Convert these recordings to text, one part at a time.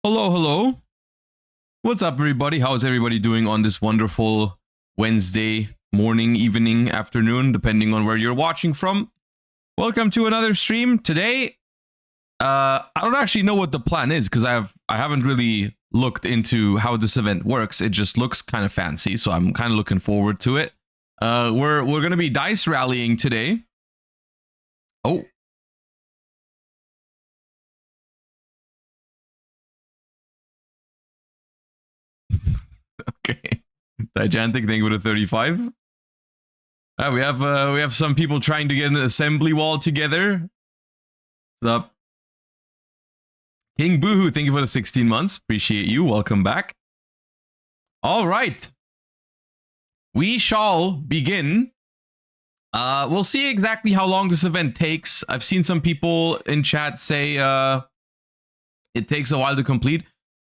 Hello, hello. What's up, everybody? How's everybody doing on this wonderful Wednesday morning, evening, afternoon, depending on where you're watching from? Welcome to another stream. Today, I don't actually know what the plan is because I haven't really looked into how this event works. It just looks kind of fancy, so I'm kind of looking forward to it. We're gonna be dice rallying today. Oh. Okay. Gigantic thing with a 35. We have some people trying to get an assembly wall together. What's up? King Boohoo, thank you for the 16 months. Appreciate you. Welcome back. All right. We shall begin. We'll see exactly how long this event takes. I've seen some people in chat say it takes a while to complete.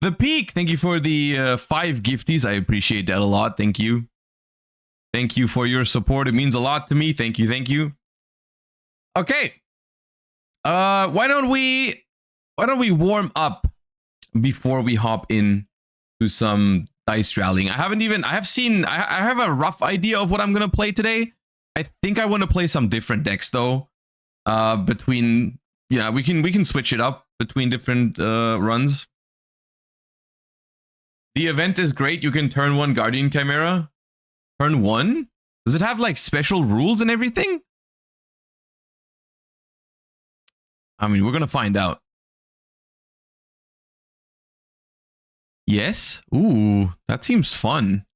The Peak, thank you for the 5 gifties. I appreciate that a lot. Thank you. Thank you for your support. It means a lot to me. Thank you. Thank you. Okay. Why don't we warm up before we hop in to some dice rallying? I have a rough idea of what I'm gonna play today. I think I want to play some different decks though. We can switch it up between different runs. The event is great. You can turn 1 Guardian Chimera. Turn 1? Does it have like special rules and everything? I mean, we're gonna find out. Yes? Ooh, that seems fun.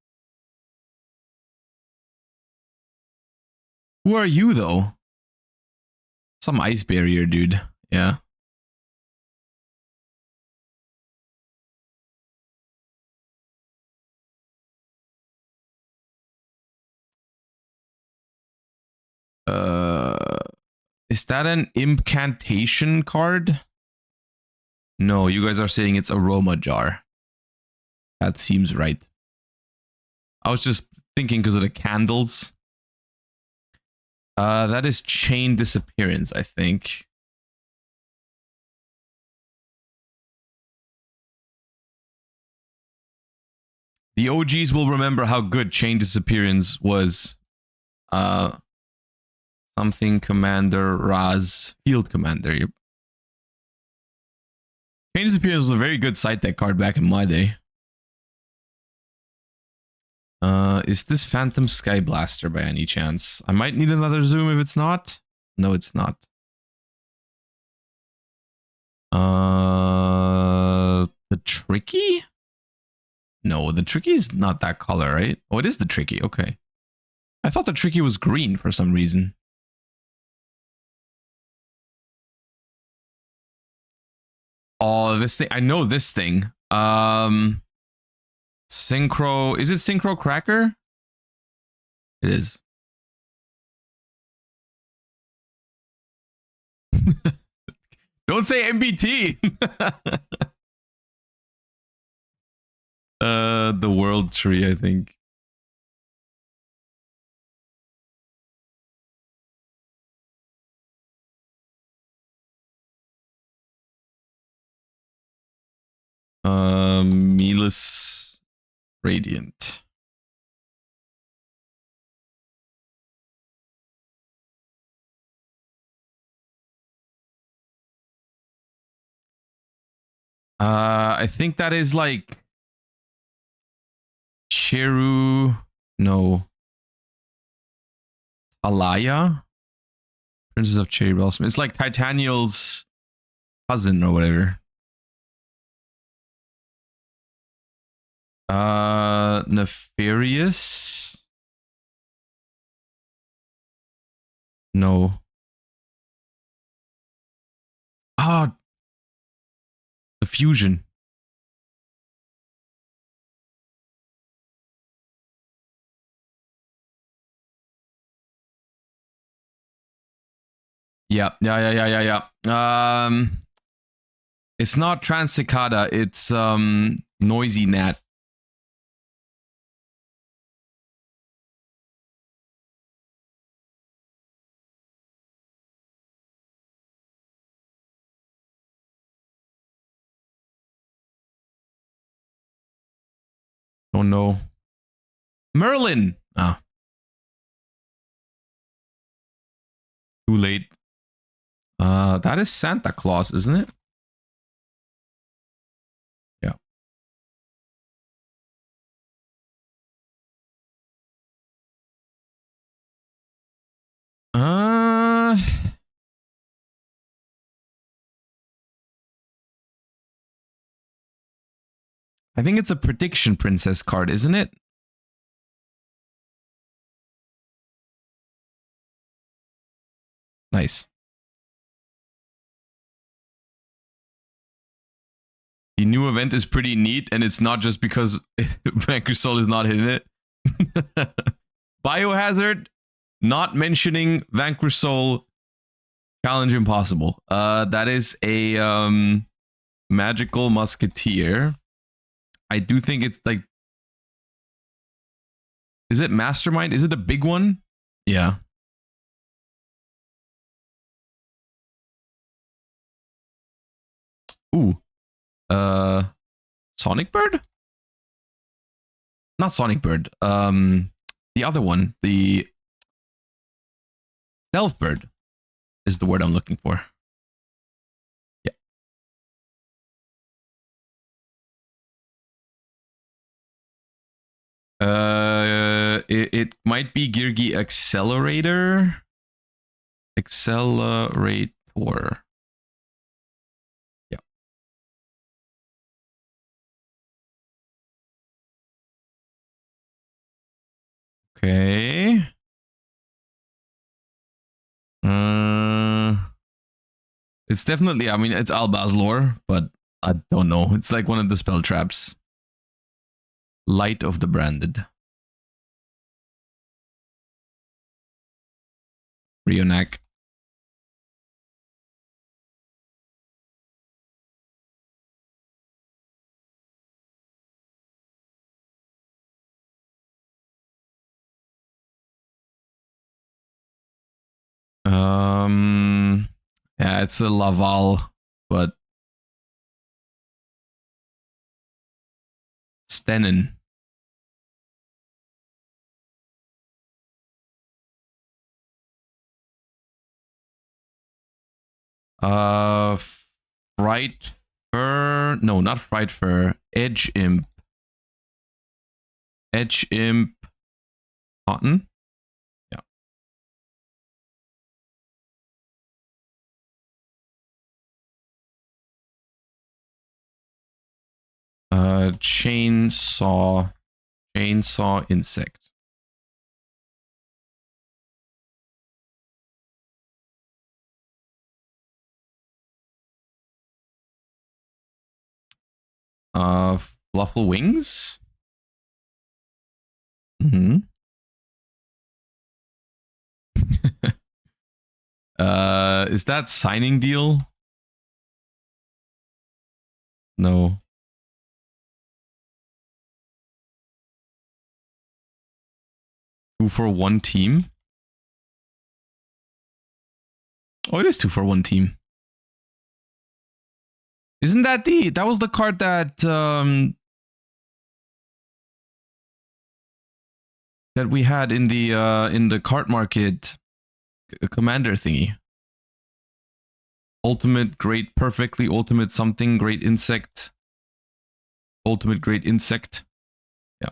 Who are you, though? Some ice barrier, dude. Yeah. Is that an incantation card? No, you guys are saying it's Aroma Jar. That seems right. I was just thinking because of the candles. That is Chain Disappearance, I think. The OGs will remember how good Chain Disappearance was. Something Commander Raz Field Commander. Yep. Chain Disappearance was a very good side deck card back in my day. Is this Phantom Sky Blaster by any chance? I might need another zoom if it's not. No, it's not. The Tricky? No, the Tricky is not that color, right? Oh, it is the Tricky. Okay. I thought the Tricky was green for some reason. Oh, this thing. I know this thing. Synchro. Is it Synchro Cracker? It is. Don't say MBT. The World Tree, I think. Meatless Radiant. I think that is like Cheru. No. Alaya? Princess of Cherry Blossom. It's like Titaniel's cousin or whatever. Nefarious? No. Ah, the fusion. Yeah. It's not Transcicada, it's Noisy Gnat. Oh no. Merlin! Ah. Too late. That is Santa Claus, isn't it? Yeah. I think it's a Prediction Princess card, isn't it? Nice. The new event is pretty neat, and it's not just because Vanquish Soul is not hitting it. Biohazard, not mentioning Vanquish Soul, challenge impossible. That is a magical musketeer. I do think it's like, is it Mastermind? Is it a big one? Yeah. Ooh. Sonic Bird? Not Sonic Bird. The other one, the Stealth Bird is the word I'm looking for. Yeah. It might be Geargi Accelerator. Accelerator. Yeah. Okay. It's definitely, I mean, it's Alba's lore, but I don't know. It's like one of the spell traps. Light of the Branded. Rionak. Yeah, it's a Laval, but Stennen. Uh, Fright Fur. No, not Fright Fur. Edge Imp. Edge Imp. Cotton. Yeah. Chainsaw. Chainsaw Insect. Fluffle Wings. Mm-hmm. Is that Signing Deal? No. 2-for-1 team. Oh, it is 2-for-1 team. Isn't that that was the card that that we had in the card market commander thingy? Ultimate great perfectly ultimate something great insect. Ultimate great insect. Yeah.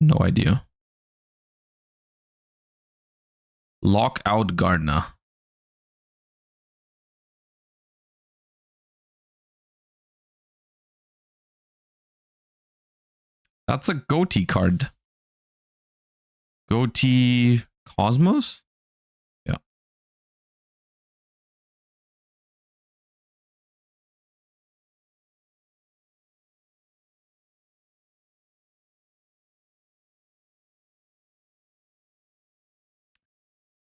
No idea. Lockout Gardener. That's a goatee card. Goatee Cosmos? Yeah.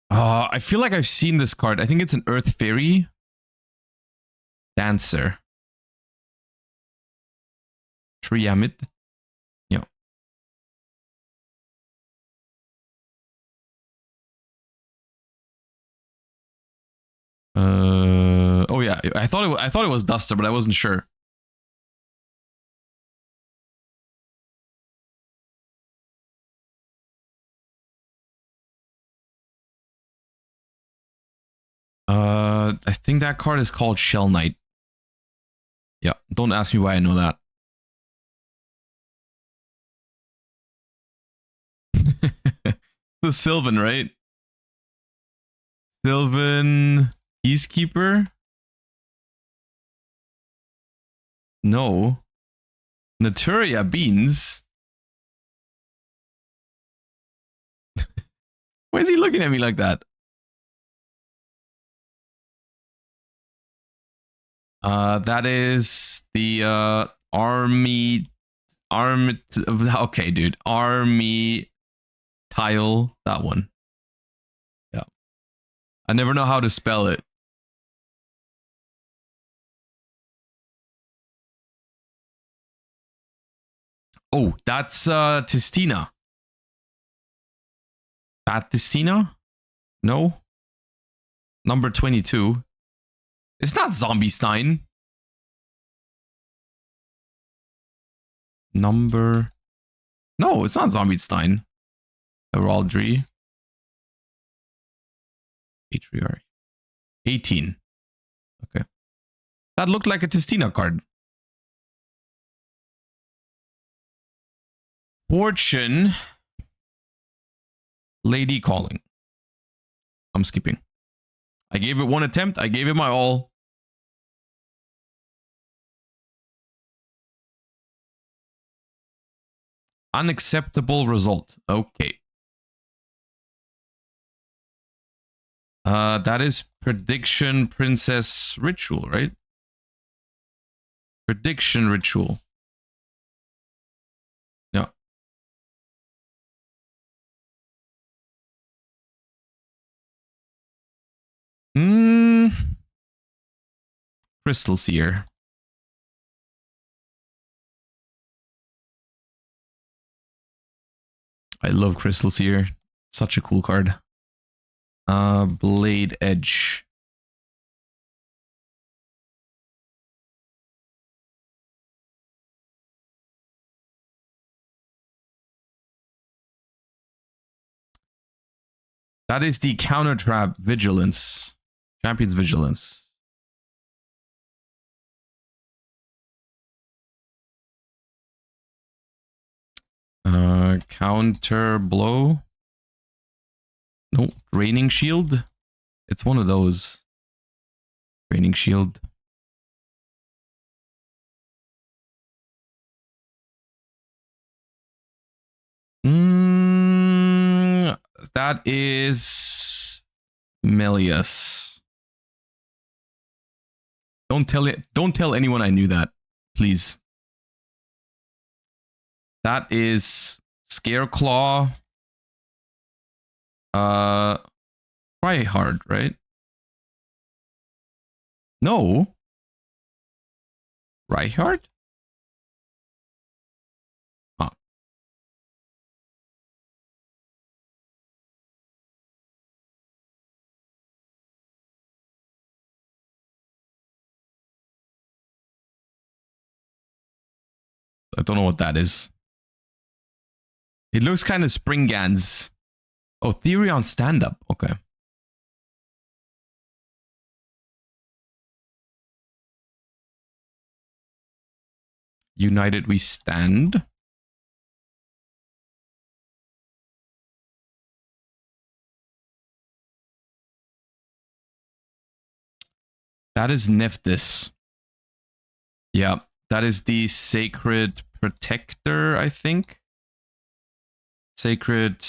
I feel like I've seen this card. I think it's an Earth Fairy. Dancer. Triamid. Yeah. Oh yeah, I thought it was Duster, but I wasn't sure. I think that card is called Shell Knight. Yeah, don't ask me why I know that. The Sylvan, right? Sylvan Peacekeeper? No. Naturia Beans? Why is he looking at me like that? That is the army okay, dude. Army tile, that one. Yeah. I never know how to spell it. Oh, that's Tistina. Tistina? No. Number 22. It's not Zombie Stein. Number. No, it's not Zombie Stein. Heraldry. Patriarch. 18. Okay. That looked like a Tistina card. Fortune. Lady Calling. I'm skipping. I gave it one attempt. I gave it my all. Unacceptable result. Okay. That is Prediction Princess Ritual, right? Prediction Ritual. Yeah. Crystal Seer. I love Crystal Seer. Such a cool card. Blade Edge. That is the counter trap Vigilance. Champion's Vigilance. Counter blow. No, Draining Shield. It's one of those. Draining Shield. That is Melius. Don't tell anyone I knew that, please. That is Scareclaw. Try hard, right? No. Reinhardt? Huh. I don't know what that is. It looks kind of Springans. Oh, Theory on stand-up. Okay. United we stand. That is Nephthys. Yeah, that is the Sacred Protector, I think. Sacred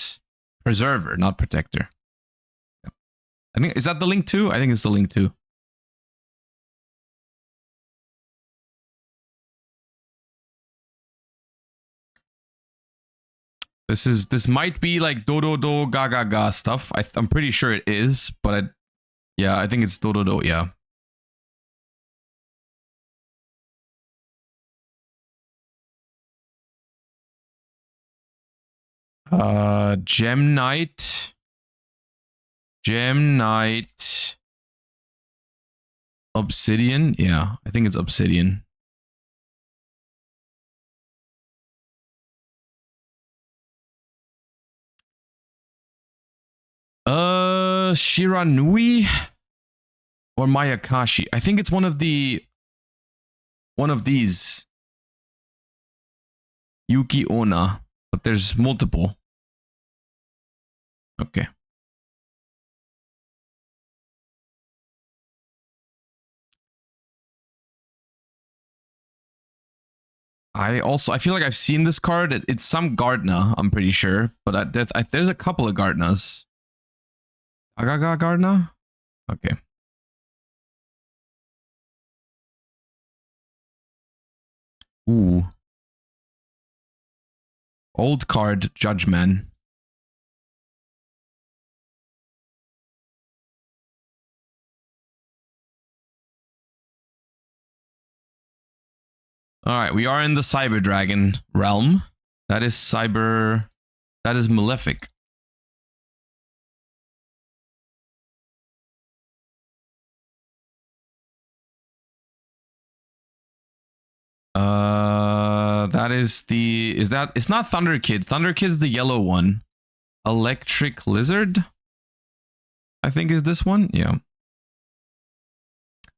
Preserver, not Protector. Yeah. I think, is that the link too? I think it's the link too. This might be like Dodo Do Ga Ga Ga stuff. I'm pretty sure it is, but yeah, I think it's Dodo Do, yeah. Gem Knight. Gem Knight. Obsidian? Yeah, I think it's obsidian. Shiranui or Mayakashi. I think it's one of these. Yuki Onna, but there's multiple. Okay. I feel like I've seen this card. It's some Gardna, I'm pretty sure, but there's a couple of Gardnas. Agaga Gardna? Okay. Ooh. Old card, Judgeman. All right, we are in the Cyber Dragon realm. That is Malefic. It's not Thunder Kid. Thunder Kid's the yellow one. Electric Lizard, I think is this one. Yeah.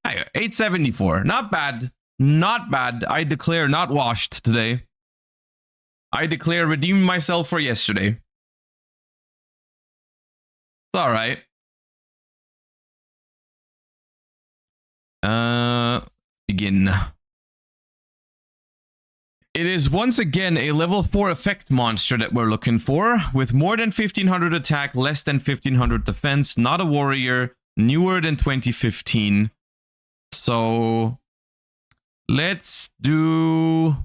874. Not bad. Not bad. I declare not washed today. I declare redeeming myself for yesterday. It's all right. Begin. It is once again a level 4 effect monster that we're looking for, with more than 1500 attack, less than 1500 defense, not a warrior, newer than 2015. So let's do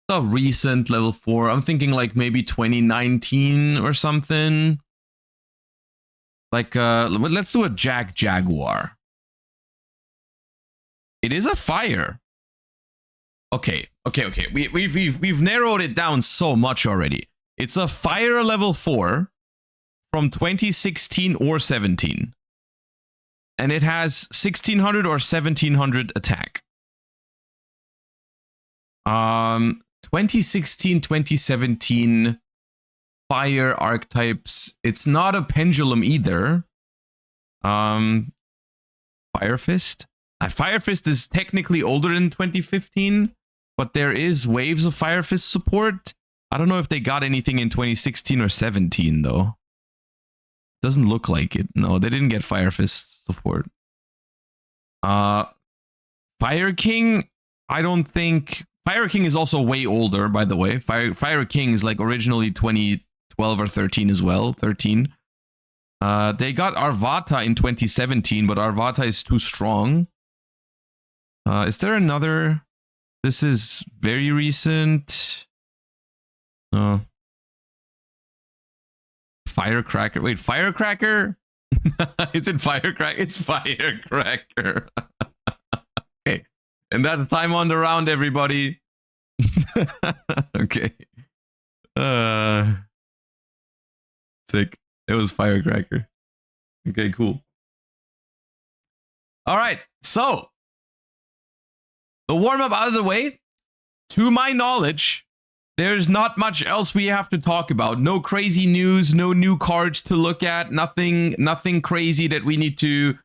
a recent level 4. I'm thinking like maybe 2019 or something. Like let's do a Jaguar. It is a fire. Okay. We've narrowed it down so much already. It's a fire level 4 from 2016 or 17. And it has 1600 or 1700 attack. 2016, 2017 fire archetypes. It's not a pendulum either. Fire Fist. Fire Fist is technically older than 2015, but there is waves of Fire Fist support. I don't know if they got anything in 2016 or 17 though. Doesn't look like it. No, they didn't get Fire Fist support. Fire King, I don't think... Fire King is also way older, by the way. Fire King is like originally 2012 or 13 as well. 13. They got Arvata in 2017, but Arvata is too strong. Is there another? This is very recent. Firecracker. Wait, Firecracker? Is it Firecracker? It's Firecracker. Okay. And that's time on the round, everybody. Okay. Sick. It was Firecracker. Okay, cool. All right. So, the warm-up out of the way. To my knowledge, there's not much else we have to talk about. No crazy news, no new cards to look at, nothing crazy that we need to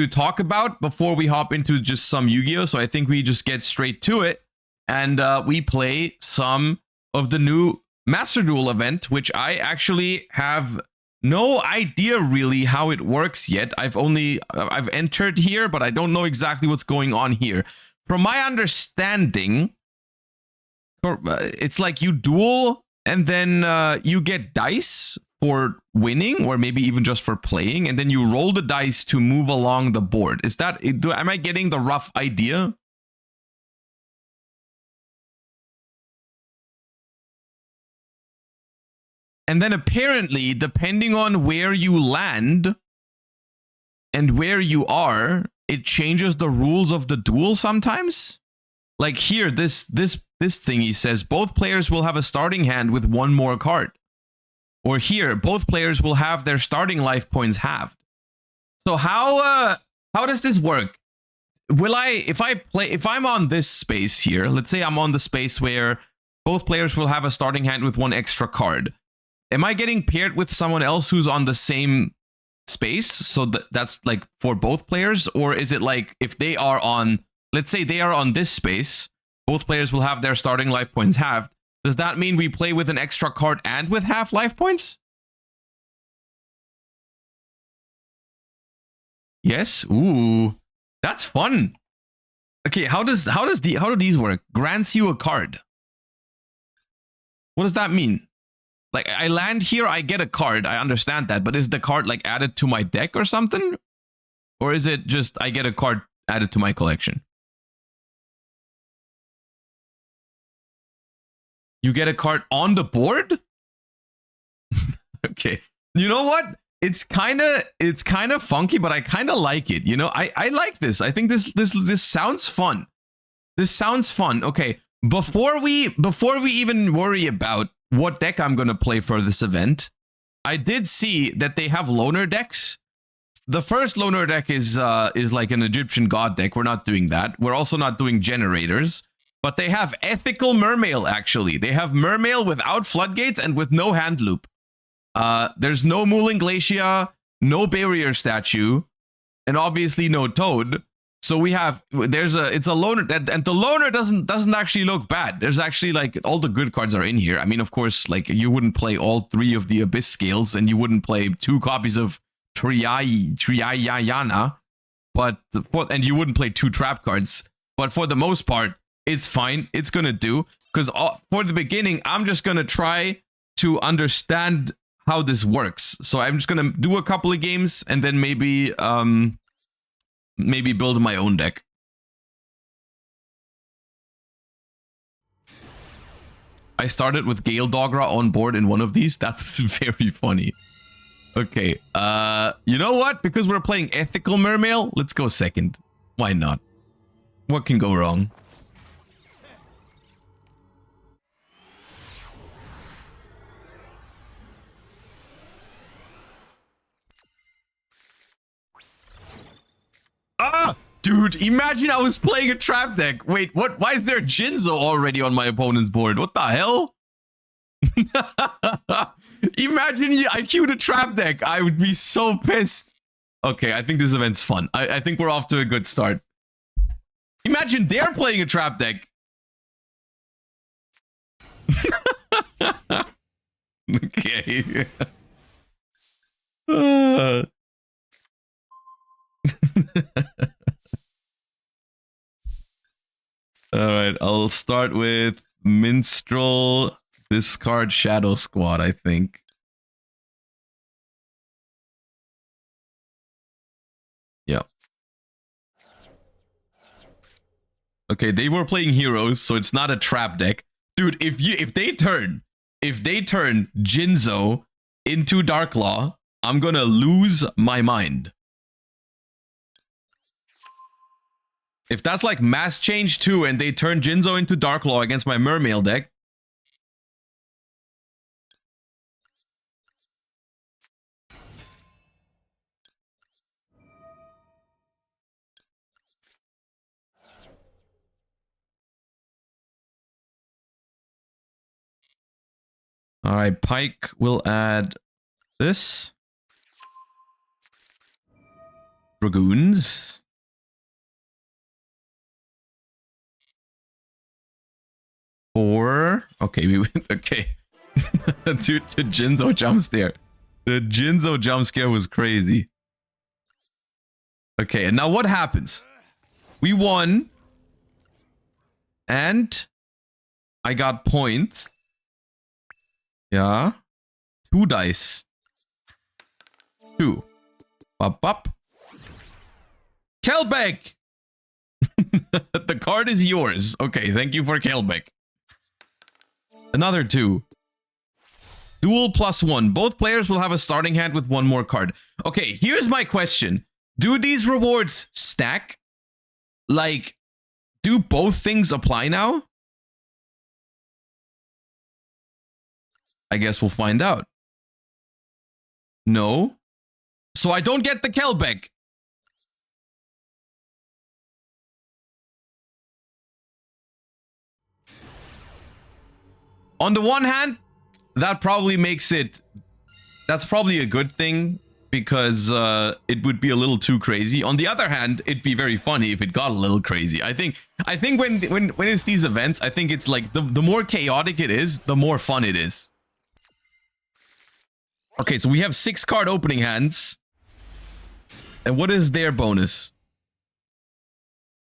talk about before we hop into just some Yu-Gi-Oh! So I think we just get straight to it. And we play some of the new Master Duel event, which I actually have no idea really how it works yet. I've entered here, but I don't know exactly what's going on here. From my understanding, it's like you duel and then you get dice for winning, or maybe even just for playing, and then you roll the dice to move along the board. Is that, am I getting the rough idea? And then apparently, depending on where you land and where you are, it changes the rules of the duel sometimes. Like here, this thingy says both players will have a starting hand with one more card. Or here, both players will have their starting life points halved. So how how does this work? Will I, if I'm on this space here, let's say I'm on the space where both players will have a starting hand with one extra card. Am I getting paired with someone else who's on the same space? So that's like for both players? Or is it like if they are on, let's say they are on this space, both players will have their starting life points halved. Does that mean we play with an extra card and with half life points? Yes. Ooh, that's fun. Okay, how do these work? Grants you a card. What does that mean? Like, I land here, I get a card. I understand that, but is the card like added to my deck or something? Or is it just I get a card added to my collection? You get a card on the board? Okay. You know what? It's kind of funky, but I kind of like it. You know, I like this. I think this sounds fun. This sounds fun. Okay. Before we even worry about what deck I'm going to play for this event, I did see that they have loner decks. The first loner deck is like an Egyptian god deck. We're not doing that. We're also not doing generators. But they have ethical mermail, actually. They have mermail without floodgates and with no hand loop. There's no Mooling Glacia, no barrier statue, and obviously no toad. So we have, it's a loner, and the loner doesn't actually look bad. There's actually like all the good cards are in here. I mean, of course, like you wouldn't play all 3 of the Abyss Scales, and you wouldn't play 2 copies of Triayana, and you wouldn't play 2 trap cards. But for the most part, it's fine. It's gonna do, because for the beginning, I'm just gonna try to understand how this works. So I'm just gonna do a couple of games and then maybe build my own deck. I started with Gale Dogra on board in one of these. That's very funny. Okay, you know what? Because we're playing Ethical Mermail, let's go second. Why not? What can go wrong? Ah! Dude, imagine I was playing a trap deck. Wait, what? Why is there Jinzo already on my opponent's board? What the hell? Imagine I queued a trap deck. I would be so pissed. Okay, I think this event's fun. I think we're off to a good start. Imagine they're playing a trap deck. Okay. Alright, I'll start with Minstrel, discard Shadow Squad, I think. Yeah. Okay, they were playing heroes, so it's not a trap deck. Dude, if they turn Jinzo into Darklaw, I'm gonna lose my mind. If that's like Mass Change 2 and they turn Jinzo into Darklaw against my Mermail deck. Alright, Pike will add this. Dragoons. Okay, we went. Okay. Dude, the Jinzo jump scare. The Jinzo jump scare was crazy. Okay, and now what happens? We won. And I got points. Yeah. 2 dice. 2. Bop bop. Kelbeck! The card is yours. Okay, thank you for Kelbeck. Another 2. Duel +1. Both players will have a starting hand with 1 more card. Okay, here's my question. Do these rewards stack? Like, do both things apply now? I guess we'll find out. No. So I don't get the Kelbeck. On the one hand, that probably makes it... That's probably a good thing, because it would be a little too crazy. On the other hand, it'd be very funny if it got a little crazy. I think when it's these events, I think it's like the more chaotic it is, the more fun it is. Okay, so we have 6 card opening hands. And what is their bonus?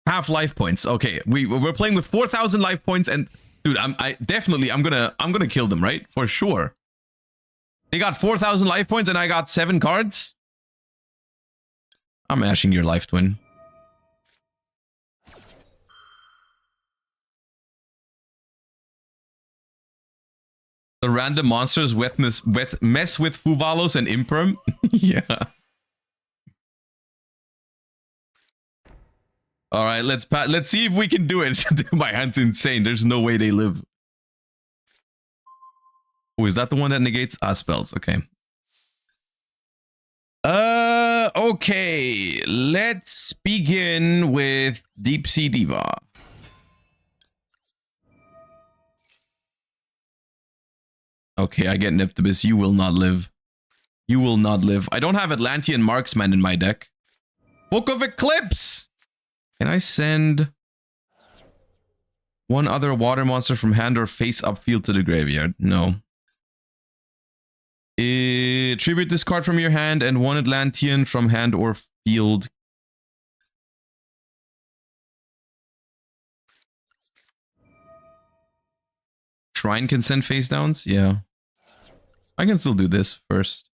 Half life points. Okay, we're playing with 4,000 life points, and dude, I'm gonna kill them, right? For sure. They got 4,000 life points and I got 7 cards. I'm mashing your life twin. The random monsters mess with Fuvalos and Imperm. Yeah. All right, let's see if we can do it. My hand's insane. There's no way they live. Oh, is that the one that negates spells? Okay. Okay. Let's begin with Deep Sea Diva. Okay, I get Niptibus. You will not live. You will not live. I don't have Atlantean Marksman in my deck. Book of Eclipse! Can I send one other water monster from hand or face upfield to the graveyard? No. Tribute this card from your hand and one Atlantean from hand or field. Shrine can send face downs? Yeah. I can still do this first.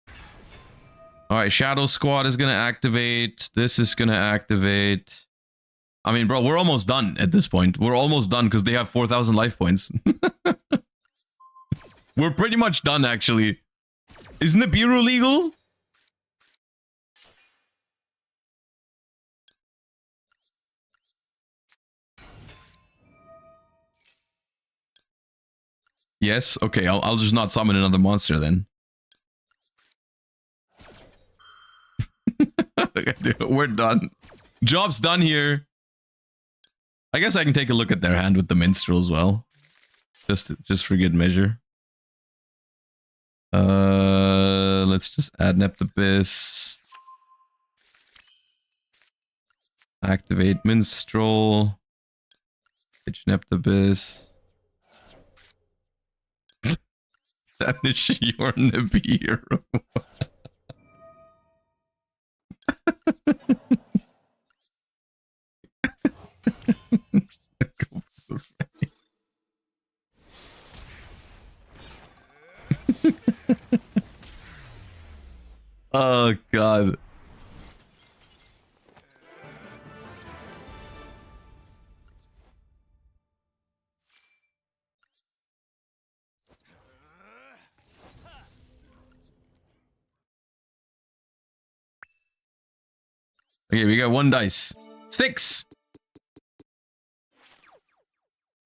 Alright, Shadow Squad is gonna activate. This is gonna activate. I mean, bro, we're almost done at this point. We're almost done because they have 4,000 life points. We're pretty much done, actually. Isn't the Nibiru legal? Yes? Okay, I'll just not summon another monster then. We're done. Job's done here. I guess I can take a look at their hand with the Minstrel as well. Just for good measure. Let's just add Neptibus. Activate Minstrel. Pitch Neptibus. Banish your Nibiru. Oh god. Okay, we got 1 dice. 6!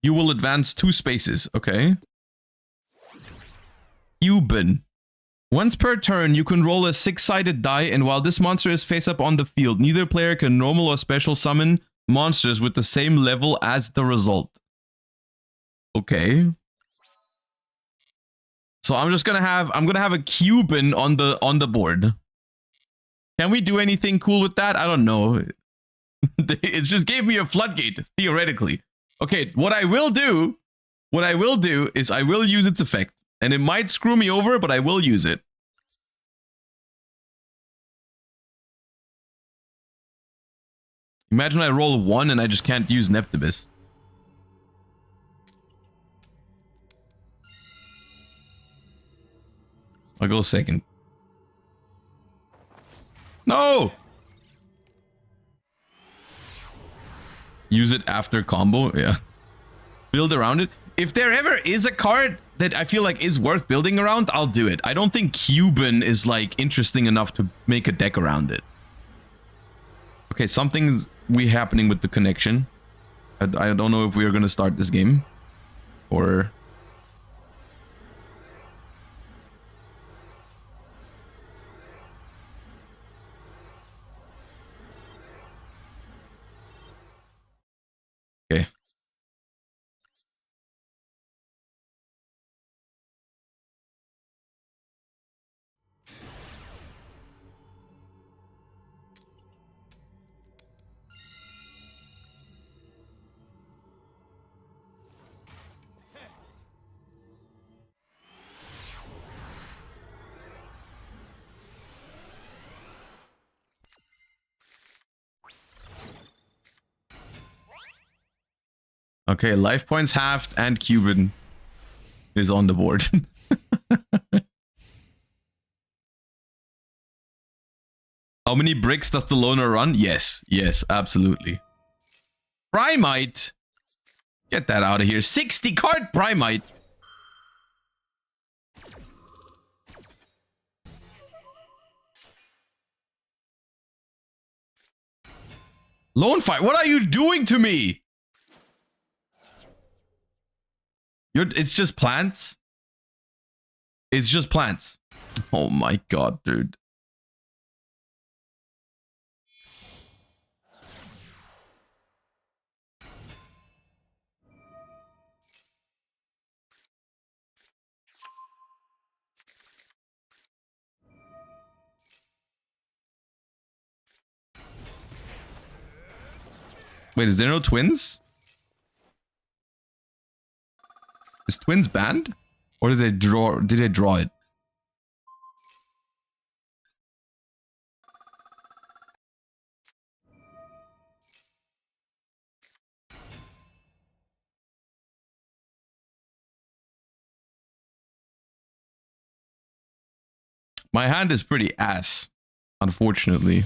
You will advance 2 spaces. Okay. Cuban. Once per turn, you can roll a 6-sided die, and while this monster is face up on the field, neither player can normal or special summon monsters with the same level as the result. Okay. So I'm gonna have a Cuban on the board. Can we do anything cool with that? I don't know. It just gave me a floodgate, theoretically. Okay, what I will do is I will use its effect. And it might screw me over, but I will use it. Imagine I roll a 1 and I just can't use Neptibus. I'll go second. No! Use it after combo? Yeah. Build around it. If there ever is a card that I feel like is worth building around, I'll do it. I don't think Cuban is like interesting enough to make a deck around it. Okay, something's happening with the connection. I don't know if we are going to start this game or... Okay. Okay, life points halved and Cuban is on the board. How many bricks does the loner run? Yes, yes, absolutely. Primite? Get that out of here. 60 card Primite. Lone fight, what are you doing to me? It's just plants? It's just plants. Oh my god, dude. Wait, is there no twins? Is twins banned? Or did they draw it? My hand is pretty ass, unfortunately.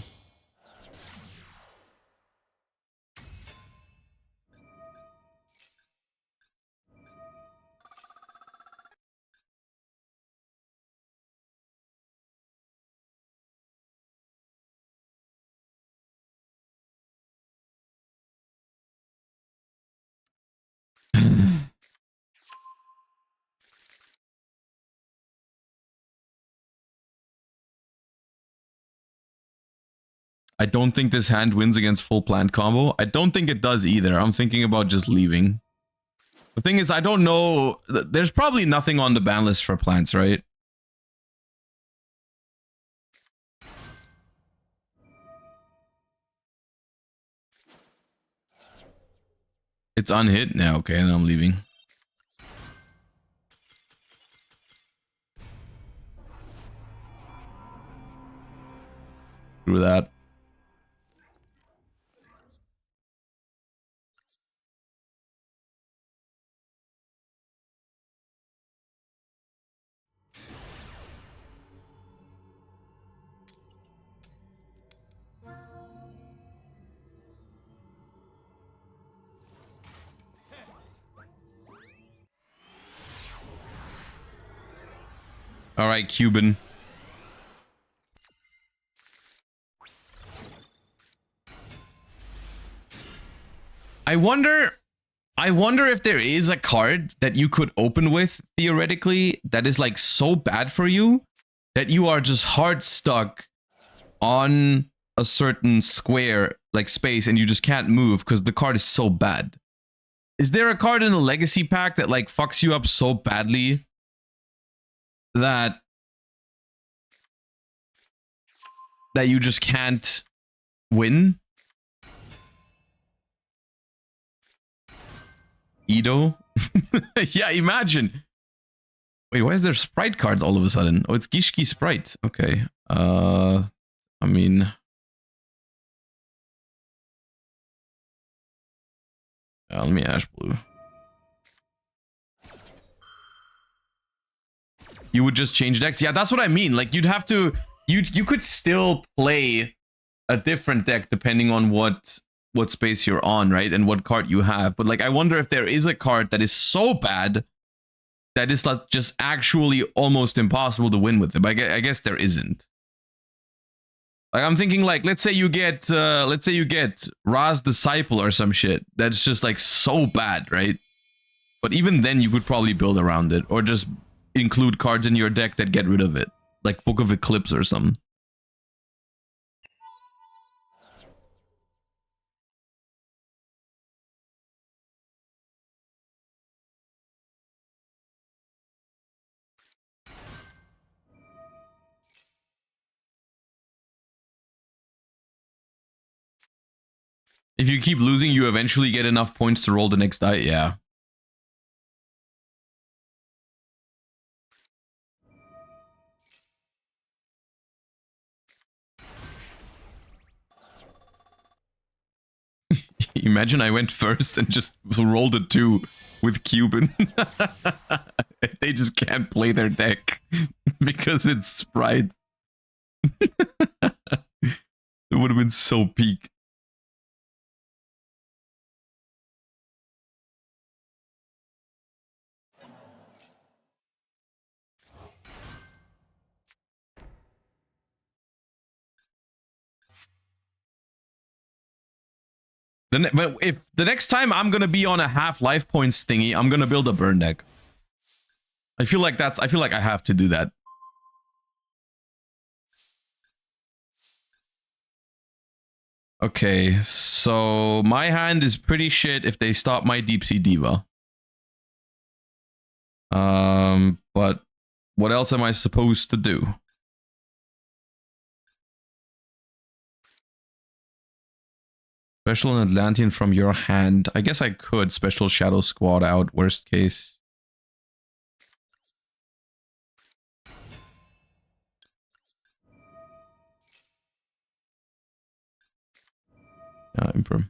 I don't think this hand wins against full plant combo. I don't think it does either. I'm thinking about just leaving. The thing is, I don't know. There's probably nothing on the ban list for plants, right? It's unhit now. Okay, and I'm leaving. Through that. All right, Cuban. I wonder if there is a card that you could open with, theoretically, that is like so bad for you that you are just hard stuck on a certain square, like space, and you just can't move because the card is so bad. Is there a card in a legacy pack that like fucks you up so badly that you just can't win? Edo? Yeah, imagine. Wait, why is there Sprite cards all of a sudden? Oh, it's Gishki Sprite. Okay. I mean... let me Ash Blue. You would just change decks? Yeah, that's what I mean. Like, you'd have to... You could still play a different deck depending on what space you're on, right? And what card you have. But, like, I wonder if there is a card that is so bad that is like just actually almost impossible to win with it. But I guess there isn't. Like, I'm thinking, like, let's say you get Ra's Disciple or some shit. That's just, like, so bad, right? But even then, you could probably build around it. Or just include cards in your deck that get rid of it. Like Book of Eclipse or something. If you keep losing, you eventually get enough points to roll the next die. Yeah. Imagine I went first and just rolled a 2 with Cuban. They just can't play their deck because it's Sprite. It would have been so peak. But if the next time I'm gonna be on a half life points thingy, I'm gonna build a burn deck. I feel like I have to do that. Okay, so my hand is pretty shit if they stop my Deep Sea Diva. But what else am I supposed to do? Special an Atlantean from your hand. I guess I could special Shadow Squad out, worst case. Yeah, improve.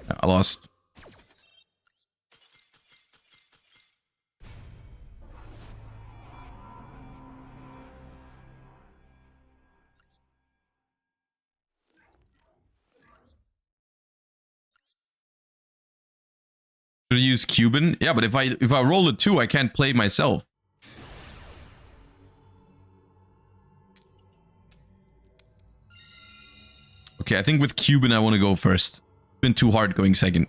Yeah, I lost. Should I use Cuban? Yeah, but if I roll a 2, I can't play myself. Okay, I think with Cuban I want to go first. It's been too hard going second.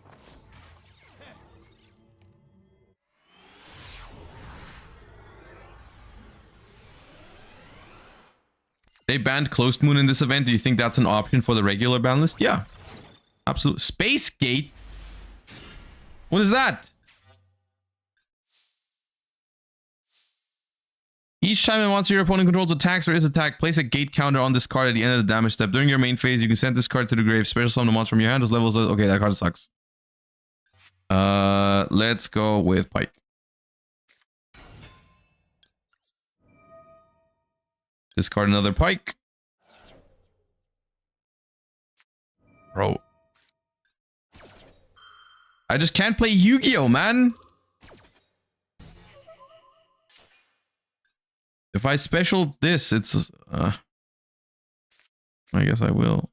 They banned Closed Moon in this event. Do you think that's an option for the regular ban list? Yeah. Absolutely. Space Gate? What is that? Each time a monster your opponent controls attacks or is attacked, place a gate counter on this card at the end of the damage step. During your main phase, you can send this card to the grave. Special summon the monster from your hand. Those levels. Okay, that card sucks. Let's go with Pike. Discard another Pike. Bro. I just can't play Yu-Gi-Oh, man. If I special this, it's... I guess I will.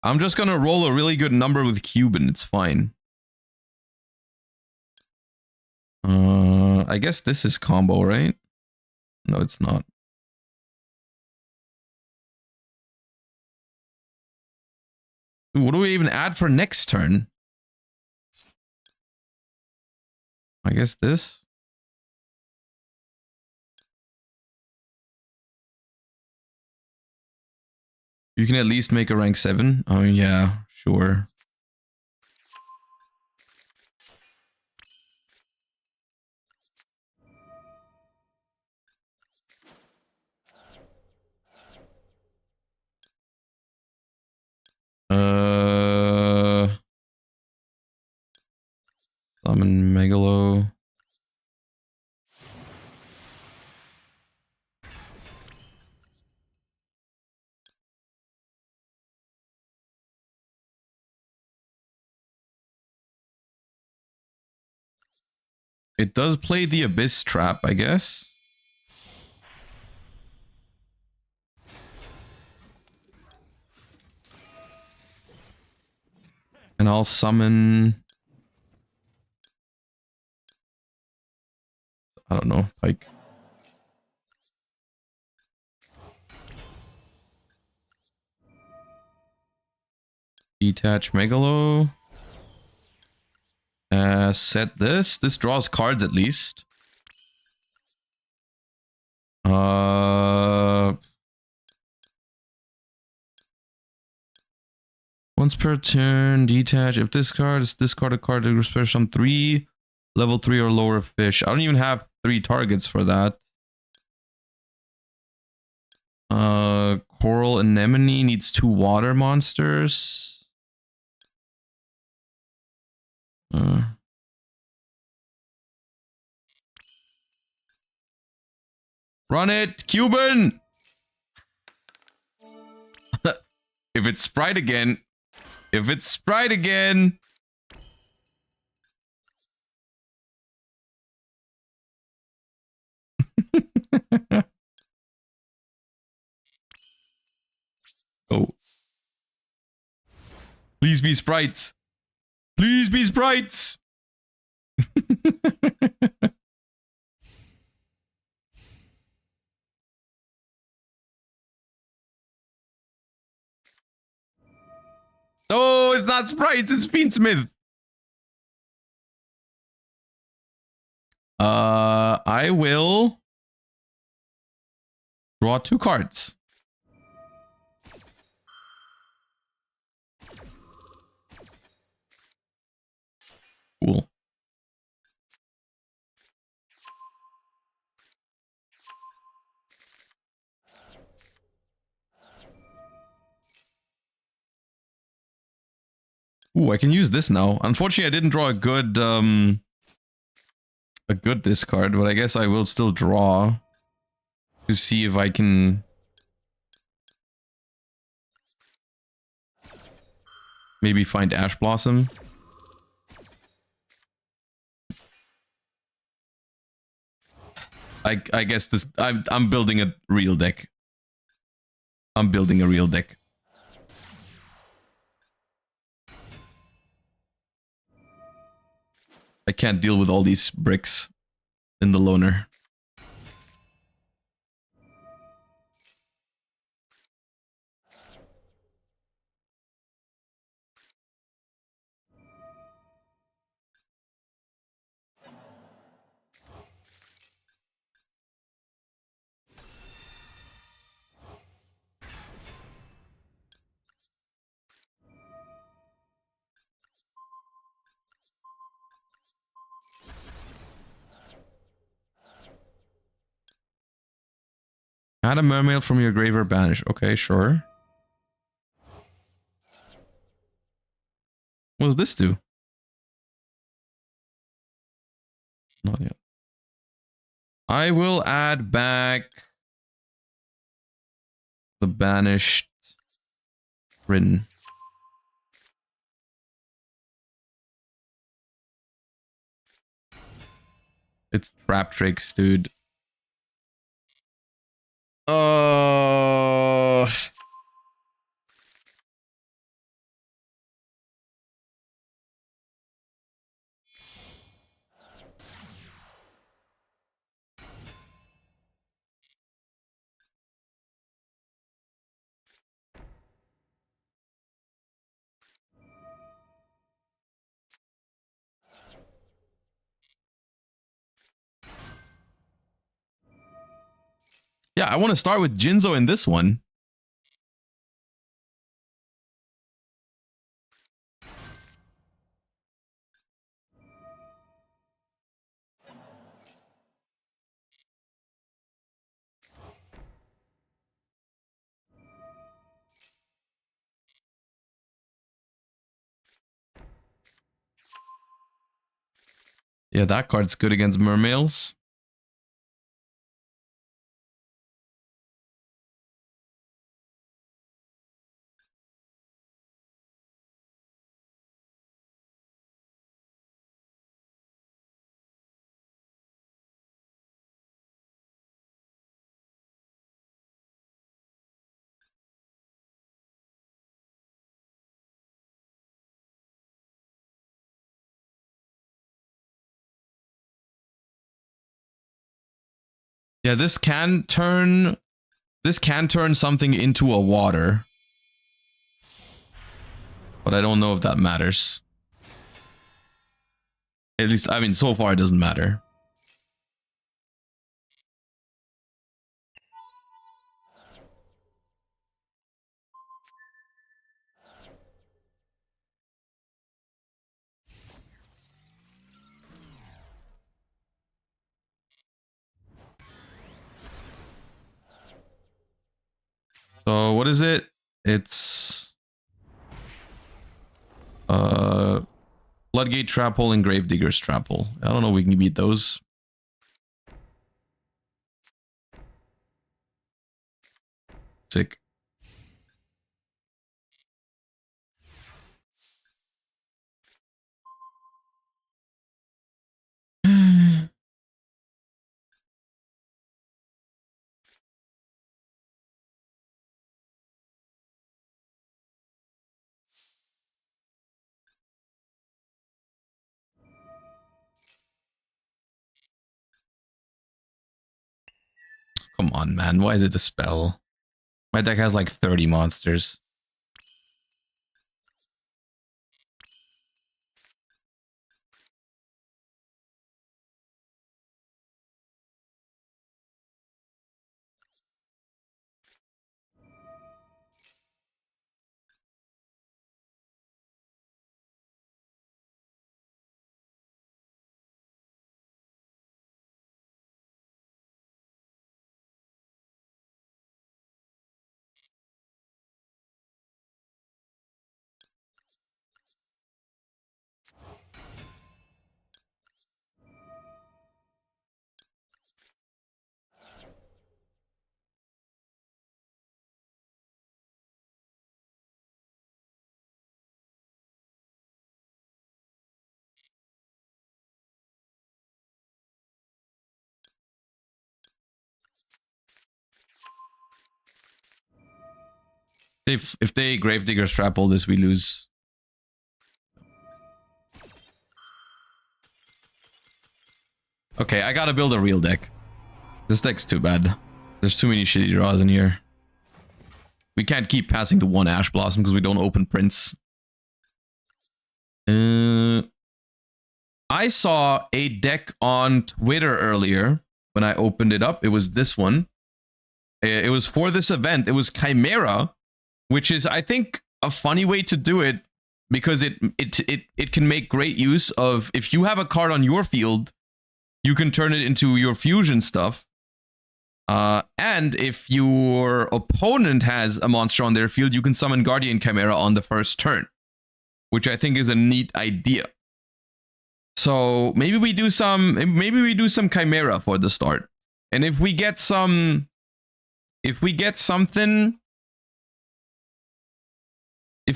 I'm just gonna roll a really good number with Cuban. It's fine. I guess this is combo, right? No, it's not. Ooh, what do we even add for next turn? I guess this. You can at least make a rank 7. Oh, yeah, sure. Summon Megalo. It does play the Abyss Trap, I guess. And I'll summon... I don't know, Pike. Detach Megalo. Set this. This draws cards at least. Once per turn, detach. If this card is discard a card to special summon 3, level 3 or lower fish. I don't even have 3 targets for that. Coral anemone needs 2 water monsters. Run it, Cuban! If it's Sprite again. If it's Sprite again. Oh. Please be sprites. Please be sprites. Oh, it's not sprites, it's Fiendsmith. I will draw 2 cards. Cool. Ooh, I can use this now. Unfortunately, I didn't draw a good discard, but I guess I will still draw to see if I can maybe find Ash Blossom. I guess this I'm building a real deck. I'm building a real deck. I can't deal with all these bricks in the loner. Add a mermaid from your grave or banish. Okay, sure. What does this do? Not yet. I will add back the banished Rin. It's trap tricks, dude. Yeah, I want to start with Jinzo in this one. Yeah, that card's good against mermaids. Yeah, this can turn something into a water. But I don't know if that matters. At least, I mean, so far it doesn't matter. So what is it? It's Floodgate Trap Hole and Gravedigger's Trap Hole. I don't know if we can beat those. Sick. Come on, man. Why is it a spell? My deck has like 30 monsters. If they Gravedigger's Trap Hole this, we lose. Okay, I gotta build a real deck. This deck's too bad. There's too many shitty draws in here. We can't keep passing to one Ash Blossom because we don't open prints. I saw a deck on Twitter earlier when I opened it up. It was this one. It was for this event. It was Chimera, which is, I think, a funny way to do it because it can make great use of, if you have a card on your field, you can turn it into your fusion stuff. And if your opponent has a monster on their field, you can summon Guardian Chimera on the first turn, which I think is a neat idea. So maybe we do some Chimera for the start. And if we get something, if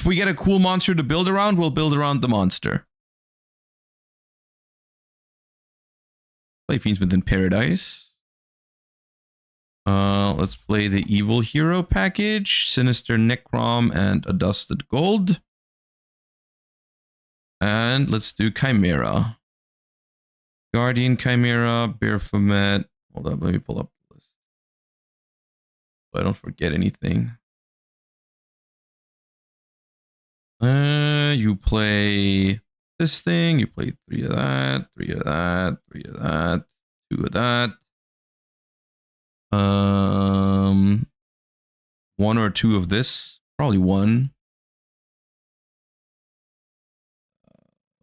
we get a cool monster to build around, we'll build around the monster. Play Fiends Within Paradise. Let's play the Evil Hero package, Sinister Necrom, and a Dusted Gold. And let's do Chimera. Guardian Chimera, Baphomet. Hold up, let me pull up the list so I don't forget anything. You play this thing, you play 3 of that, 3 of that, 3 of that, 2 of that. 1 or 2 of this, probably 1.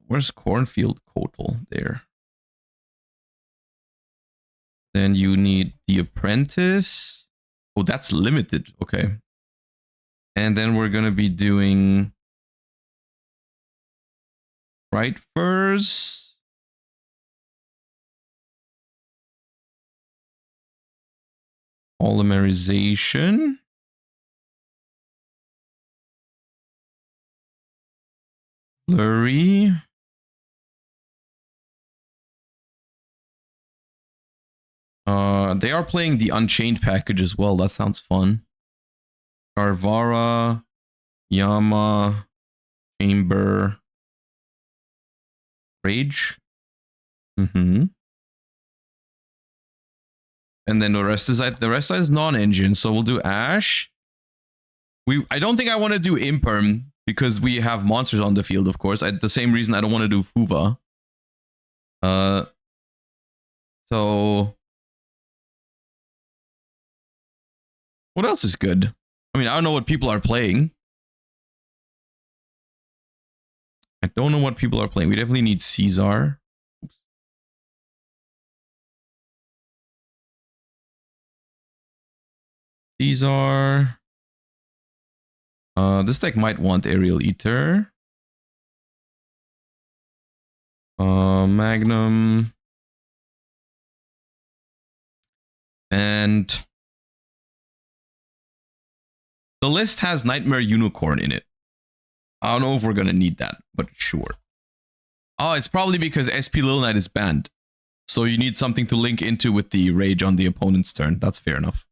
Where's Cornfield Kotal? There. Then you need the Apprentice. Oh, that's limited. Okay. And then we're gonna be doing Bright Furs. Polymerization. Blurry. They are playing the Unchained package as well. That sounds fun. Carvara, Yama, Chamber, Rage. And then the rest is non-engine. So we'll do Ash. I don't think I want to do Imperm because we have monsters on the field, of course. The same reason I don't want to do Fuva. So what else is good? I mean, I don't know what people are playing. We definitely need Caesar. Oops. Caesar. This deck might want Aerial Ether. Magnum. And the list has Nightmare Unicorn in it. I don't know if we're gonna need that, but sure. Oh, it's probably because SP Little Knight is banned. So you need something to link into with the rage on the opponent's turn. That's fair enough.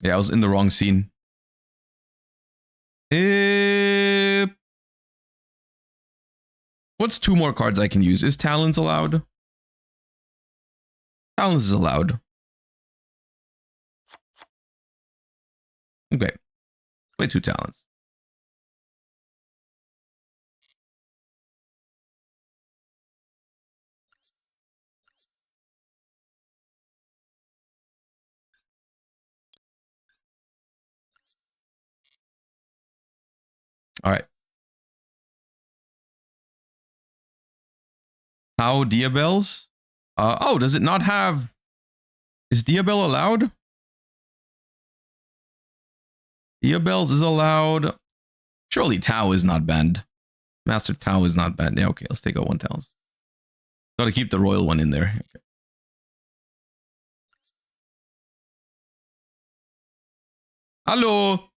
Yeah, I was in the wrong scene. What's 2 more cards I can use? Is Talons allowed? Talons is allowed. Okay. Play 2 Talons. All right. How Diabels? Oh, does it not have... Is Diabel allowed? Diabels is allowed. Surely Tau is not banned. Master Tau is not banned. Yeah, okay, let's take out 1 Talons. Gotta keep the royal one in there. Okay. Hello!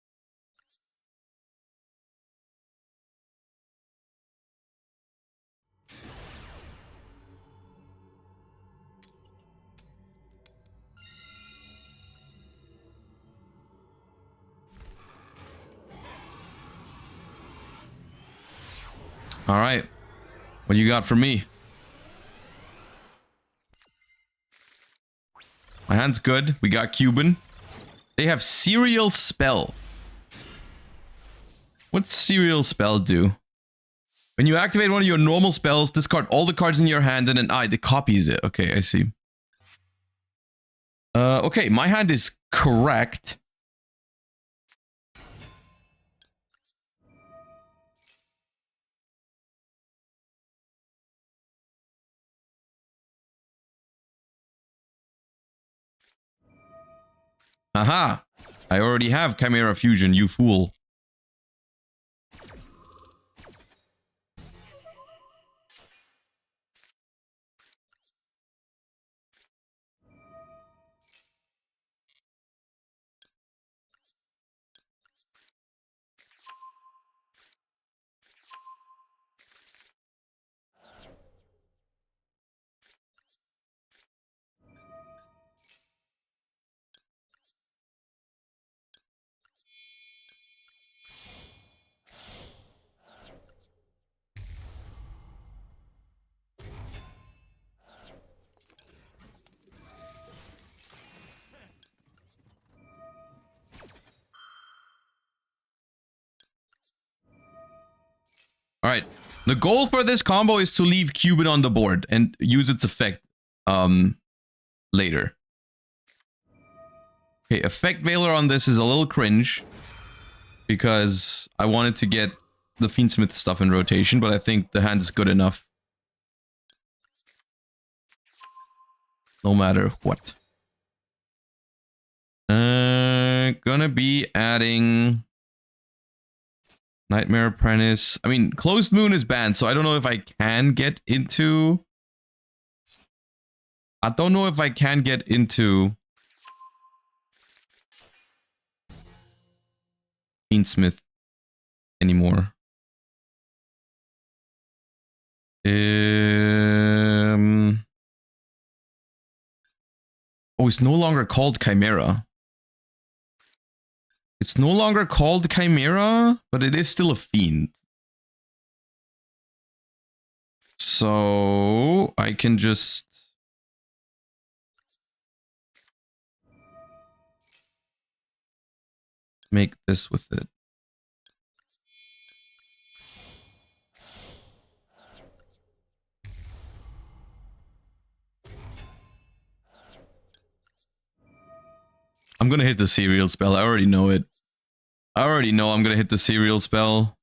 All right. What do you got for me? My hand's good. We got Cuban. They have Serial Spell. What's Serial Spell do? When you activate one of your normal spells, discard all the cards in your hand and then it copies it. Okay, I see. Okay, my hand is correct. Aha! I already have Chimera Fusion, you fool. All right. The goal for this combo is to leave Cuban on the board and use its effect later. Okay, Effect Veiler on this is a little cringe because I wanted to get the Fiendsmith stuff in rotation, but I think the hand is good enough. No matter what. Gonna be adding Nightmare Apprentice. I mean, Closed Moon is banned, so I don't know if I can get into... I don't know if I can get into... Fiendsmith anymore. Oh, it's no longer called Chimera. It's no longer called Chimera, but it is still a fiend. So I can just... make this with it. I'm gonna hit the Serial Spell. I already know it. I already know I'm gonna hit the Serial Spell.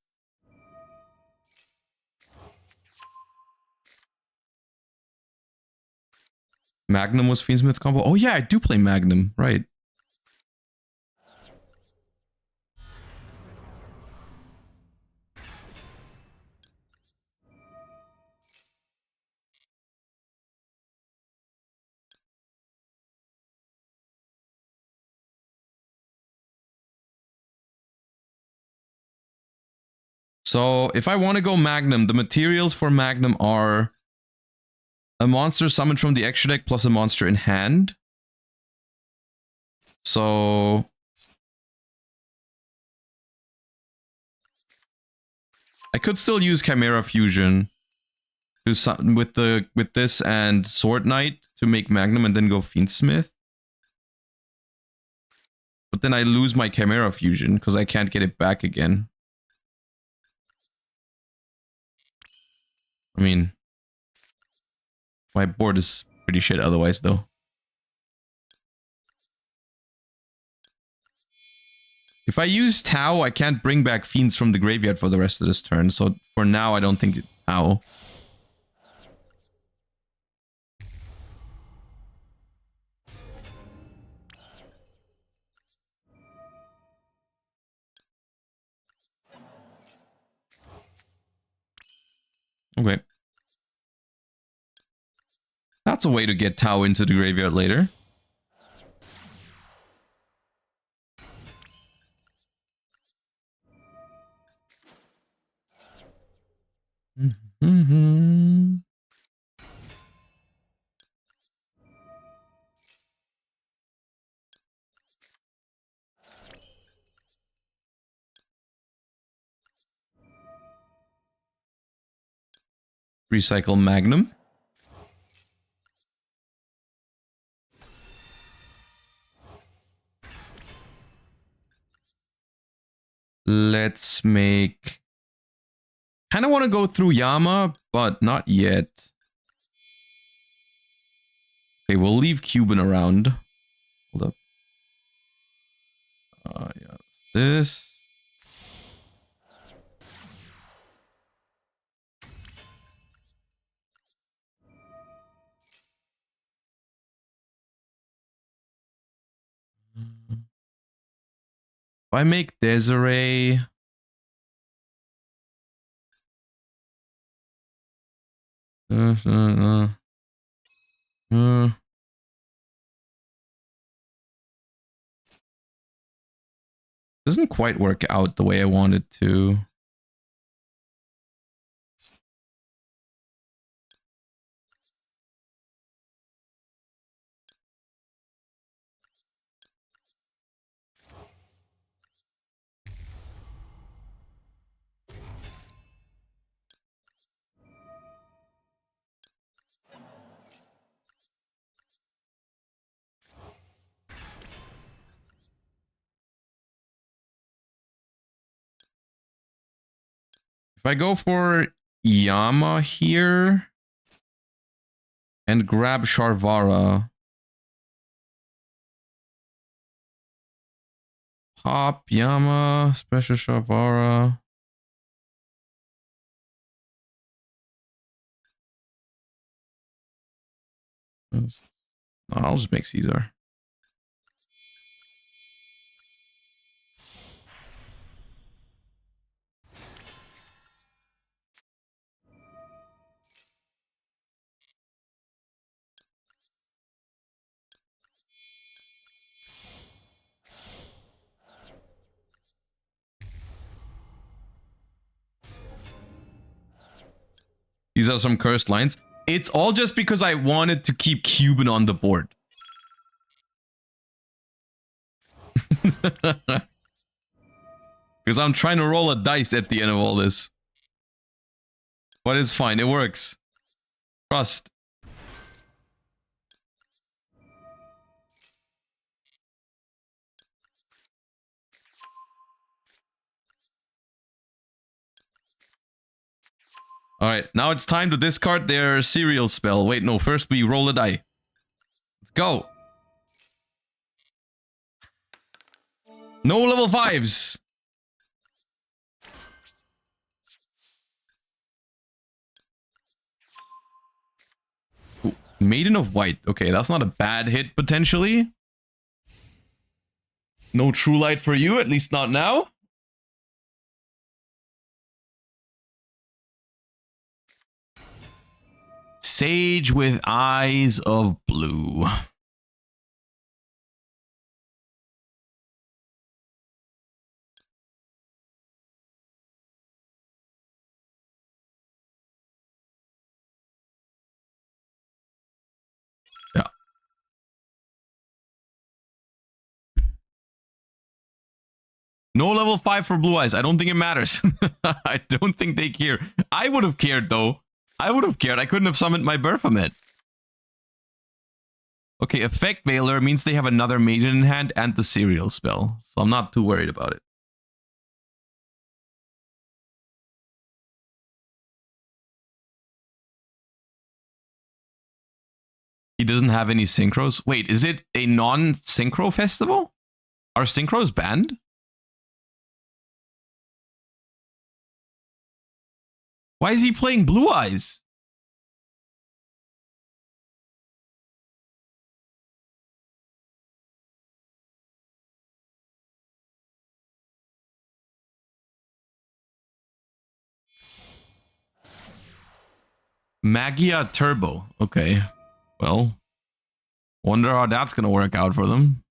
Magnum was Fiendsmith combo. Oh yeah, I do play Magnum, right. So if I want to go Magnum, the materials for Magnum are a monster summoned from the extra deck plus a monster in hand. So I could still use Chimera Fusion with this and Sword Knight to make Magnum and then go Fiendsmith. But then I lose my Chimera Fusion because I can't get it back again. I mean, my board is pretty shit otherwise, though. If I use Tau, I can't bring back Fiends from the graveyard for the rest of this turn. So for now, I don't think Tau. Okay. That's a way to get Tau into the graveyard later. Mm-hmm. Recycle Magnum. Let's make... Kind of want to go through Yama, but not yet. Okay, we'll leave Cuban around. Hold up. Yeah, this. If I make Desiree... Doesn't quite work out the way I wanted to. If I go for Yama here and grab Sharvara, pop Yama, special Sharvara. I'll just make Caesar. These are some cursed lines. It's all just because I wanted to keep Cuban on the board. Because I'm trying to roll a dice at the end of all this. But it's fine, it works. Trust. Alright, now it's time to discard their cereal spell. Wait, no, first we roll a die. Let's go. No level 5s. Ooh. Maiden of White. Okay, that's not a bad hit, potentially. No True Light for you, at least not now. Sage with Eyes of Blue. Yeah. No level 5 for Blue Eyes. I don't think it matters. I don't think they care. I would have cared, though. I would have cared. I couldn't have summoned my Baphomet. Okay, Effect Veiler means they have another Maiden in hand and the Serial spell. So I'm not too worried about it. He doesn't have any synchros. Wait, is it a non-synchro festival? Are synchros banned? Why is he playing Blue Eyes? Magia Turbo. Okay. Well, wonder how that's going to work out for them.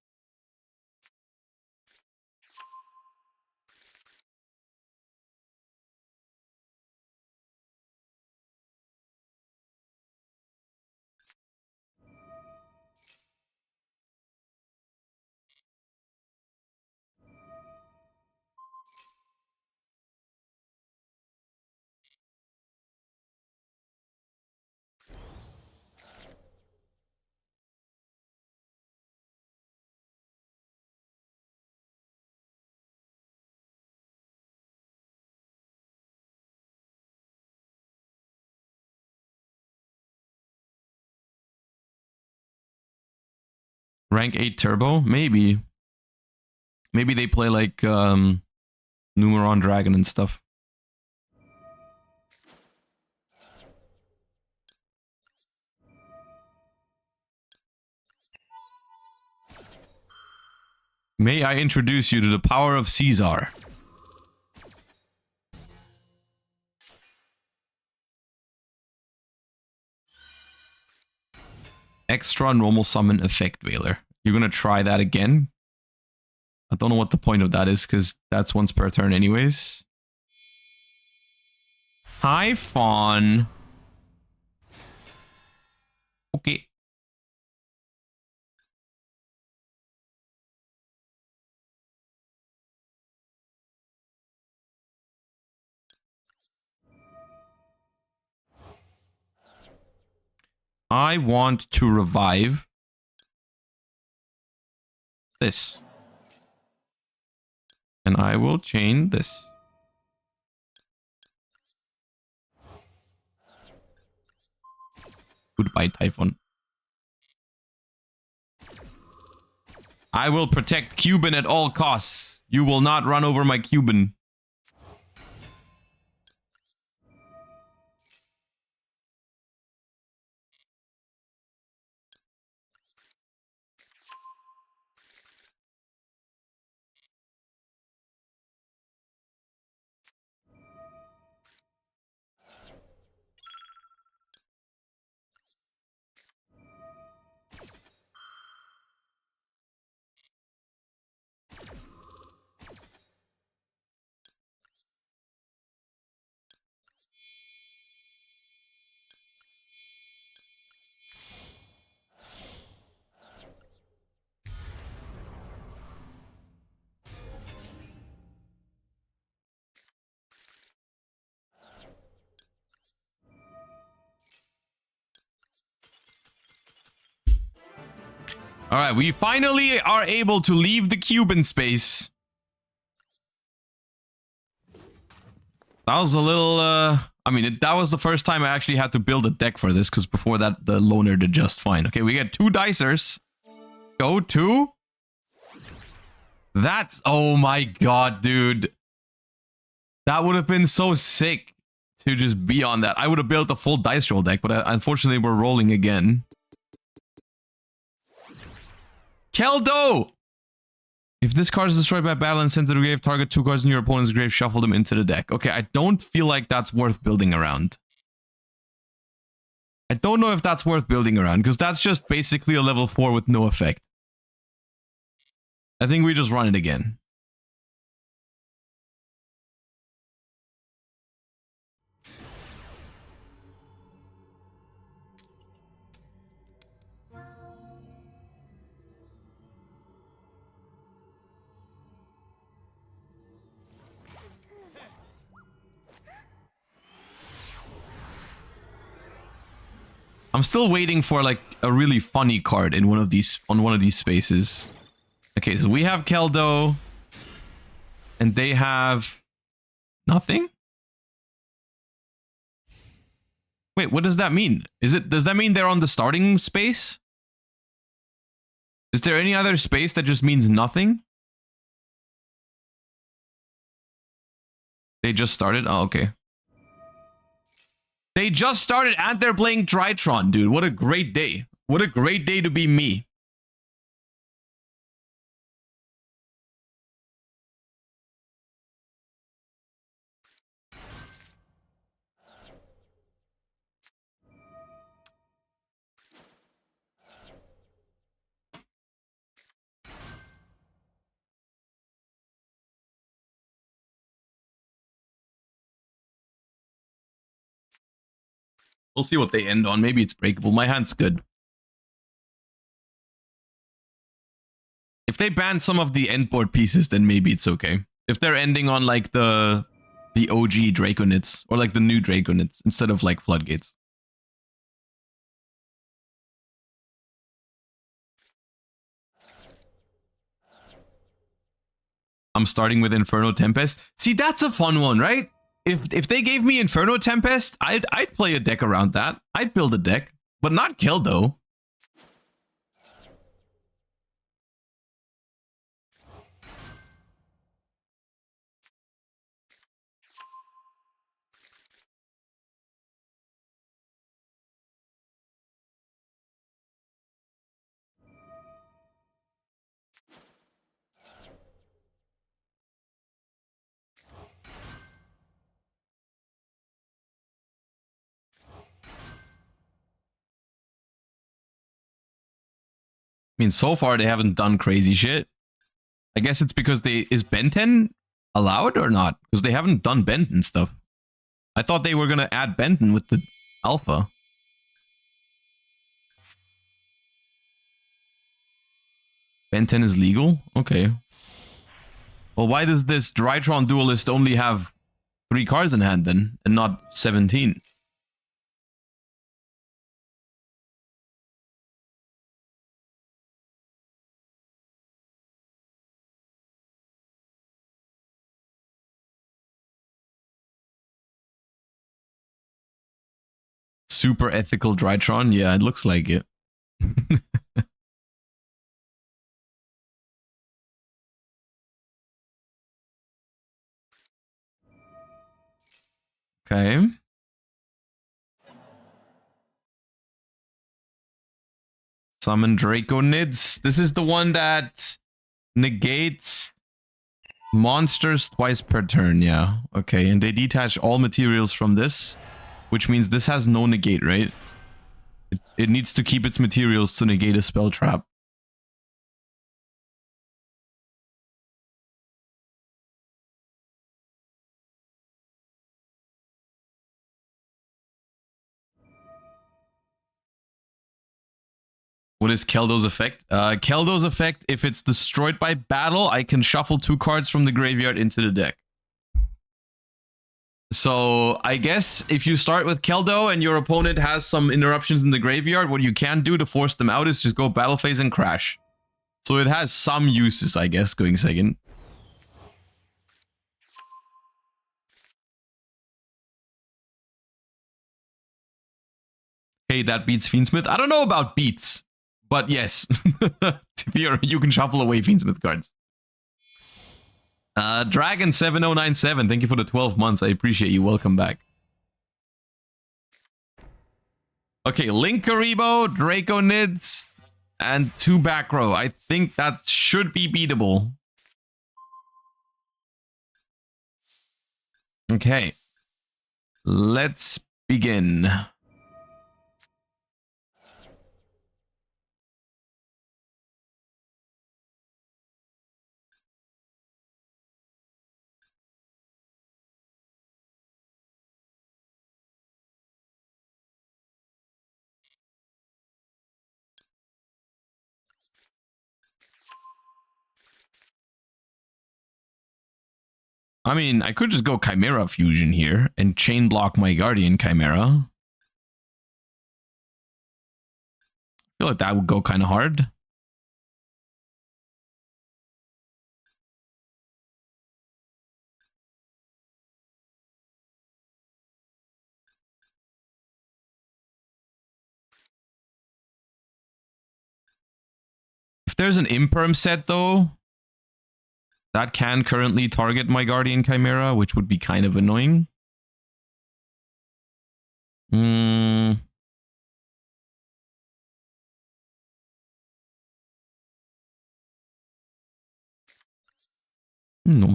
Rank 8 Turbo? Maybe. Maybe they play like Numeron Dragon and stuff. May I introduce you to the power of Caesar? Extra normal summon Effect Veiler. You're gonna try that again? I don't know what the point of that is, because that's once per turn anyways. Hi, Fawn. Okay. I want to revive this. And I will chain this. Goodbye, Typhon. I will protect Cuban at all costs. You will not run over my Cuban. All right, we finally are able to leave the Cuban space. That was a little, I mean, that was the first time I actually had to build a deck for this, because before that, the loner did just fine. Okay, we get 2 dicers. Go to... That's... Oh my god, dude. That would have been so sick to just be on that. I would have built a full dice roll deck, but unfortunately, we're rolling again. Keldo! If this card is destroyed by battle and sent to the grave, target 2 cards in your opponent's grave, shuffle them into the deck. Okay, I don't feel like that's worth building around. I don't know if that's worth building around, because that's just basically a level 4 with no effect. I think we just run it again. I'm still waiting for like a really funny card in one of these spaces. Okay, so we have Keldo and they have nothing? Wait, what does that mean? Does that mean they're on the starting space? Is there any other space that just means nothing? They just started? Oh, okay. They just started and they're playing Tritron, dude. What a great day. What a great day to be me. We'll see what they end on. Maybe it's breakable. My hand's good. If they ban some of the endboard pieces, then maybe it's okay. If they're ending on like the OG Draconids or like the new Draconids instead of like Floodgates. I'm starting with Inferno Tempest. See, that's a fun one, right? If they gave me Inferno Tempest, I'd play a deck around that. I'd build a deck, but not Keldo. I mean, so far they haven't done crazy shit. I guess it's because is Benton allowed or not? Because they haven't done Benton stuff. I thought they were gonna add Benton with the alpha. Benton is legal? Okay. Well, why does this Drytron Duelist only have 3 cards in hand then, and not 17? Super ethical Drytron? Yeah, it looks like it. Okay. Summon Draconids. This is the one that negates monsters twice per turn, yeah. Okay, and they detach all materials from this, which means this has no negate, right? It needs to keep its materials to negate a spell trap. What is Keldo's effect? Keldo's effect, if it's destroyed by battle, I can shuffle 2 cards from the graveyard into the deck. So I guess if you start with Keldo and your opponent has some interruptions in the graveyard, what you can do to force them out is just go battle phase and crash. So it has some uses, I guess, going second. Hey, that beats Fiendsmith. I don't know about beats, but yes, you can shuffle away Fiendsmith cards. Dragon7097, thank you for the 12 months. I appreciate you. Welcome back. Okay, Linkaribo, Draconids, and 2 back row. I think that should be beatable. Okay. Let's begin. I mean, I could just go Chimera Fusion here and chain block my Guardian Chimera. I feel like that would go kind of hard. If there's an Imperm set though, that can currently target my Guardian Chimera, which would be kind of annoying. Normal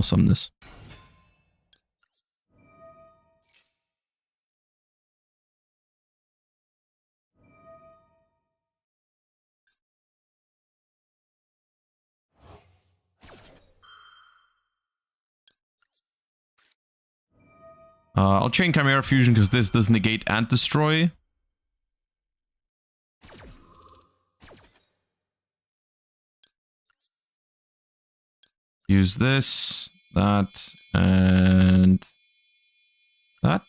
summon this. I'll chain Chimera Fusion because this does negate and destroy. Use this, that, and that.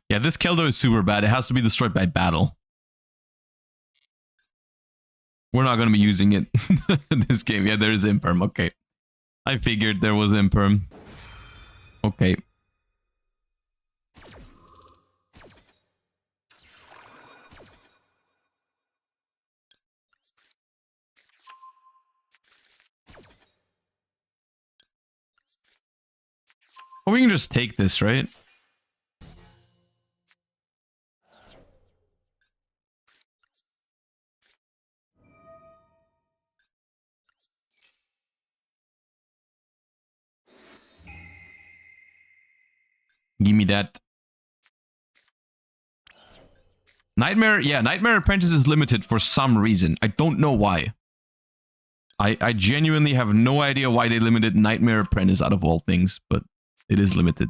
Yeah, this Keldo is super bad. It has to be destroyed by battle. We're not going to be using it this game. Yeah, there is Imperm. Okay. I figured there was Imperm. Okay. Or we can just take this, right? Give me that. Nightmare, yeah, Nightmare Apprentice is limited for some reason. I don't know why. I genuinely have no idea why they limited Nightmare Apprentice out of all things, but it is limited.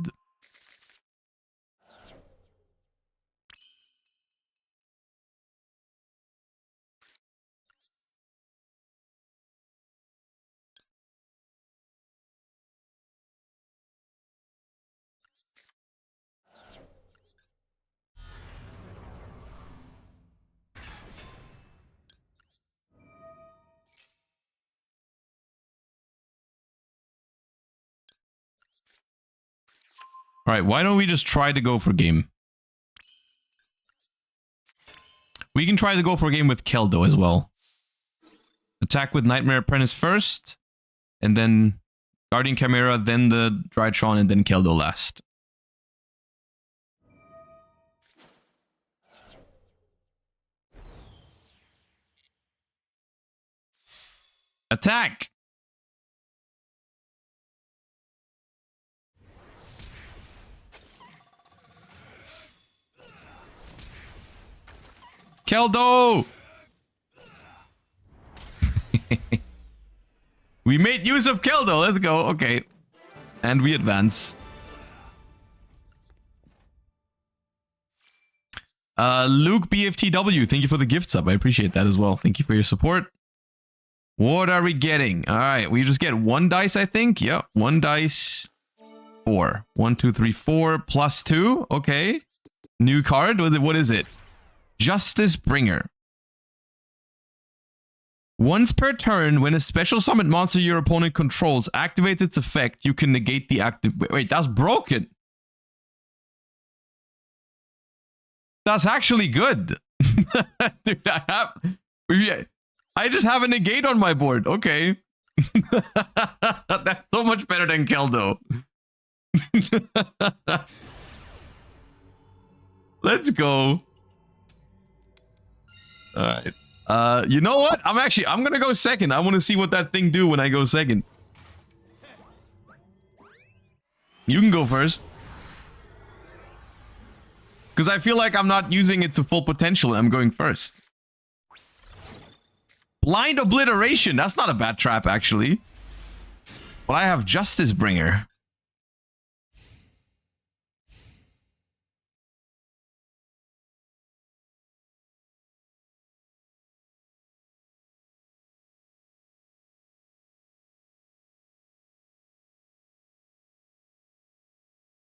All right, why don't we just try to go for game? We can try to go for game with Keldo as well. Attack with Nightmare Apprentice first, and then Guardian Chimera, then the Drytron, and then Keldo last. Attack! Keldo! We made use of Keldo. Let's go. Okay. And we advance. Luke BFTW, thank you for the gift sub. I appreciate that as well. Thank you for your support. What are we getting? All right, we just get one dice, I think. Yep, one dice. 4. 1, 2, 3, 4 plus 2. Okay. New card. What is it? Justice Bringer. Once per turn, when a special summoned monster your opponent controls activates its effect, you can negate the active. Wait, that's broken. That's actually good. Dude, I just have a negate on my board. Okay. That's so much better than Keldo. Let's go. All right. You know what? I'm gonna go second. I want to see what that thing do when I go second. You can go first. Because I feel like I'm not using it to full potential and I'm going first. Blind Obliteration. That's not a bad trap, actually. But I have Justice Bringer.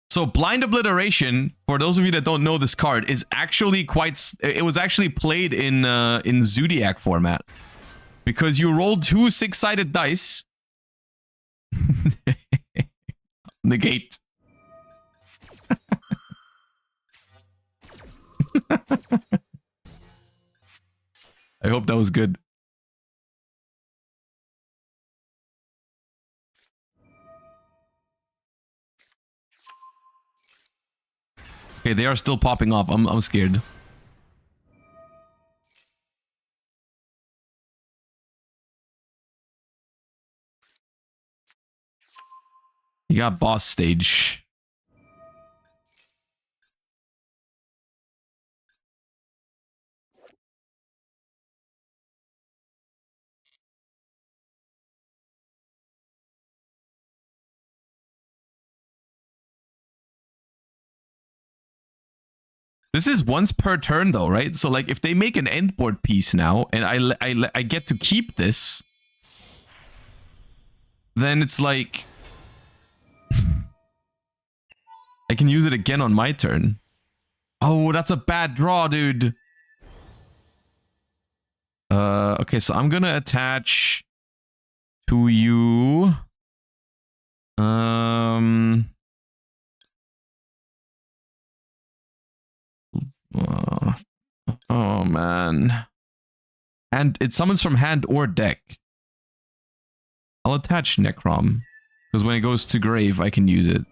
So Blind Obliteration, for those of you that don't know this card, is actually quite... It was actually played in Zodiac format. Because you roll 2 6-sided dice. Negate. I hope that was good. Okay, they are still popping off. I'm scared. You got boss stage. This is once per turn though, right? So like if they make an end board piece now and I get to keep this, then it's like I can use it again on my turn. Oh, that's a bad draw, dude. Okay, so I'm gonna attach to you. Oh man. And it summons from hand or deck. I'll attach Necrom. Because when it goes to grave, I can use it.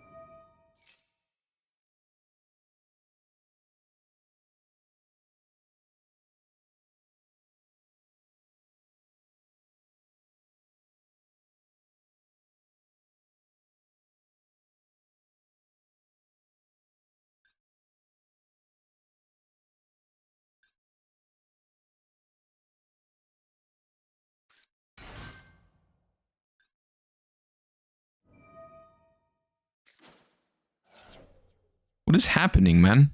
What is happening, man?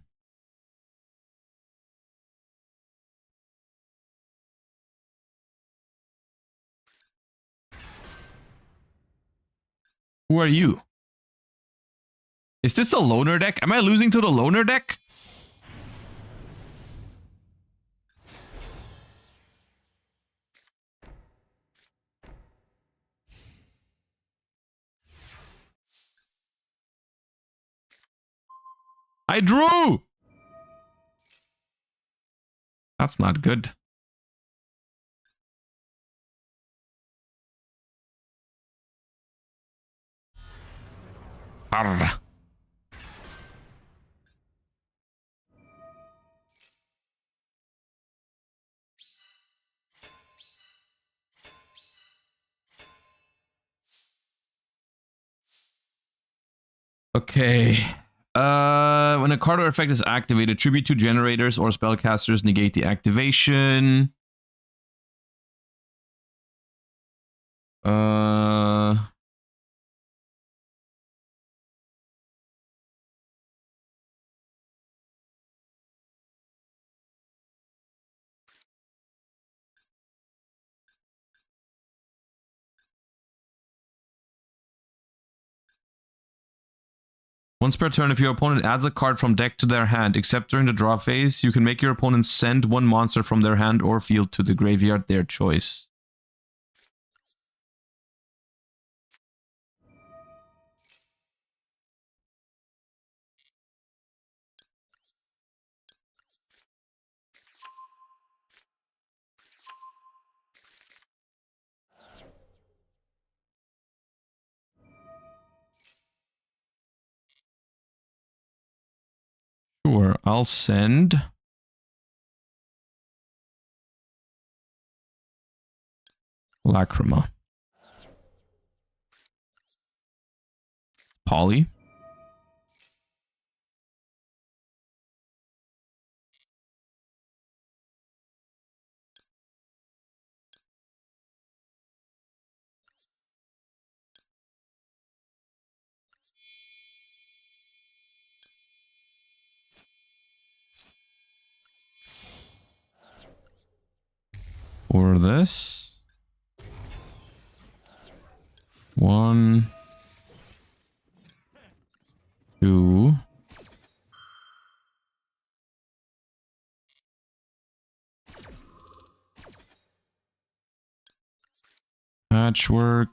Who are you? Is this a loner deck? Am I losing to the loner deck? I drew! That's not good. Arrgh. Okay. When a card or effect is activated, tribute 2 generators or spellcasters negate the activation. Once per turn, if your opponent adds a card from deck to their hand, except during the draw phase, you can make your opponent send one monster from their hand or field to the graveyard, their choice. Sure, I'll send Lacrima. Poly. For this. 1, 2. Patchwork.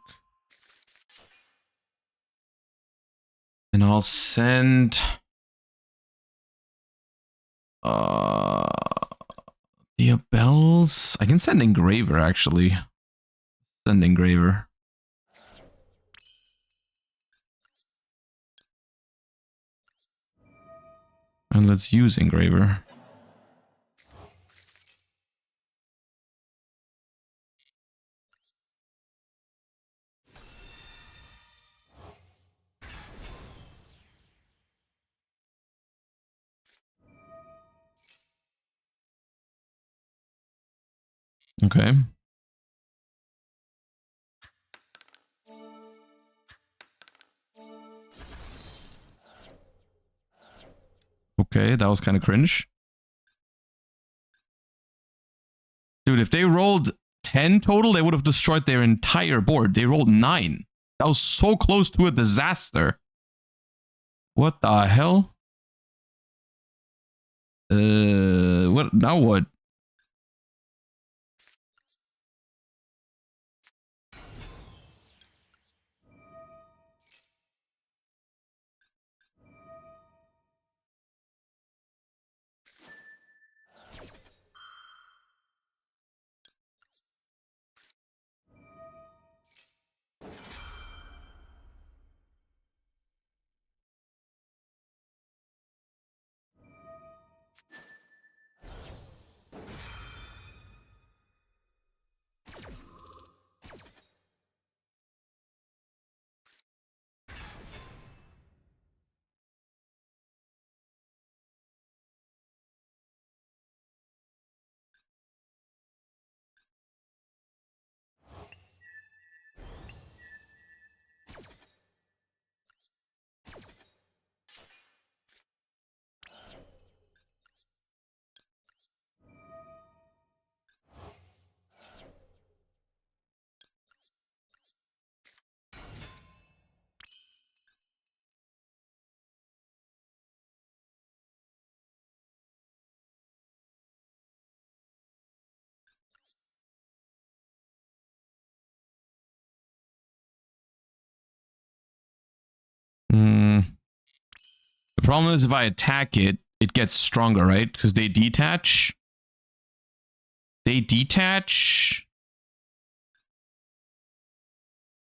And I'll send the bells. I can send Engraver actually. Send Engraver. And let's use Engraver. Okay. Okay, that was kind of cringe. Dude, if they rolled 10 total, they would have destroyed their entire board. They rolled 9. That was so close to a disaster. What the hell? What now? What? Hmm. The problem is if I attack it, it gets stronger, right? Because they detach. They detach.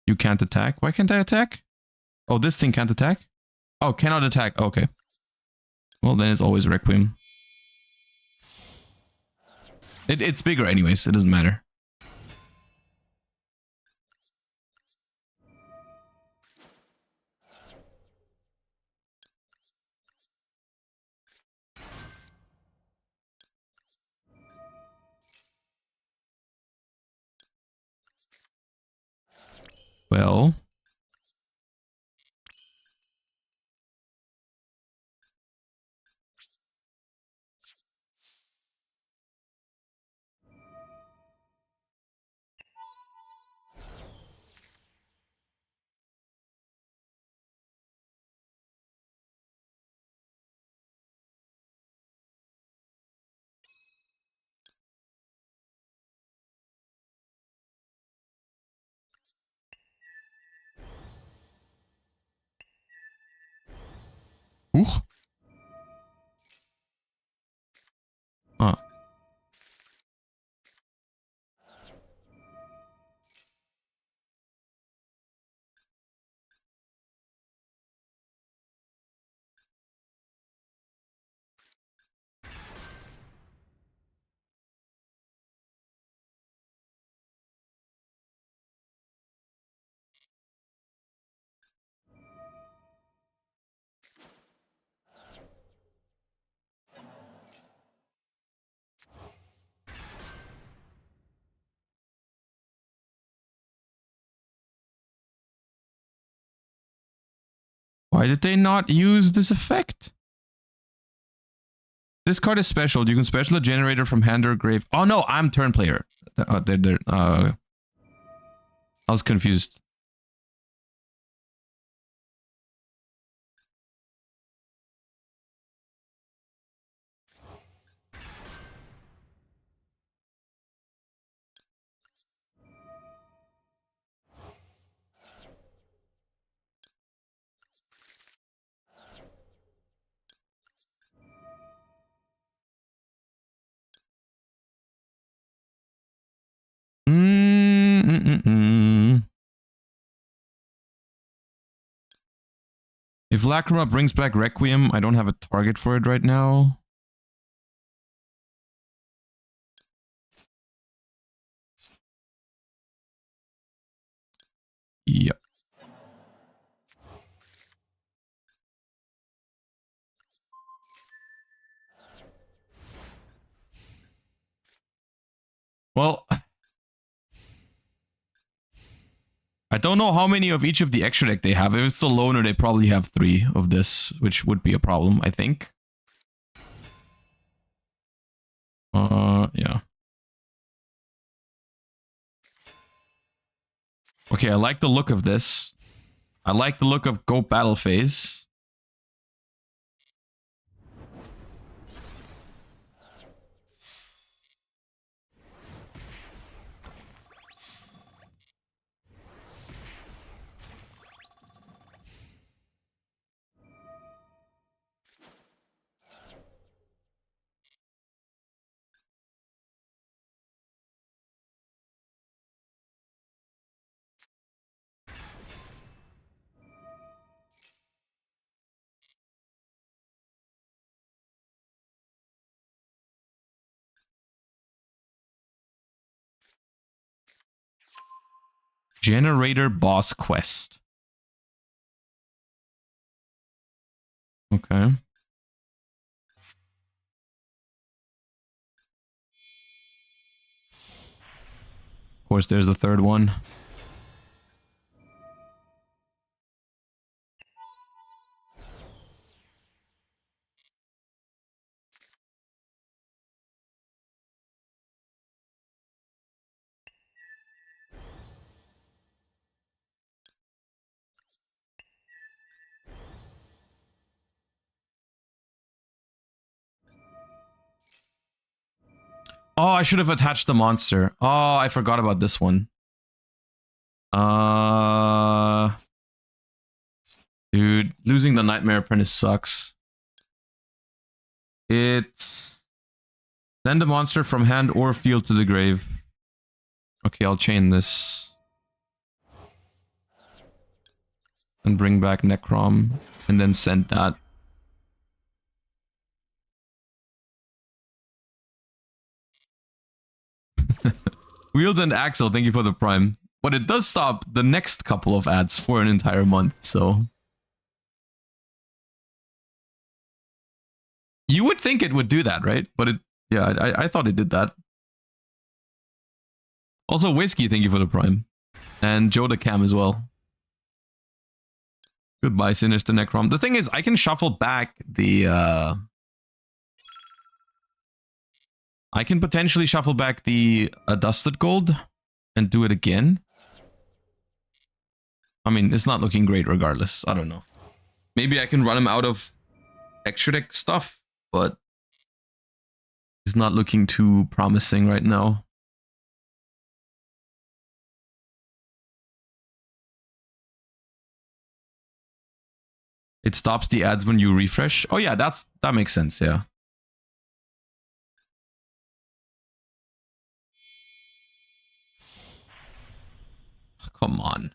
You can't attack. Why can't I attack? Oh, this thing can't attack? Oh, cannot attack. Okay. Well, then it's always Requiem. It's bigger anyways. It doesn't matter. Well. Why did they not use this effect? This card is special. You can special a generator from hand or grave. Oh no, I'm turn player. I was confused. If Lacrima brings back Requiem, I don't have a target for it right now. Yep. Well, I don't know how many of each of the extra deck they have. If it's the loner, they probably have 3 of this, which would be a problem, I think. Yeah. Okay, I like the look of this. I like the look of Go Battle Phase. Generator Boss Quest. Okay. Of course, there's the third one. Oh, I should have attached the monster. Oh, I forgot about this one. Dude, losing the Nightmare Apprentice sucks. It's send a monster from hand or field to the grave. Okay, I'll chain this. And bring back Necrom. And then send that. Wheels and Axle, thank you for the prime. But it does stop the next couple of ads for an entire month, so... You would think it would do that, right? But it... Yeah, I thought it did that. Also, Whiskey, thank you for the prime. And Joe the Cam as well. Goodbye, Sinister Necrom. The thing is, I can shuffle back the... I can potentially shuffle back the Dusted Gold and do it again. I mean, it's not looking great regardless. I don't know. Maybe I can run him out of extra deck stuff, but it's not looking too promising right now. It stops the ads when you refresh. Oh yeah, that makes sense, yeah. Come on.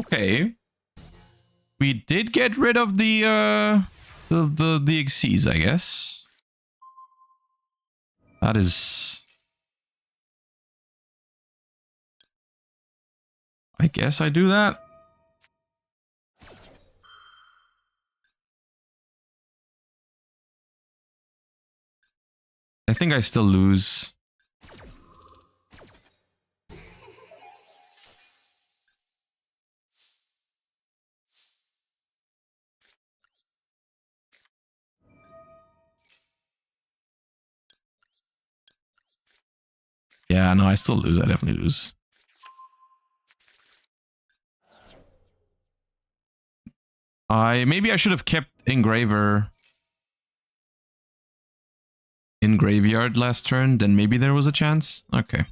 Okay. We did get rid of the Xyz, I guess. That is... I guess I do that. I think I still lose. Yeah, no, I still lose. I definitely lose. Maybe I should have kept Engraver in graveyard last turn, then maybe there was a chance. Okay.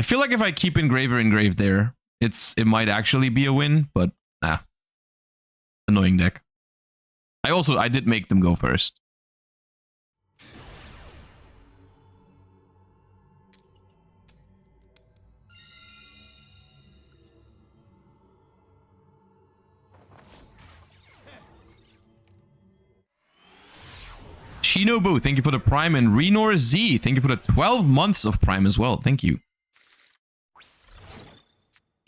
I feel like if I keep Engraver engraved there, it might actually be a win, but nah. Annoying deck. I did make them go first. Shinobu, thank you for the Prime, and Renor Z, thank you for the 12 months of Prime as well. Thank you.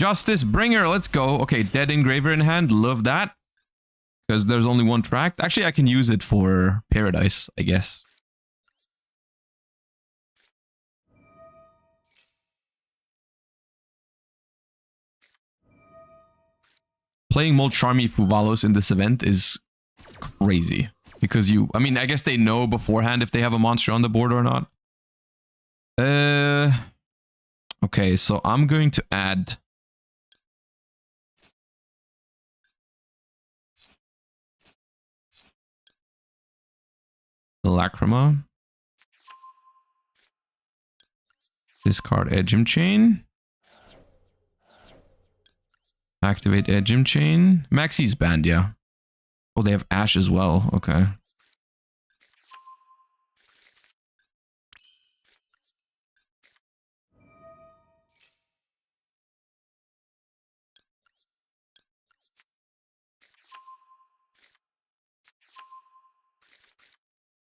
Justice Bringer, let's go. Okay, Dead Engraver in hand, love that. Because there's only one track. Actually, I can use it for Paradise, I guess. Playing Molcharmi Fuvalos in this event is crazy. Because I mean, I guess they know beforehand if they have a monster on the board or not. Okay, so I'm going to add... the Lacrima. Discard Edgem Chain. Activate Edgem Chain. Maxi's banned, yeah. Oh, they have Ash as well. Okay.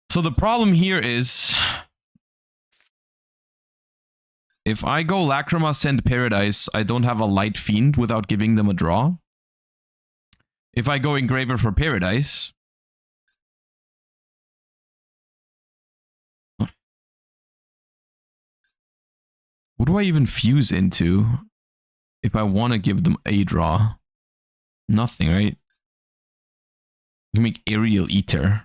So the problem here is... if I go Lacrima, send Paradise, I don't have a Light Fiend without giving them a draw. If I go Engraver for Paradise... what do I even fuse into if I want to give them a draw? Nothing, right? You can make Aerial Eater.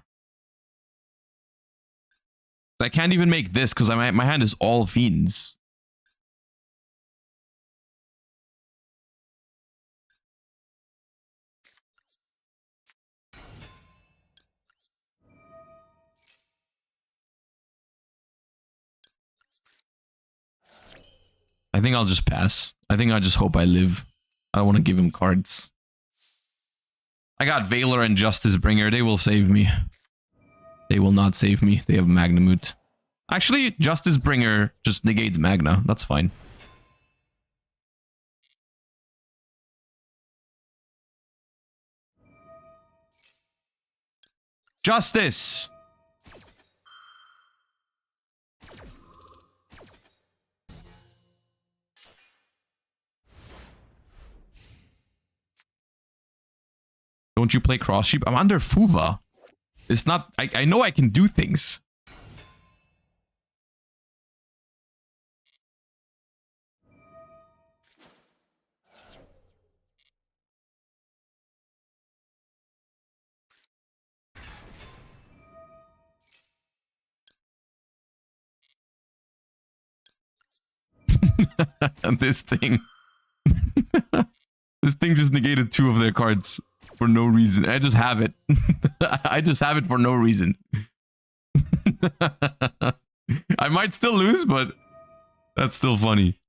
I can't even make this because my hand is all fiends. I think I'll just pass. I think I just hope I live. I don't want to give him cards. I got Valor and Justice Bringer. They will save me. They will not save me. They have Magnamut. Actually, Justice Bringer just negates Magna. That's fine. Justice! Don't you play Cross Sheep? I'm under Fuva. It's not... I know I can do things. This thing. This thing just negated 2 of their cards for no reason. I just have it. I just have it for no reason. I might still lose, but that's still funny.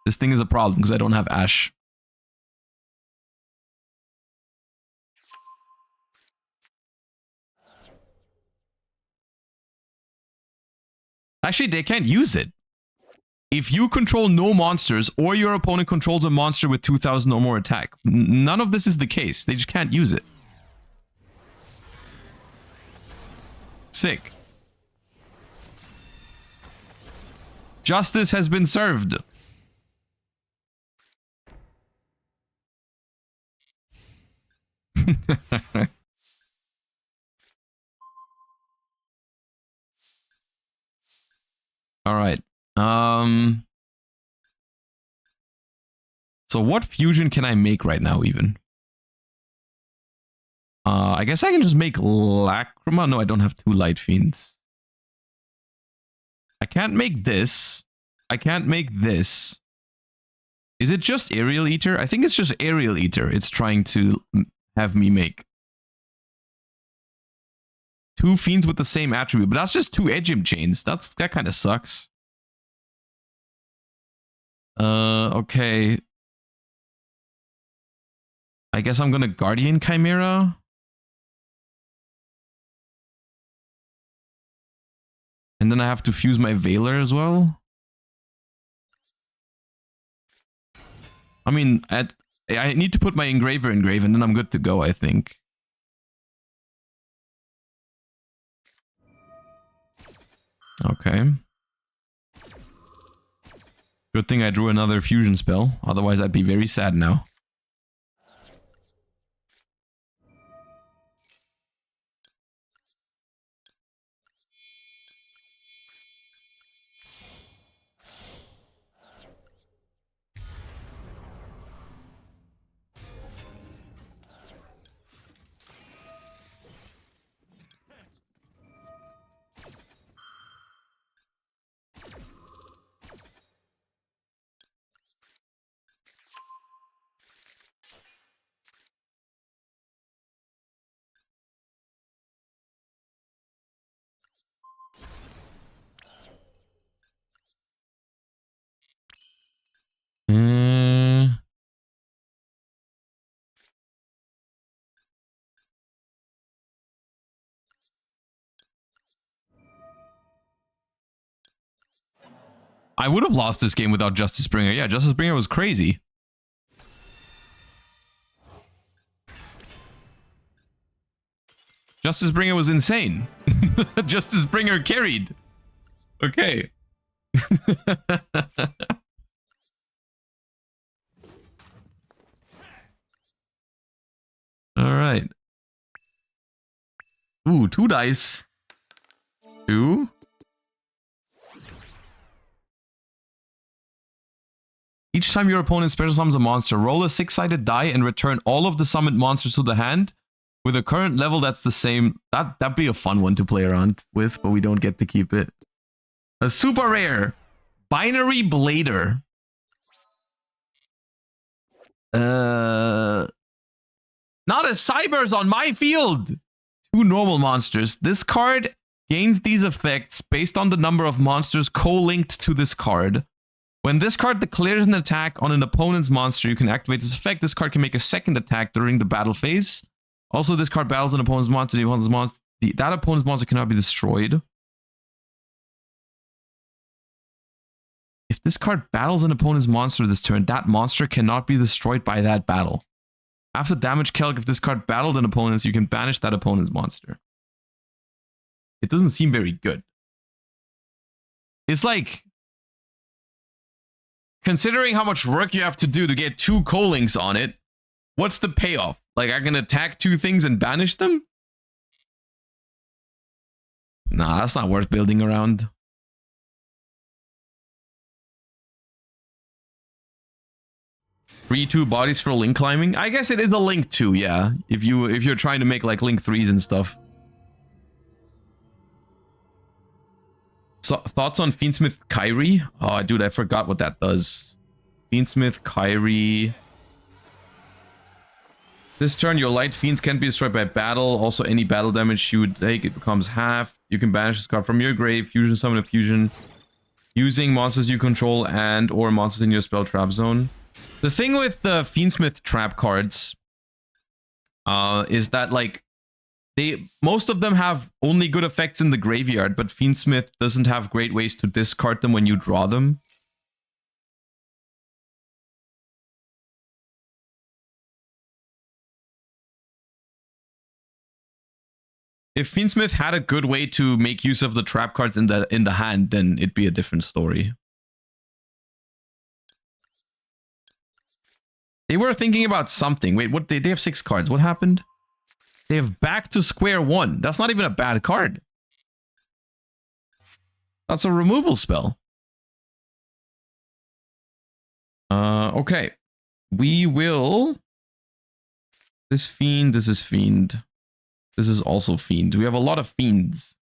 This thing is a problem because I don't have Ash. Actually, they can't use it. If you control no monsters or your opponent controls a monster with 2000 or more attack, none of this is the case. They just can't use it. Sick. Justice has been served. All right. So what fusion can I make right now even? I guess I can just make Lacrima. No, I don't have 2 Light Fiends. I can't make this. I can't make this. Is it just Aerial Eater? I think it's just Aerial Eater it's trying to have me make. 2 Fiends with the same attribute, but that's just 2 Edgem chains. That kind of sucks. Okay. I guess I'm gonna Guardian Chimera. And then I have to fuse my Veiler as well. I mean, I need to put my Engraver engrave and then I'm good to go, I think. Okay. Good thing I drew another fusion spell. Otherwise, I'd be very sad now. I would have lost this game without Justice Bringer. Yeah, Justice Bringer was crazy. Justice Bringer was insane. Justice Bringer carried. Okay. All right. Ooh, 2 dice. 2. Each time your opponent special summons a monster, roll a 6-sided die and return all of the summoned monsters to the hand with a current level that's the same. That'd be a fun one to play around with, but we don't get to keep it. A super rare Binary Blader. Not a Cybers on my field. 2 normal monsters. This card gains these effects based on the number of monsters co-linked to this card. When this card declares an attack on an opponent's monster, you can activate this effect. This card can make a second attack during the battle phase. Also, this card battles an opponent's monster. That opponent's monster cannot be destroyed. If this card battles an opponent's monster this turn, that monster cannot be destroyed by that battle. After damage calc, if this card battled an opponent, you can banish that opponent's monster. It doesn't seem very good. It's like, considering how much work you have to do to get 2 co-links on it, what's the payoff? Like, I can attack 2 things and banish them? Nah, that's not worth building around. Free 2 bodies for link climbing? I guess it is a link 2, yeah. If you're trying to make like link 3s and stuff. So, thoughts on Fiendsmith Kyrie? Oh, dude, I forgot what that does. Fiendsmith Kyrie. This turn, your light fiends can't be destroyed by battle. Also, any battle damage you would take, it becomes half. You can banish this card from your grave. Fusion, summon a fusion. Using monsters you control and or monsters in your spell trap zone. The thing with the Fiendsmith trap cards is that like most of them have only good effects in the graveyard, but Fiendsmith doesn't have great ways to discard them when you draw them. If Fiendsmith had a good way to make use of the trap cards in the hand, then it'd be a different story. They were thinking about something. Wait, what? They have 6 cards. What happened? They have back to square one. That's not even a bad card. That's a removal spell. Okay. We will... This fiend, this is fiend. This is also fiend. We have a lot of fiends.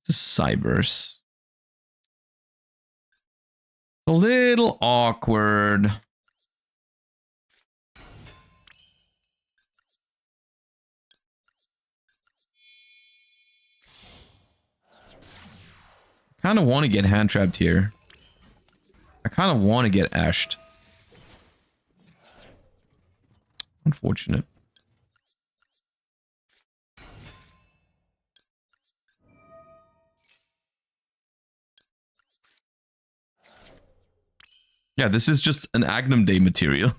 This is Cybers. A little awkward. Kind of want to get hand trapped here. I kind of want to get ashed. Unfortunate. Yeah, this is just an Agnum Day material,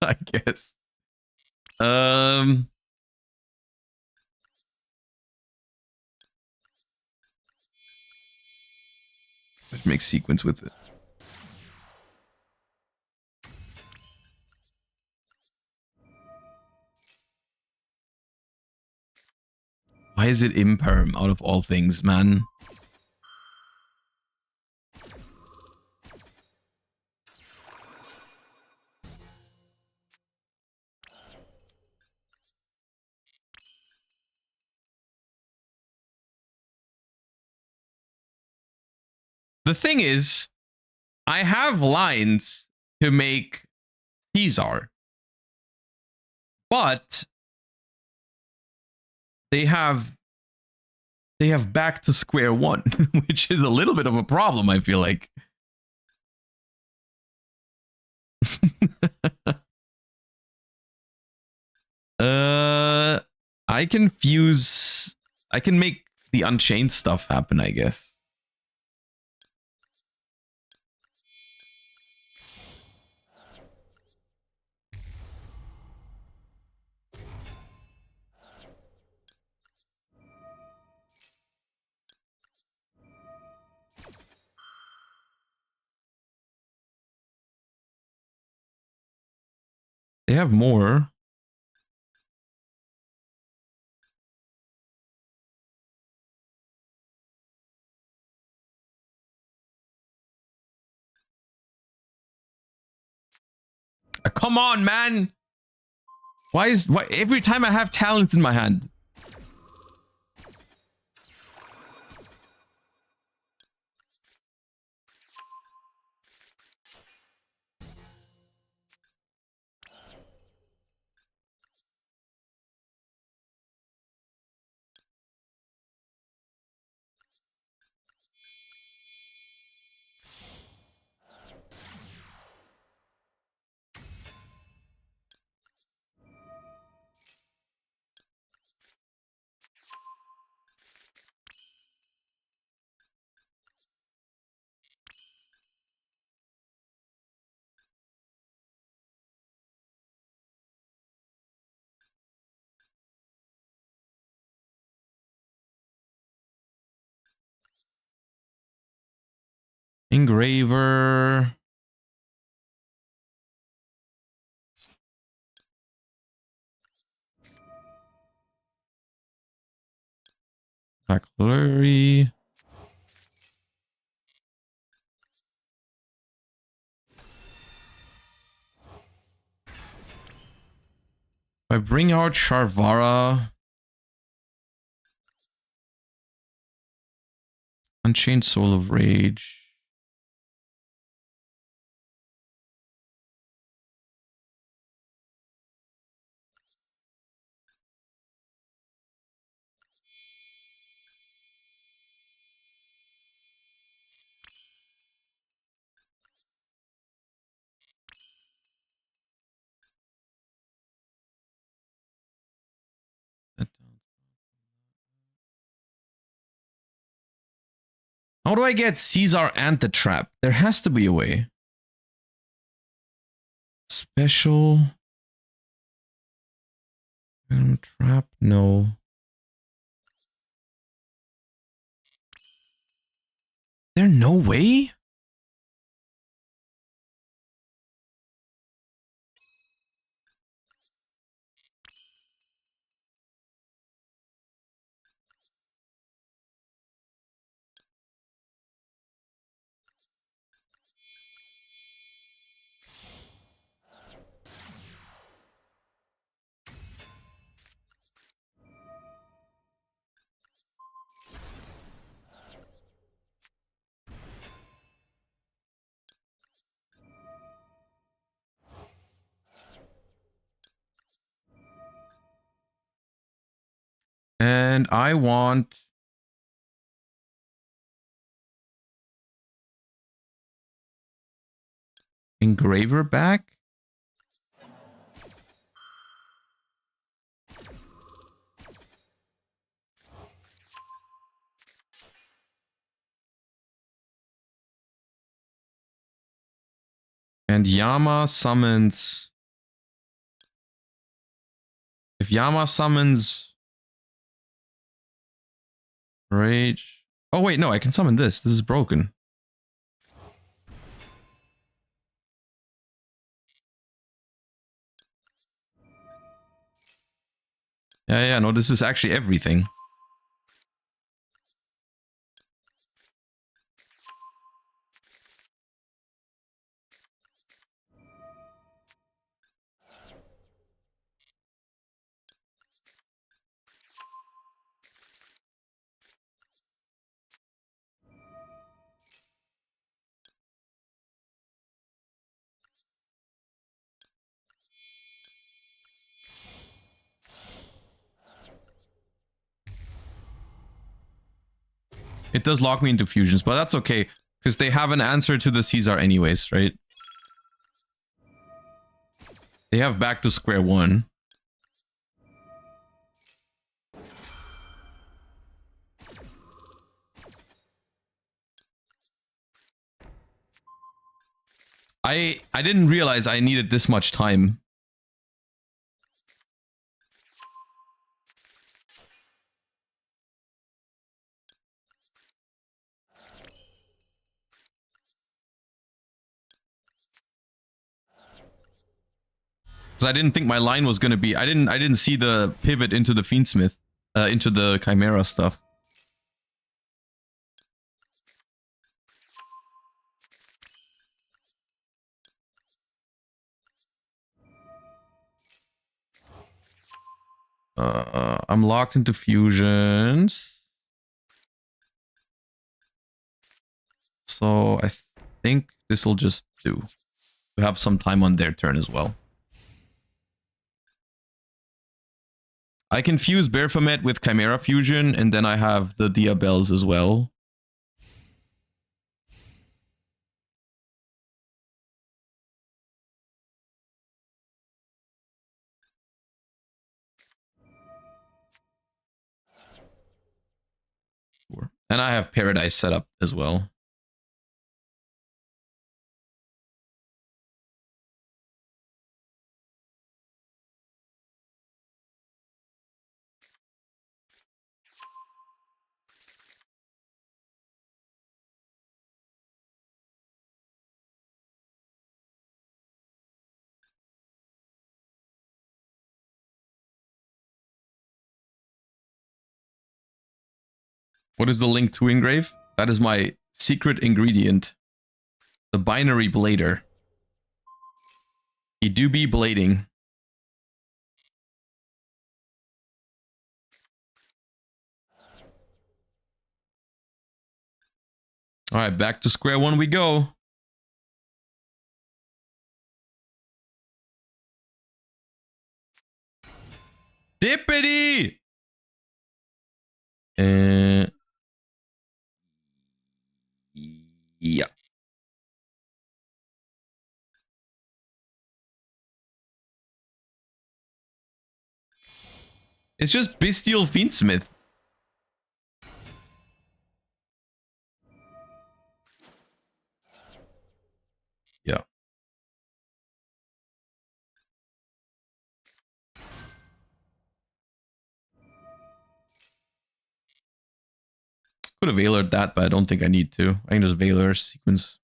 I guess. Let's make sequence with it. Why is it imperm out of all things, man? The thing is, I have lines to make Caesar, but they have back to square one, which is a little bit of a problem, I feel like. I can make the Unchained stuff happen, I guess. They have more. Come on, man. Why every time I have talents in my hand? Engraver. Flurry. If I bring out Sharvara. Unchained Soul of Rage. How do I get Caesar and the trap? There has to be a way. Special. Trap? No. There no way? And I want engraver back. And Yama summons. If Yama summons Rage. Oh wait, no, I can summon this. This is broken. Yeah, no, this is actually everything. It does lock me into fusions, but that's okay. Because they have an answer to the Caesar anyways, right? They have back to square one. I didn't realize I needed this much time. Because I didn't think my line was gonna be. I didn't see the pivot into the Fiendsmith, into the Chimera stuff. I'm locked into fusions. So I think this will just do. We have some time on their turn as well. I can fuse Baphomet with Chimera Fusion, and then I have the Diabels as well. Sure. And I have Paradise set up as well. What is the link to engrave? That is my secret ingredient. The binary blader. He do be blading. Alright, back to square one we go. Dippity! Yeah. It's just Bestial Fiendsmith. have Veilered that, but I don't think I need to. I can just Veiler sequence.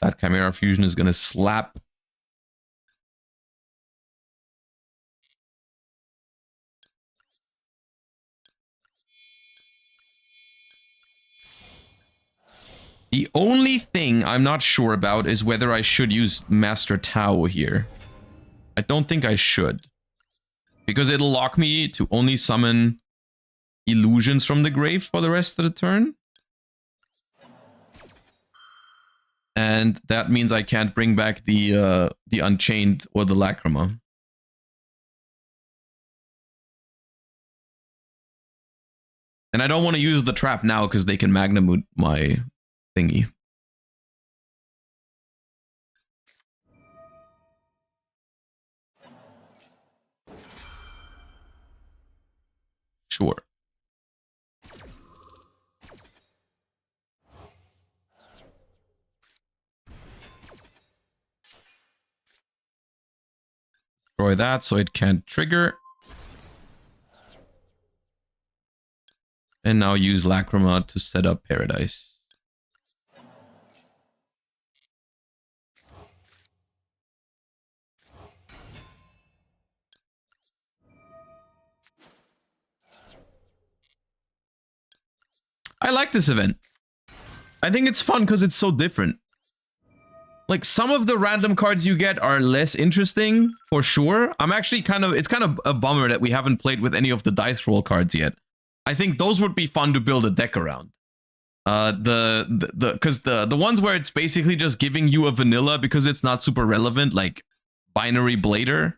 That Chimera Fusion is gonna slap. The only thing I'm not sure about is whether I should use Master Tao here. I don't think I should. Because it'll lock me to only summon illusions from the grave for the rest of the turn. And that means I can't bring back the Unchained or the Lacrima. And I don't want to use the trap now because they can Magnamoot my thingy. Sure. Destroy that so it can't trigger. And now use Lacrima to set up Paradise. I like this event. I think it's fun because it's so different. Like, some of the random cards you get are less interesting, for sure. I'm actually it's kind of a bummer that we haven't played with any of the dice roll cards yet. I think those would be fun to build a deck around. Because the ones where it's basically just giving you a vanilla because it's not super relevant, like Binary Blader,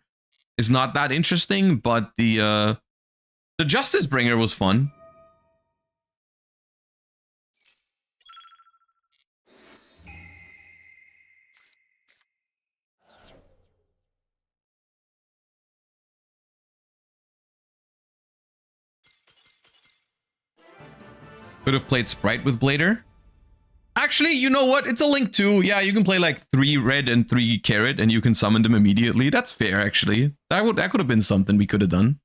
is not that interesting, but the Justice Bringer was fun. Could have played Sprite with Blader. Actually, you know what? It's a link too. Yeah, you can play like 3 red and 3 carrot and you can summon them immediately. That's fair, actually. That could have been something we could have done.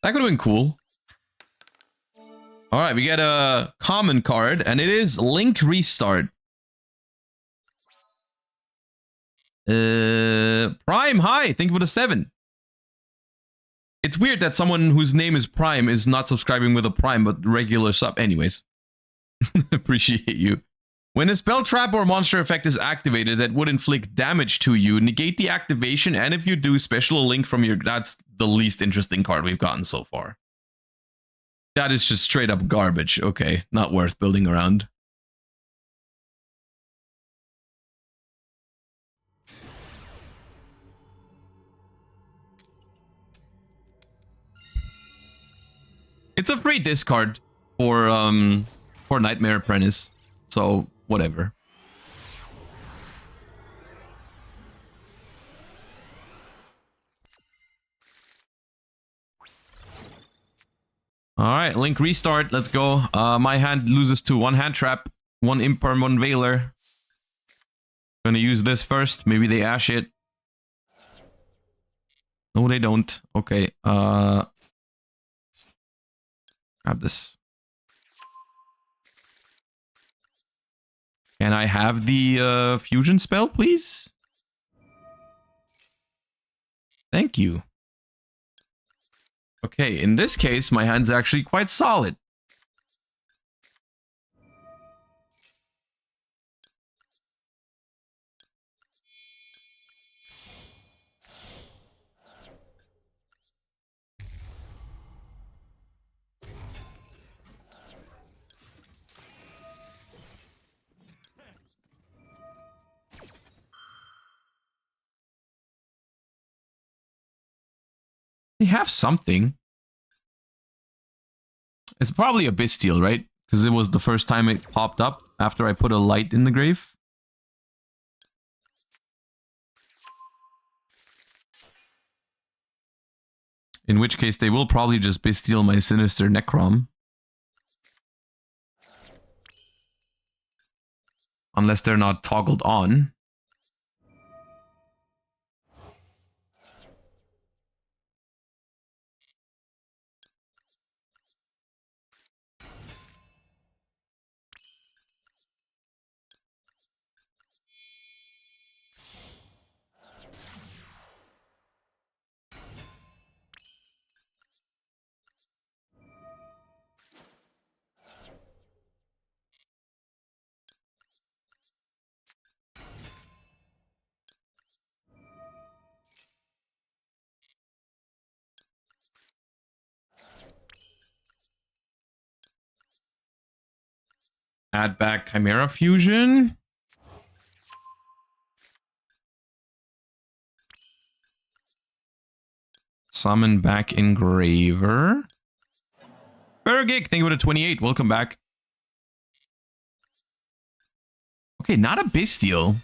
That could have been cool. Alright, we get a common card, and it is Link Restart. Prime, hi! Thank you for the 7. It's weird that someone whose name is Prime is not subscribing with a Prime, but regular sub. Anyways. Appreciate you. When a spell trap or monster effect is activated that would inflict damage to you, negate the activation, and if you do, special a link from your... That's the least interesting card we've gotten so far. That is just straight up garbage. Okay, not worth building around. It's a free discard for Nightmare Apprentice, so whatever. All right, Link Restart. Let's go. My hand loses to 1 hand trap, 1 Imperm, 1 Veiler. Gonna use this first. Maybe they ash it. No, they don't. Okay. Grab this. Can I have the fusion spell, please? Thank you. Okay, in this case, my hand's actually quite solid. They have something. It's probably a Bestial, right? Because it was the first time it popped up after I put a light in the grave. In which case, they will probably just bestial my Sinister Necrom. Unless they're not toggled on. Add back Chimera Fusion. Summon back Engraver. Bergig, thank you for the 28. Welcome back. Okay, not a Bestial.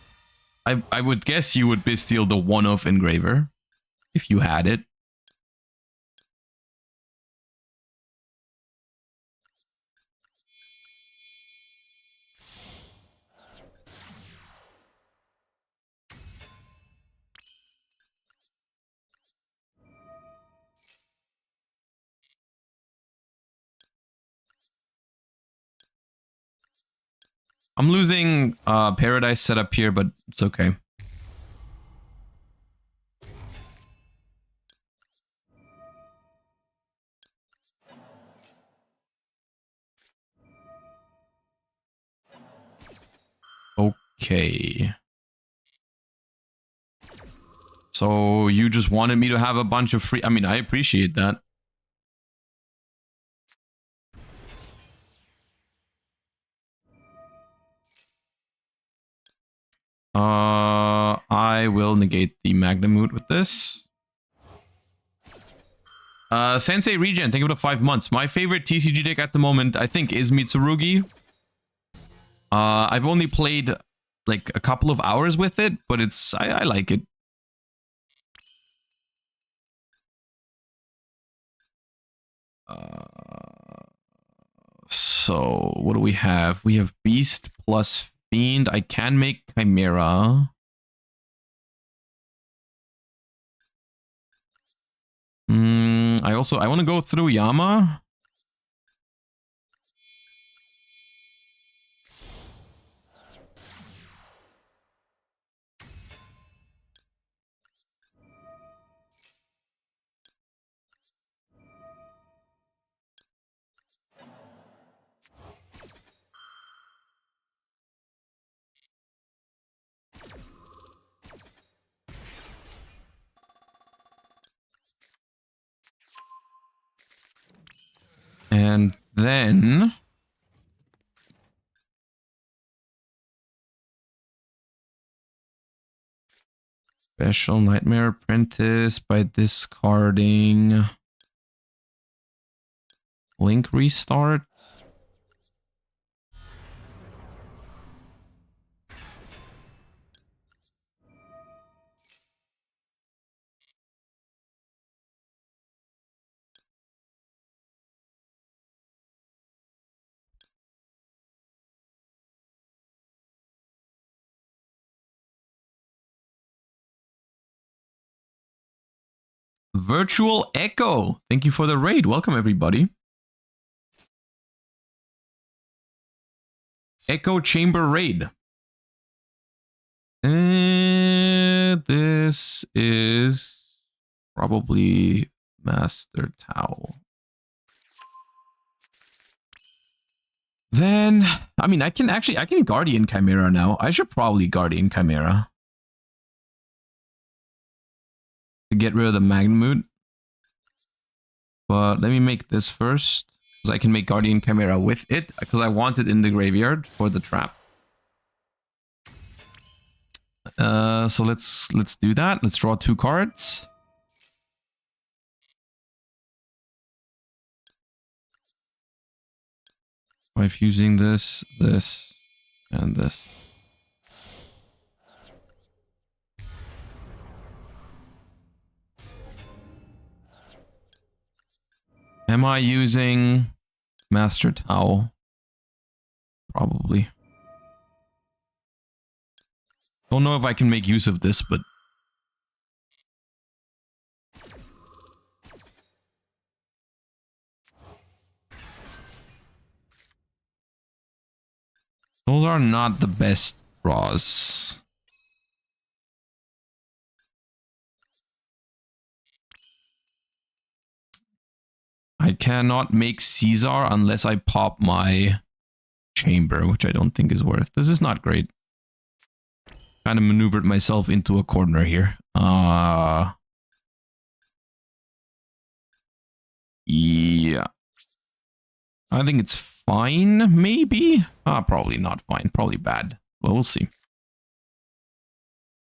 I would guess you would Bestial the one-off Engraver. If you had it. I'm losing Paradise setup here, but it's okay. Okay. So you just wanted me to have a bunch of free... I mean, I appreciate that. I will negate the Magnamute with this. Sensei Regen, thank you for the 5 months. My favorite TCG deck at the moment, I think, is Mitsurugi. I've only played like a couple of hours with it, but it's I like it. So what do we have? We have Beast plus Fiend. I can make Chimera. I want to go through Yama. And then Special Nightmare Apprentice by discarding Link Restart. Virtual Echo. Thank you for the raid. Welcome, everybody. Echo Chamber raid. This is probably Master Towel. Then, I mean, I can Guardian Chimera now. I should probably Guardian Chimera to get rid of the Magnamute. But let me make this first, because I can make Guardian Chimera with it, because I want it in the graveyard for the trap. So let's do that. Let's draw 2 cards. By fusing this, this, and this. Am I using Master Tau? Probably. Don't know if I can make use of this, but... those are not the best draws. I cannot make Caesar unless I pop my chamber, which I don't think is worth. This is not great. Kind of maneuvered myself into a corner here. Yeah. I think it's fine, maybe? Probably not fine. Probably bad. Well, we'll see.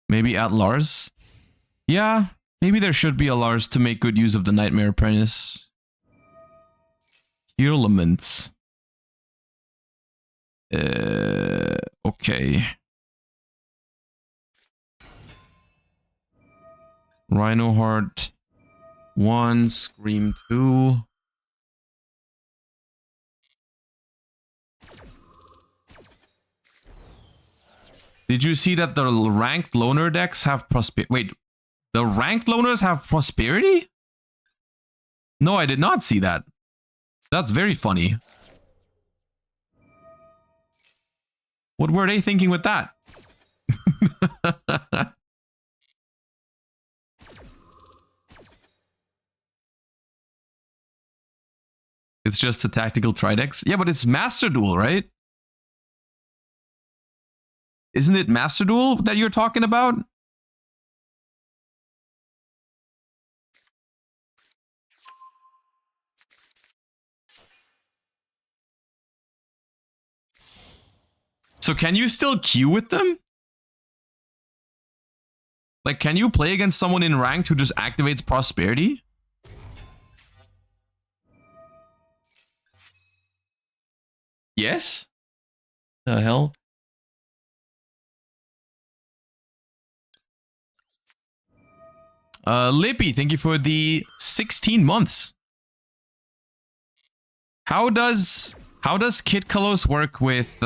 Maybe at Lars? Yeah, maybe there should be a Lars to make good use of the Nightmare Apprentice. Elements. Okay. Rhino Heart 1, Scream 2. Did you see that the ranked loner decks have prosperity? Wait, the ranked loners have prosperity? No, I did not see that. That's very funny. What were they thinking with that? It's just a tactical Tridex? Yeah, but it's Master Duel, right? Isn't it Master Duel that you're talking about? So can you still queue with them? Like, can you play against someone in ranked who just activates prosperity? Yes? The hell? Lippy, thank you for the 16 months. How does Kit Kalos work with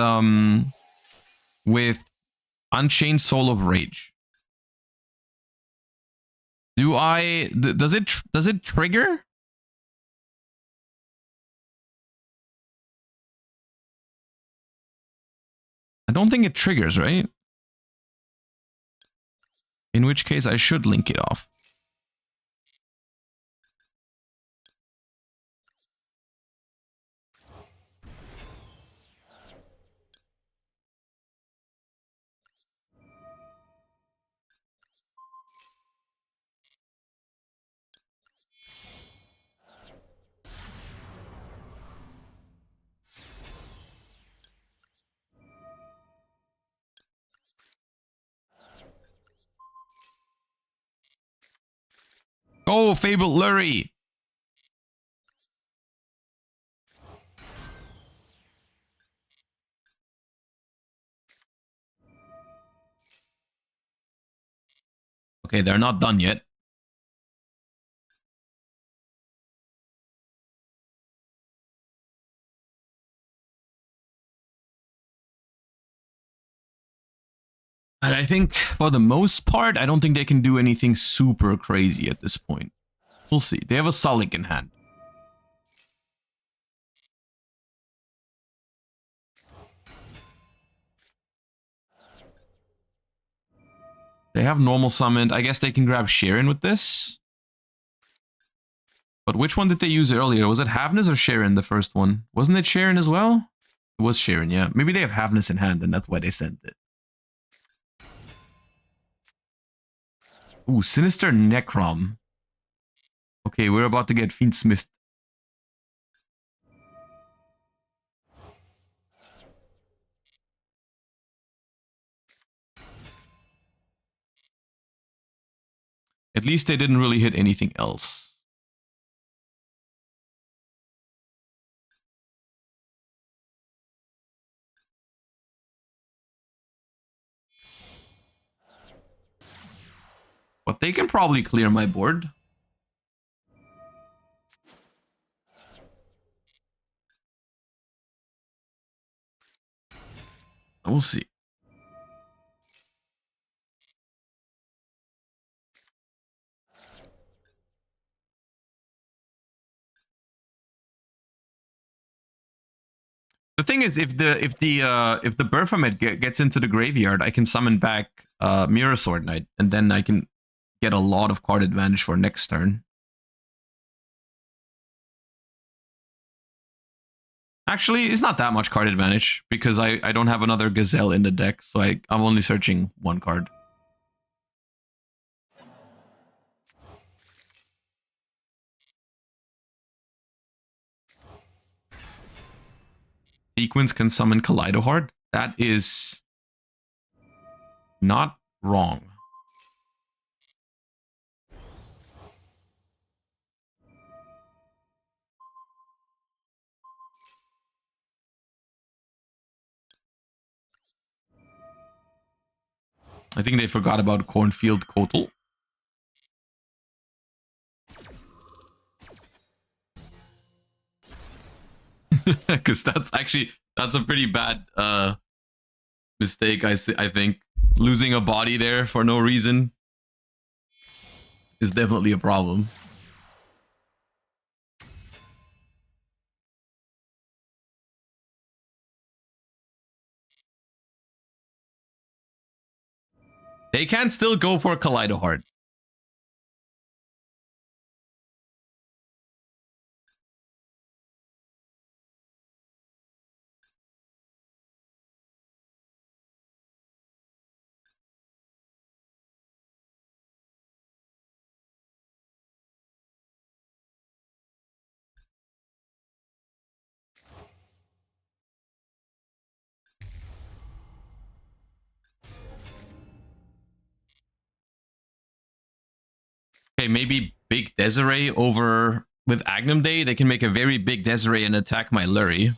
Unchained Soul of Rage? Does it trigger? I don't think it triggers, right? In which case I should link it off. Oh, Fabled Lurie. Okay, they're not done yet. And I think, for the most part, I don't think they can do anything super crazy at this point. We'll see. They have a Sullic in hand. They have normal summoned. I guess they can grab Sharon with this. But which one did they use earlier? Was it Havnus or Sharon, the first one? Wasn't it Sharon as well? It was Sharon, yeah. Maybe they have Havnus in hand, and that's why they sent it. Ooh, Sinister Necrom. Okay, we're about to get Fiendsmith. At least they didn't really hit anything else. But they can probably clear my board. We'll see. The thing is, if the Baphomet gets into the graveyard, I can summon back Mirror Sword Knight, and then I can get a lot of card advantage for next turn. Actually, it's not that much card advantage because I don't have another Gazelle in the deck, so I'm only searching one card. Sequence can summon Kaleidoheart. That is not wrong. I think they forgot about Cornfield Kotal. Because that's a pretty bad mistake, I think. Losing a body there for no reason is definitely a problem. They can still go for Kaleidoheart. Okay, maybe big Desiree over with Agnum Day. They can make a very big Desiree and attack my Lurie.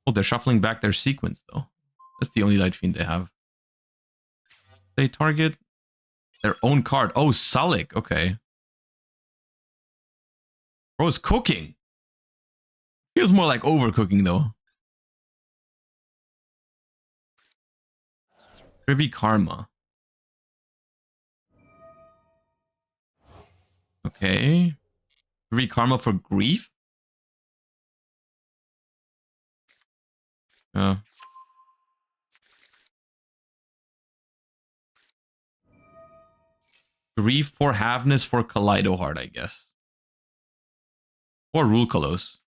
Oh, they're shuffling back their sequence, though. That's the only Light Fiend they have. They target their own card. Oh, Salik. Okay. Bro's cooking. Feels more like overcooking, though. Privy Karma. Okay. Privy Karma for grief? Grief for Havness for Kaleidoheart, I guess. Or Rule Kalos.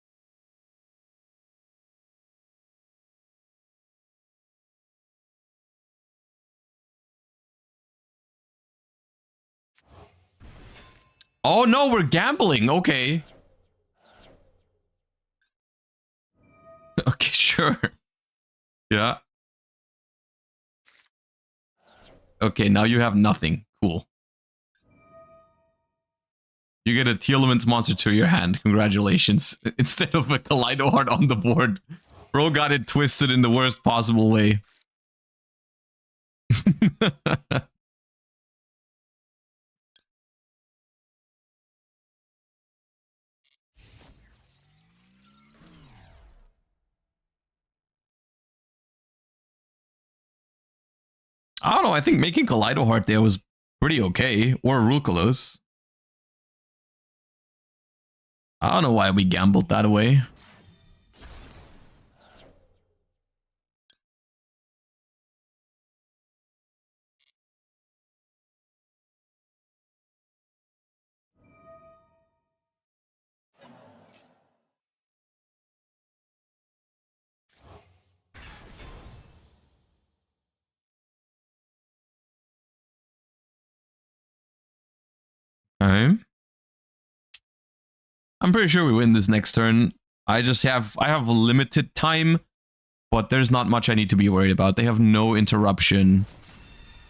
Oh no, we're gambling. Okay. Okay, sure. Yeah. Okay, now you have nothing. Cool. You get a Telements monster to your hand. Congratulations. Instead of a Kaleidoheart on the board. Bro got it twisted in the worst possible way. I don't know. I think making Kaleidoheart there was pretty okay. Or Rukalos. I don't know why we gambled that way. Okay. I'm pretty sure we win this next turn. I have limited time, but there's not much I need to be worried about. They have no interruption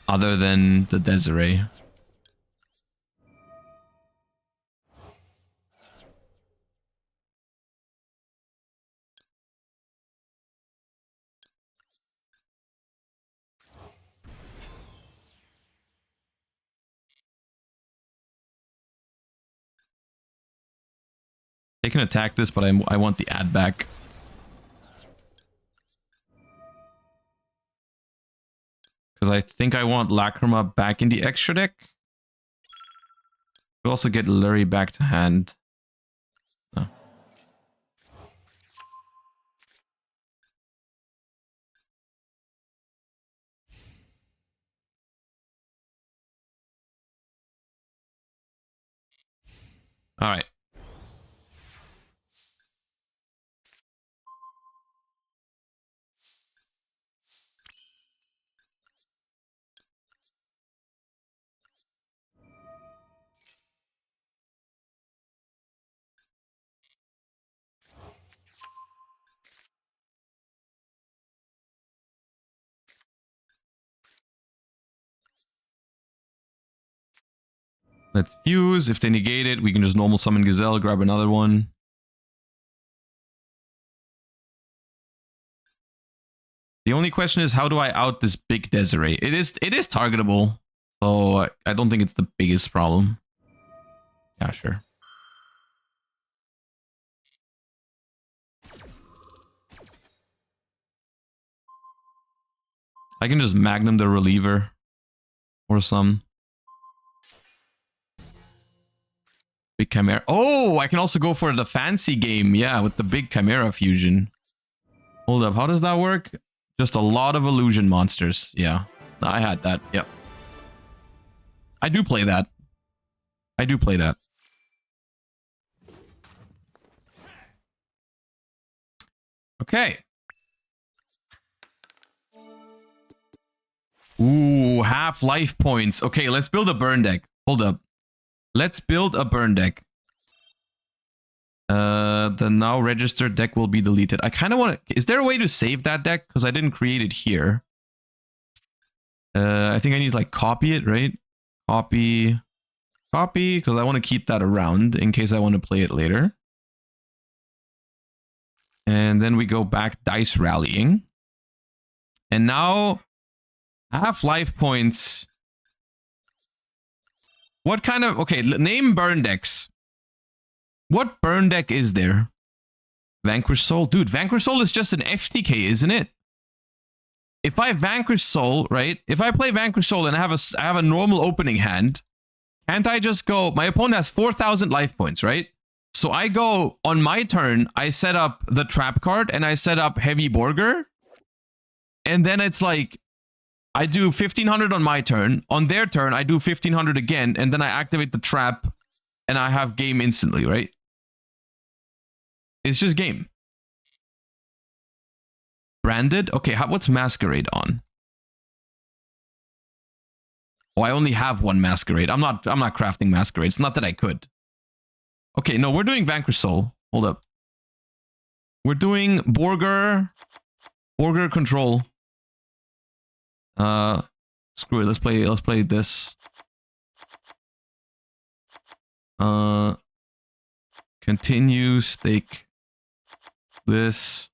other than the Desiree. They can attack this, but I want the ad back. Because I think I want Lacrima back in the extra deck. We'll also get Lurie back to hand. Oh. All right. Let's fuse. If they negate it, we can just normal summon Gazelle, grab another one. The only question is, how do I out this big Desiree? It is targetable, so I don't think it's the biggest problem. Yeah, sure. I can just Magnum the Reliever or some. Big Chimera. Oh, I can also go for the fancy game. Yeah, with the big Chimera fusion. Hold up. How does that work? Just a lot of illusion monsters. Yeah. No, I had that. Yep. I do play that. I do play that. Okay. Ooh, half life points. Okay, let's build a burn deck. Hold up. Let's build a burn deck. The now registered deck will be deleted. I kind of want to... Is there a way to save that deck? Because I didn't create it here. I think I need to like copy it, right? Copy. Copy, because I want to keep that around in case I want to play it later. And then we go back dice rallying. And now... half life points. What kind of... Okay, name burn decks. What burn deck is there? Vanquish Soul? Dude, Vanquish Soul is just an FTK, isn't it? If I Vanquish Soul, right? If I play Vanquish Soul and I have a normal opening hand, can't I just go... My opponent has 4,000 life points, right? So I go... On my turn, I set up the trap card and I set up Heavy Borger. And then it's like... I do 1,500 on my turn. On their turn, I do 1,500 again. And then I activate the trap. And I have game instantly, right? It's just game. Branded? Okay, what's Masquerade on? Oh, I only have one Masquerade. I'm not crafting Masquerade. It's not that I could. Okay, no, we're doing Vanquish Soul. Hold up. We're doing Borger Control. Screw it. Let's play this. Continue, stake this.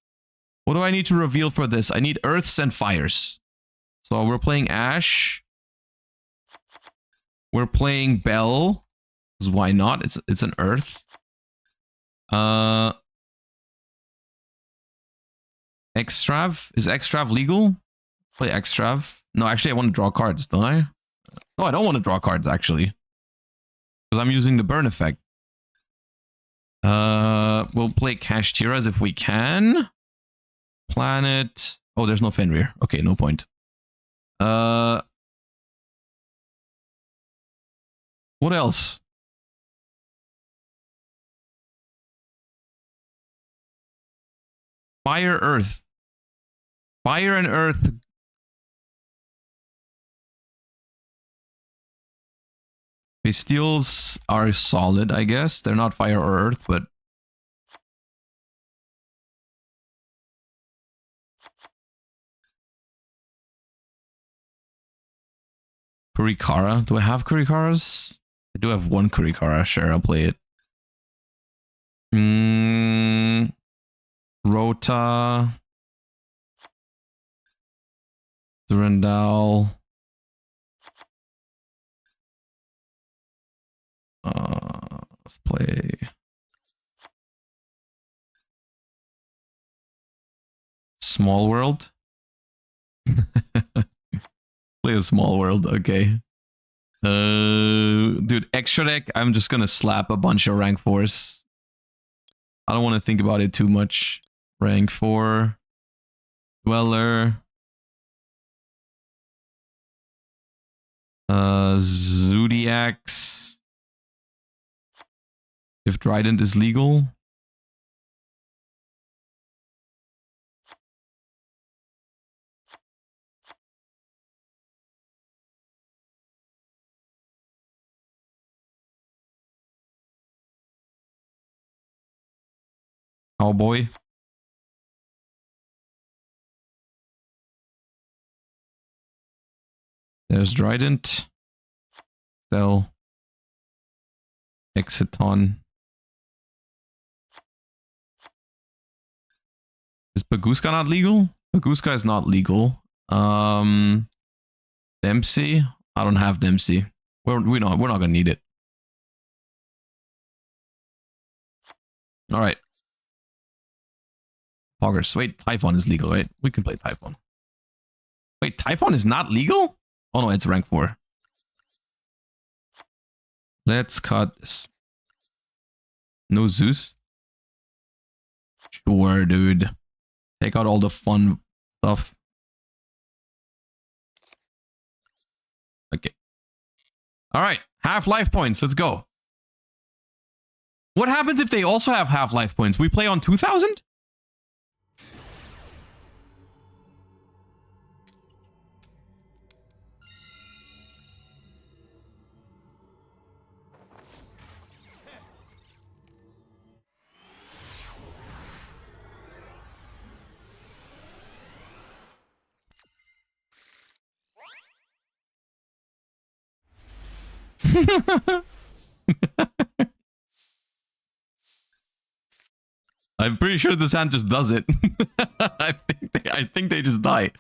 What do I need to reveal for this? I need earths and fires. So we're playing Ash. We're playing Bell. Because why not? It's an earth. Extrav? Is Extrav legal? Play Extrav. No, actually I want to draw cards, don't I? No, I don't want to draw cards actually. Because I'm using the burn effect. We'll play Kashtiras if we can. Planet. Oh, there's no Fenrir. Okay, no point. What else? Fire, Earth. Fire and Earth. Bestials are solid, I guess. They're not fire or earth, but... Kurikara. Do I have Kurikaras? I do have one Kurikara. Sure, I'll play it. Rota. Durandal. Let's play Small world. Play a small world, okay. Dude, extra deck, I'm just gonna slap a bunch of rank 4s. I don't want to think about it too much. Rank 4. Dweller. Zodiacs. If Trident is legal. Cowboy. There's Trident. Cell. Exiton. Is Baguska not legal? Baguska is not legal. Dempsey? I don't have Dempsey. We're not gonna need it. Alright. Poggers. Wait, Typhon is legal, right? We can play Typhon. Wait, Typhon is not legal? Oh no, it's rank 4. Let's cut this. No Zeus? Sure, dude. Take out all the fun stuff. Okay. Alright, half life points. Let's go. What happens if they also have half life points? We play on 2000? I'm pretty sure this hand just does it. I think they just die.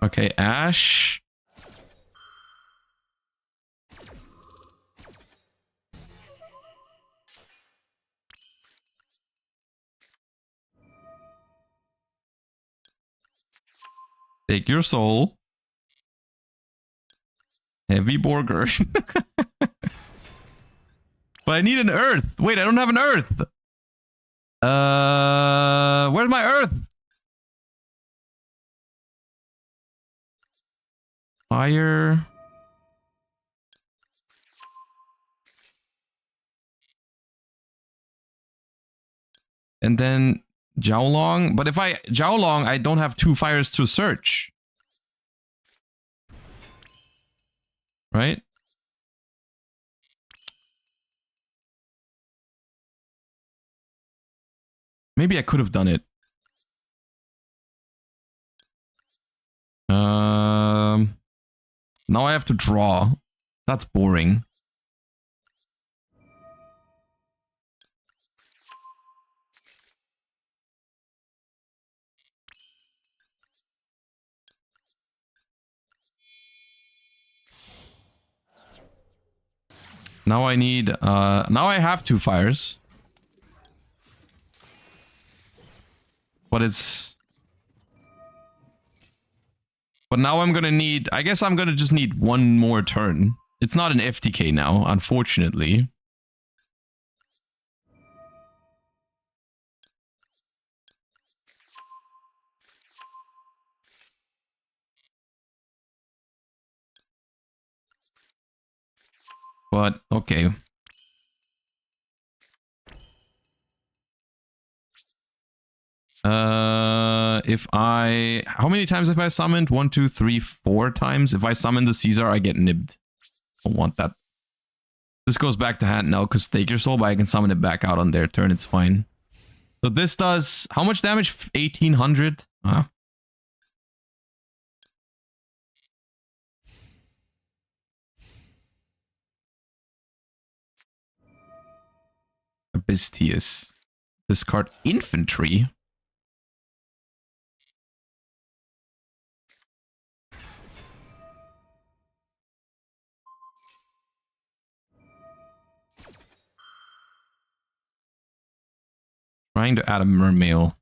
Okay, Ash. Take your soul. Heavy Borger. But I need an earth. Wait, I don't have an earth. Where's my earth? Fire. And then Jiaolong. But if I Jiaolong, I don't have 2 fires to search. Right? Maybe I could have done it. Now I have to draw. That's boring. Now I need, now I have 2 fires. But it's... But now I'm gonna need, I guess I'm gonna just need 1 more turn. It's not an FTK now, unfortunately. But, okay. If I... How many times have I summoned? 1, 2, 3, 4 times. If I summon the Caesar, I get nibbed. Don't want that. This goes back to hand now, because take your soul, but I can summon it back out on their turn. It's fine. So this does... How much damage? 1800? Huh? Abystius. Discard infantry. Trying to add a mermail.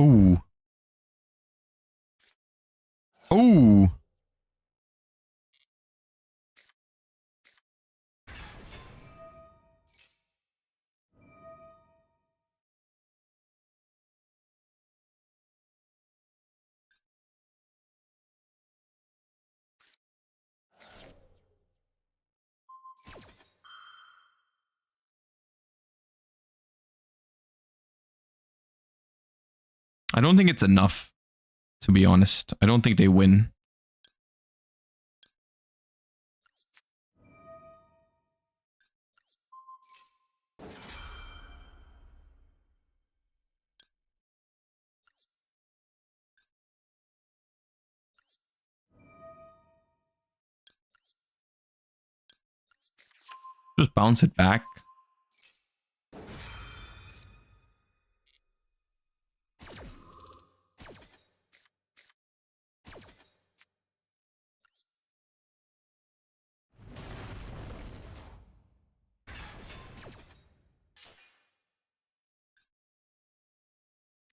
Ooh. Ooh. I don't think it's enough, to be honest. I don't think they win. Just bounce it back.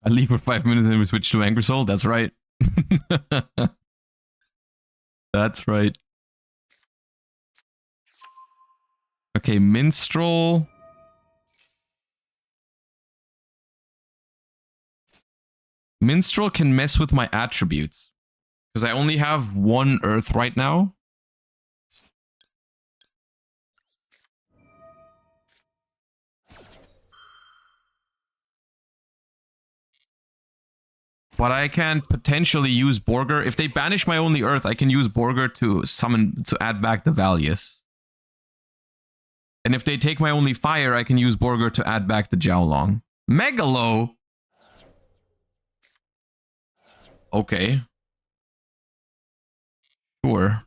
I leave for 5 minutes and we switch to Anchor Soul. That's right. That's right. Okay, Minstrel. Minstrel can mess with my attributes. Because I only have 1 Earth right now. But I can potentially use Borger. If they banish my only Earth, I can use Borger to summon, to add back the Valius. And if they take my only fire, I can use Borger to add back the Jiaolong. Megalo? Okay. Sure.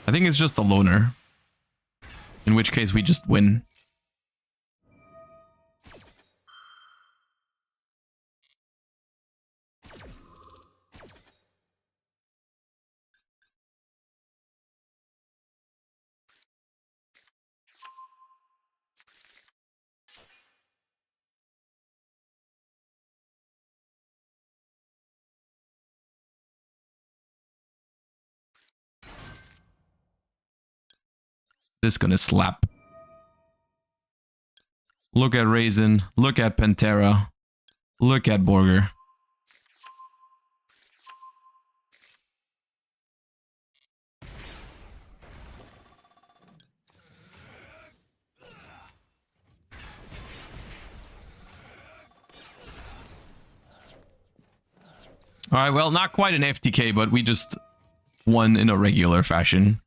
I think it's just a loner. In which case we just win. This is gonna slap. Look at Raisin. Look at Pantera. Look at Borger. Alright, well, not quite an FTK, but we just won in a regular fashion.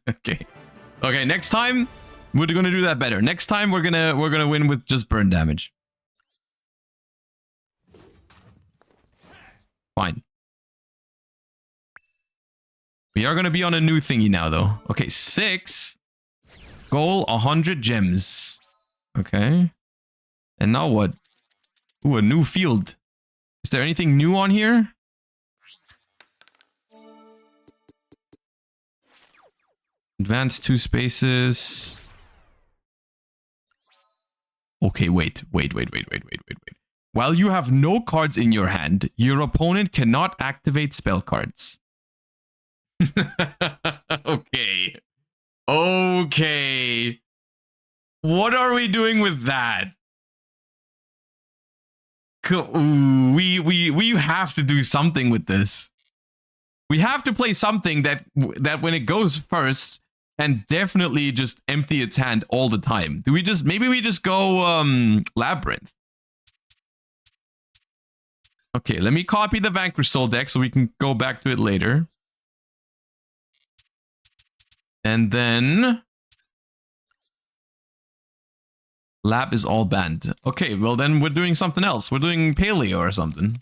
Okay. Okay, next time we're gonna do that better. Next time we're gonna win with just burn damage. Fine. We are gonna be on a new thingy now though. Okay, 6. Goal 100 gems. Okay. And now what? Ooh, a new field. Is there anything new on here? Advance 2 spaces. Okay, wait. While you have no cards in your hand, your opponent cannot activate spell cards. Okay. Okay. What are we doing with that? Ooh, we have to do something with this. We have to play something that when it goes first can definitely just empty its hand all the time. Do we just maybe we just go Labyrinth? Okay, let me copy the Vanquish Soul deck so we can go back to it later. And then Lab is all banned. Okay, well then we're doing something else. We're doing Paleo or something.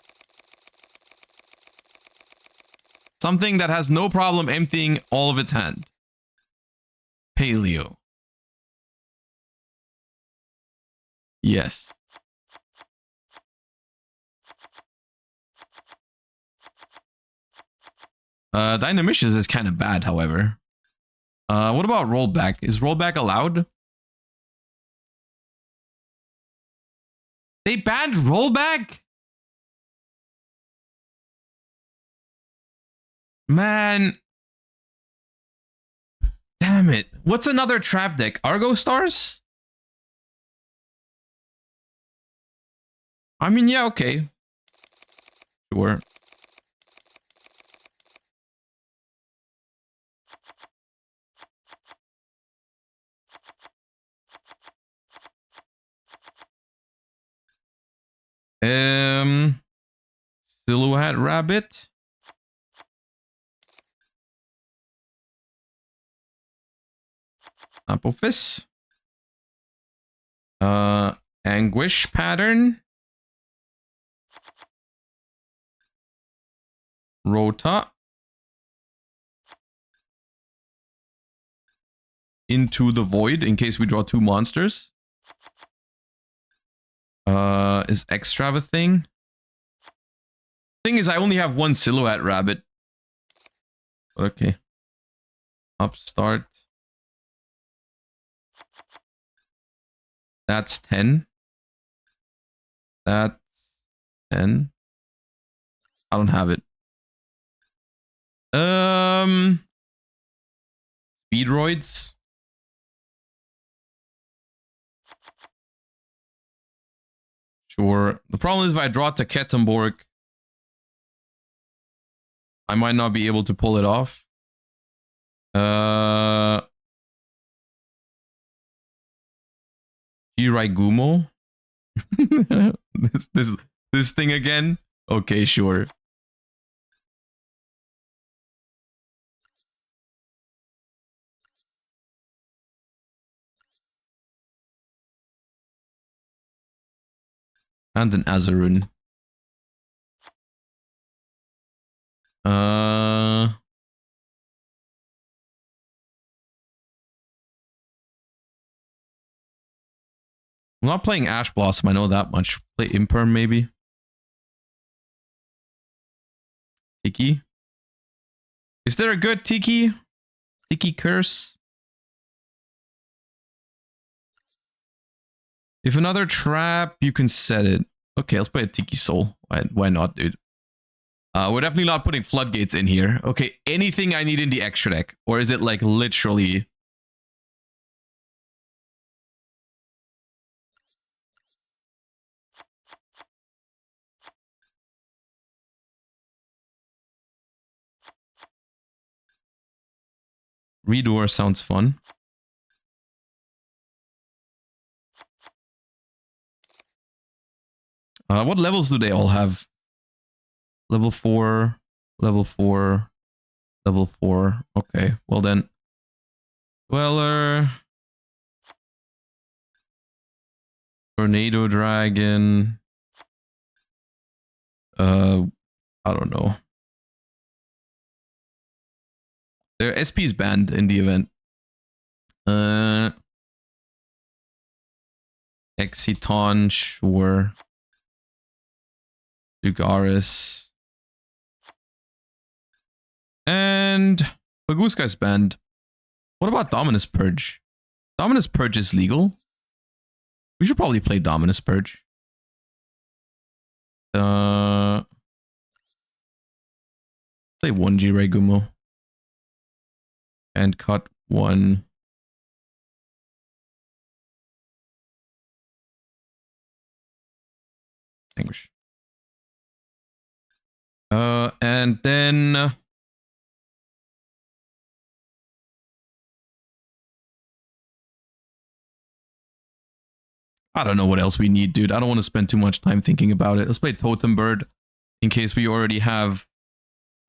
Something that has no problem emptying all of its hand. Paleo. Yes. Dynamicious is kind of bad, however. What about rollback? Is rollback allowed? They banned rollback? Man. Damn it. What's another trap deck? Argo Stars? I mean, yeah, okay. Sure. Silhouette Rabbit. Apophis. Anguish Pattern. Rota. Into the Void in case we draw 2 monsters. Is Extra a thing? Thing is, I only have 1 Silhouette Rabbit. Okay. Upstart. That's 10. That's 10. I don't have it. Speedroids. Sure. The problem is if I draw to Kettenborg, I might not be able to pull it off. Jiraigumo. this thing again? Okay, sure. And an Azarun. I'm not playing Ash Blossom, I know that much. Play Imperm, maybe. Tiki. Is there a good Tiki? Tiki Curse? If another trap, you can set it. Okay, let's play a Tiki Soul. Why not, dude? We're definitely not putting Floodgates in here. Okay, anything I need in the extra deck? Or is it like literally... Redoor sounds fun. What levels do they all have? Level 4, level 4, level 4. Okay, well then. Dweller. Tornado Dragon. I don't know. Their SP's banned in the event. Exiton, sure. Dugaris. And Baguska's banned. What about Dominus Purge? Dominus Purge is legal. We should probably play Dominus Purge. Play 1 Jirei Gumo. And cut 1. Anguish. And then I don't know what else we need, dude. I don't want to spend too much time thinking about it. Let's play Totem Bird in case we already have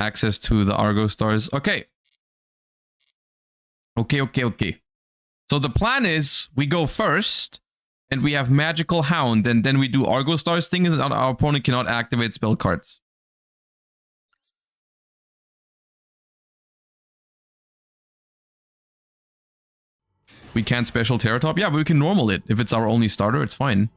access to the Argo stars. Okay. Okay. So the plan is we go first and we have Magical Hound and then we do Argo stars. Thing is our opponent cannot activate spell cards. We can't special Terratop? Yeah, but we can normal it. If it's our only starter, it's fine.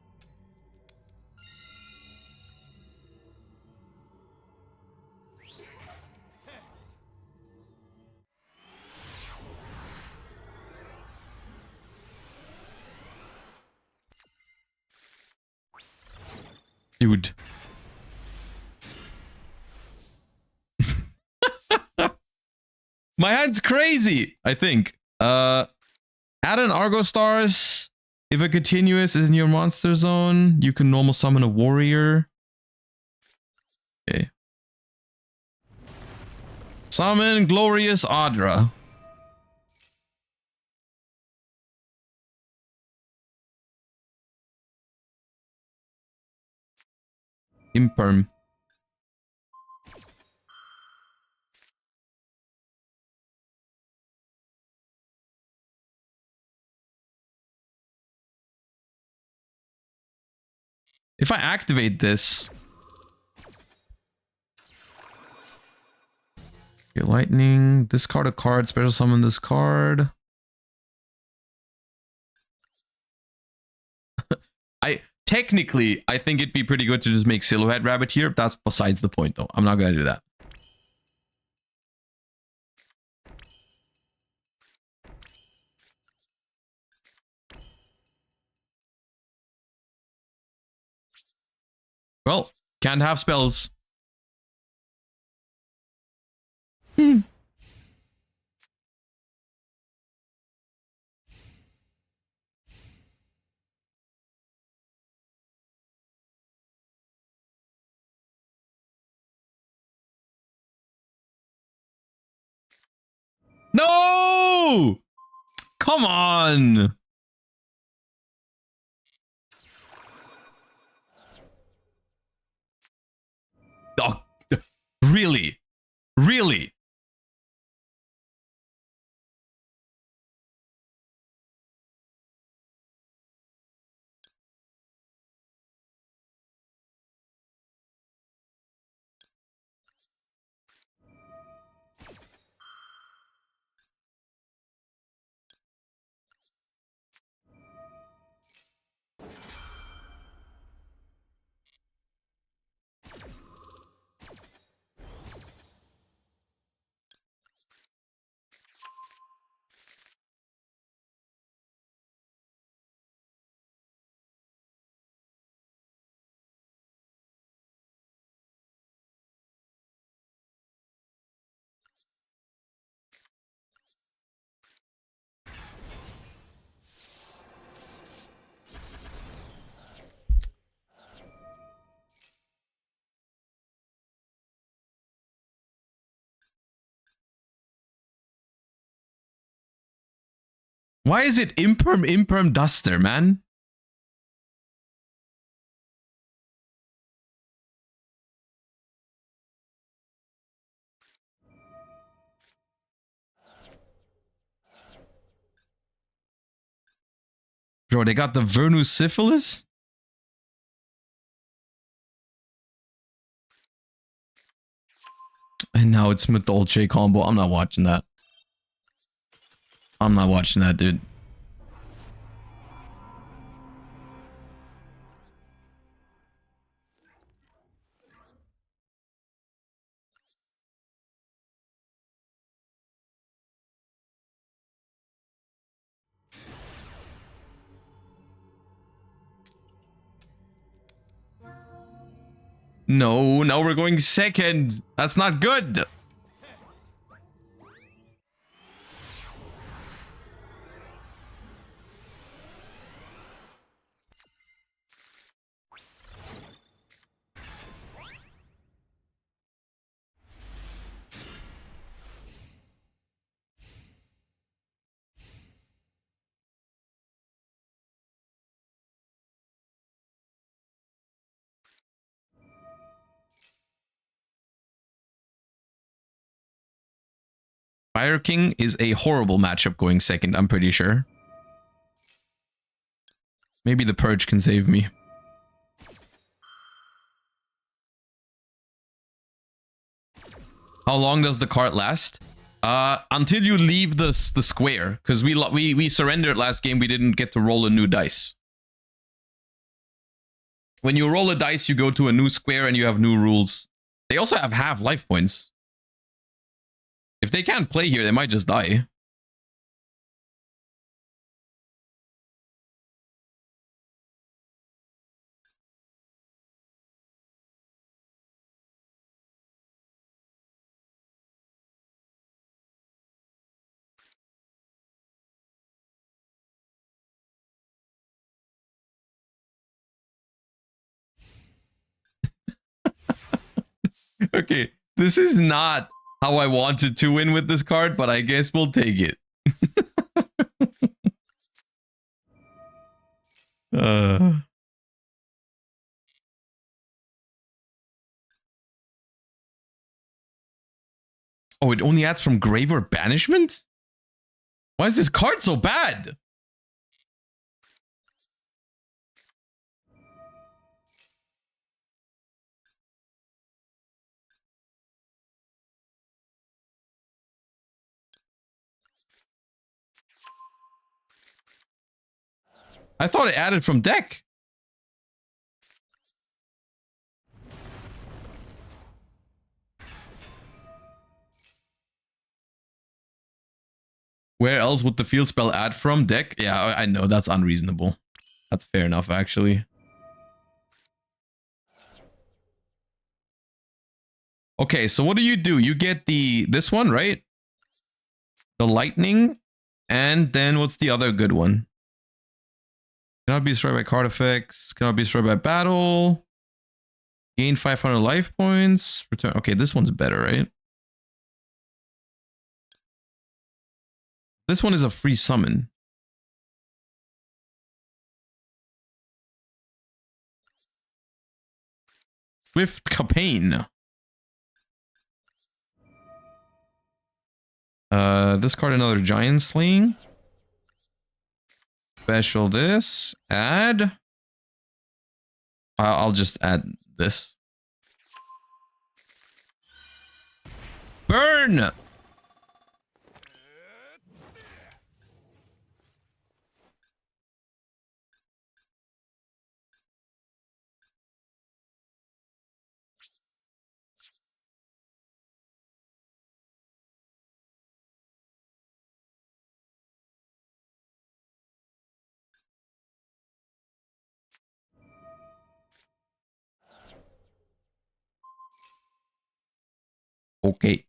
Dude. My hand's crazy, I think. Add an Argo Stars. If a continuous is in your monster zone, you can normal summon a warrior. Okay. Summon Glorious Adra. Imperm. If I activate this... Okay, lightning. Discard a card. Special summon this card. Technically, I think it'd be pretty good to just make Silhouette Rabbit here. That's besides the point, though. I'm not going to do that. Well, can't have spells. No! Come on! Oh, really? Really? Why is it Imperm Duster, man? Bro, they got the Vernus Syphilis? And now it's Dolce combo. I'm not watching that. I'm not watching that, dude. No, now we're going second. That's not good. Fire King is a horrible matchup going second, I'm pretty sure. Maybe the Purge can save me. How long does the cart last? Until you leave the square, because we surrendered last game. We didn't get to roll a new dice. When you roll a dice, you go to a new square and you have new rules. They also have half life points. If they can't play here, they might just die. Okay, this is not how I wanted to win with this card, but I guess we'll take it. Oh, it only adds from grave or banishment? Why is this card so bad? I thought it added from deck. Where else would the field spell add from deck? Yeah, I know, that's unreasonable. That's fair enough, actually. Okay, so what do? You get this one, right? The lightning. And then what's the other good one? Cannot be destroyed by card effects. Cannot be destroyed by battle. Gain 500 life points. Return. Okay, this one's better, right? This one is a free summon. Swift Capane. Discard another giant slaying. Special this. Add. I'll just add this. Burn! Okay.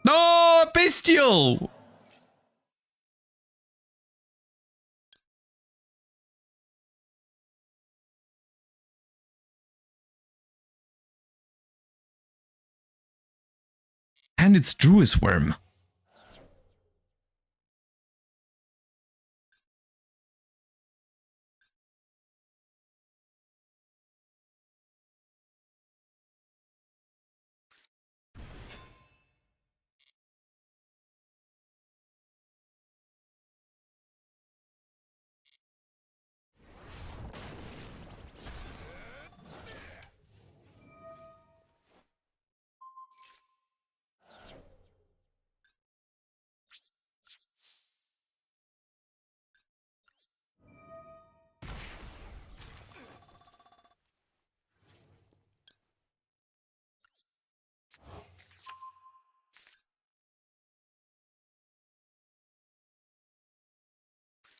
No, bestial. And it's Druis Worm.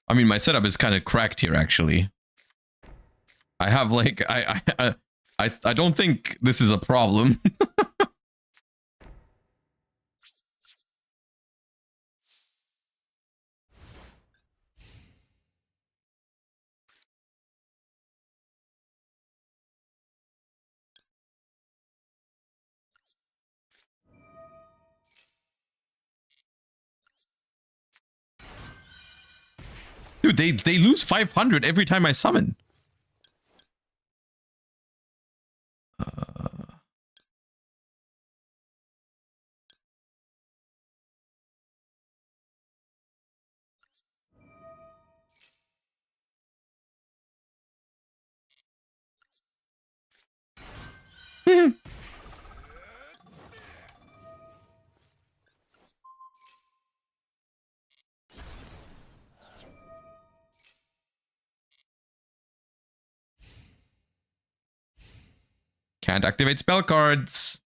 I mean, my setup is kind of cracked here, actually. I have like I don't think this is a problem. Dude, they lose 500 every time I summon. Can't activate spell cards.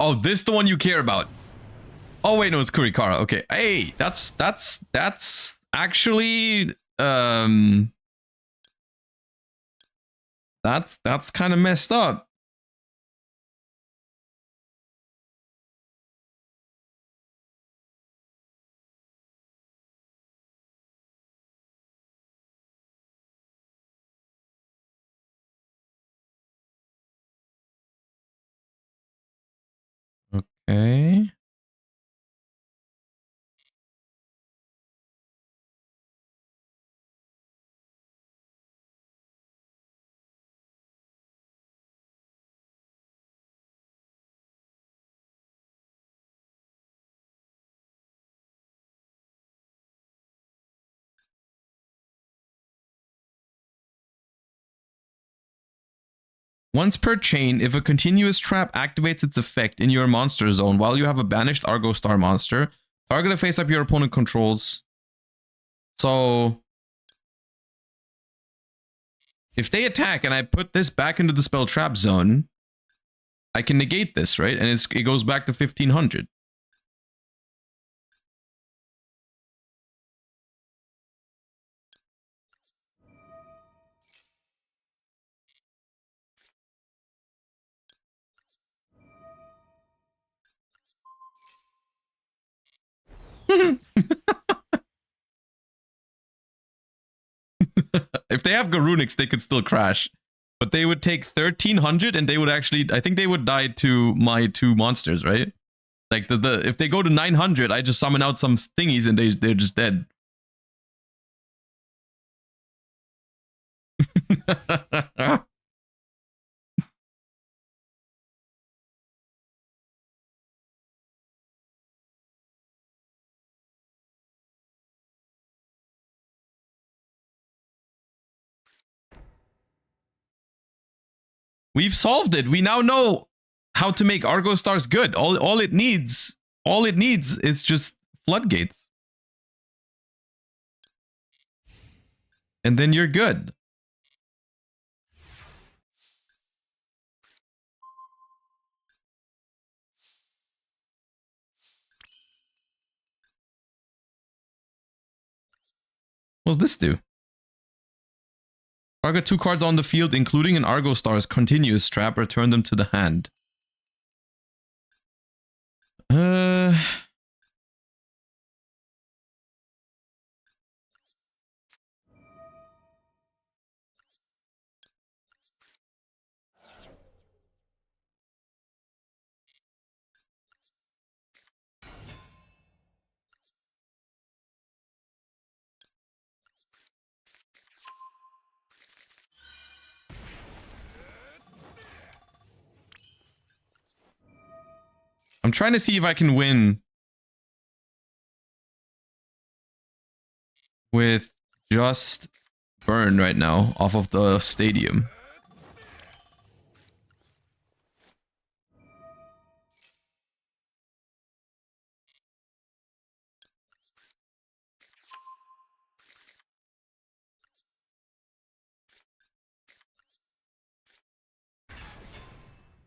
Oh, this the one you care about. Oh wait, no, it's Kurikara. Okay. Hey, that's actually that's kind of messed up. Okay. Once per chain, if a continuous trap activates its effect in your monster zone while you have a banished Argo Star monster, target a face up your opponent controls. So if they attack and I put this back into the spell trap zone, I can negate this, right? And it goes back to 1500. If they have Garunix, they could still crash. But they would take 1300 and they would actually, I think they would die to my two monsters, right? Like if they go to 900, I just summon out some thingies and they're just dead. We've solved it. We now know how to make Argo Stars good. All it needs is just floodgates. And then you're good. What's this do? Target 2 cards on the field, including an Argo Star's continuous trap, return them to the hand. I'm trying to see if I can win with just burn right now off of the stadium.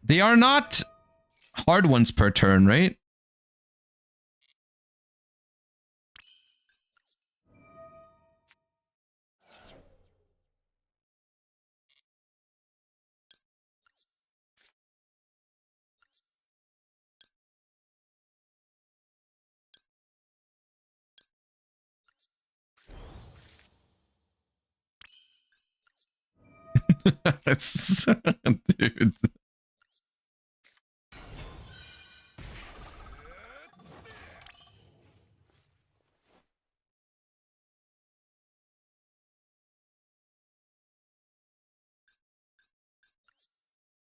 They are not hard ones per turn, right? Dude.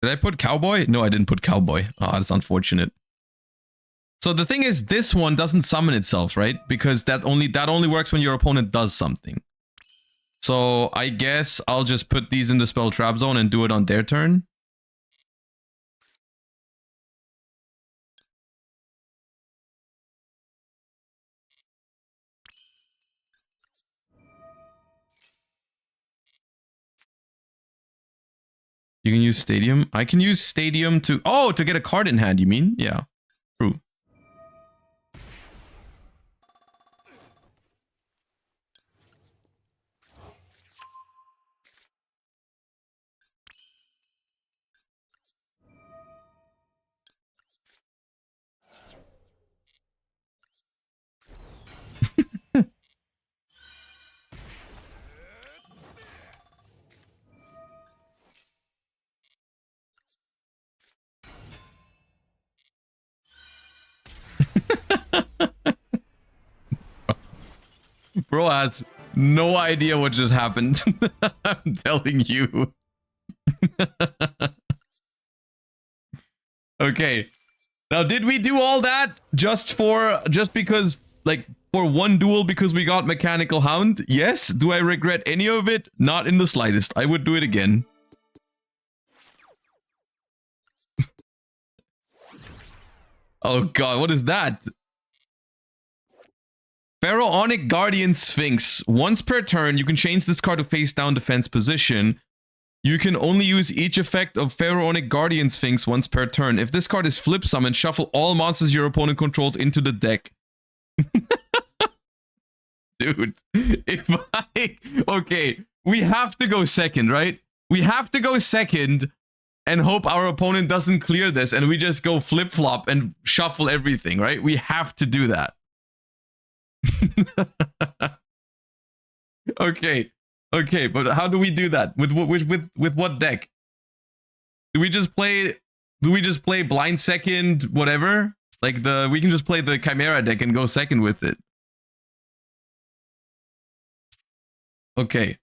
Did I put cowboy? No, I didn't put cowboy. Oh, that's unfortunate. So the thing is, this one doesn't summon itself, right? Because that only works when your opponent does something. So I guess I'll just put these in the spell trap zone and do it on their turn. You can use Stadium. I can use Stadium to... Oh, to get a card in hand, you mean? Yeah. True. Bro has no idea what just happened. I'm telling you. Okay. Now, did we do all that just because, like, for one duel because we got Mechanical Hound? Yes. Do I regret any of it? Not in the slightest. I would do it again. Oh god, what is that? Pharaonic Guardian Sphinx. Once per turn, you can change this card to face down defense position. You can only use each effect of Pharaonic Guardian Sphinx once per turn. If this card is flip summoned, shuffle all monsters your opponent controls into the deck. Dude, if I... Okay, we have to go second, right? We have to go second and hope our opponent doesn't clear this and we just go flip-flop and shuffle everything, right? We have to do that. Okay. Okay, but how do we do that? With what deck? Do we just play blind second whatever? Like we can just play the Chimera deck and go second with it. Okay.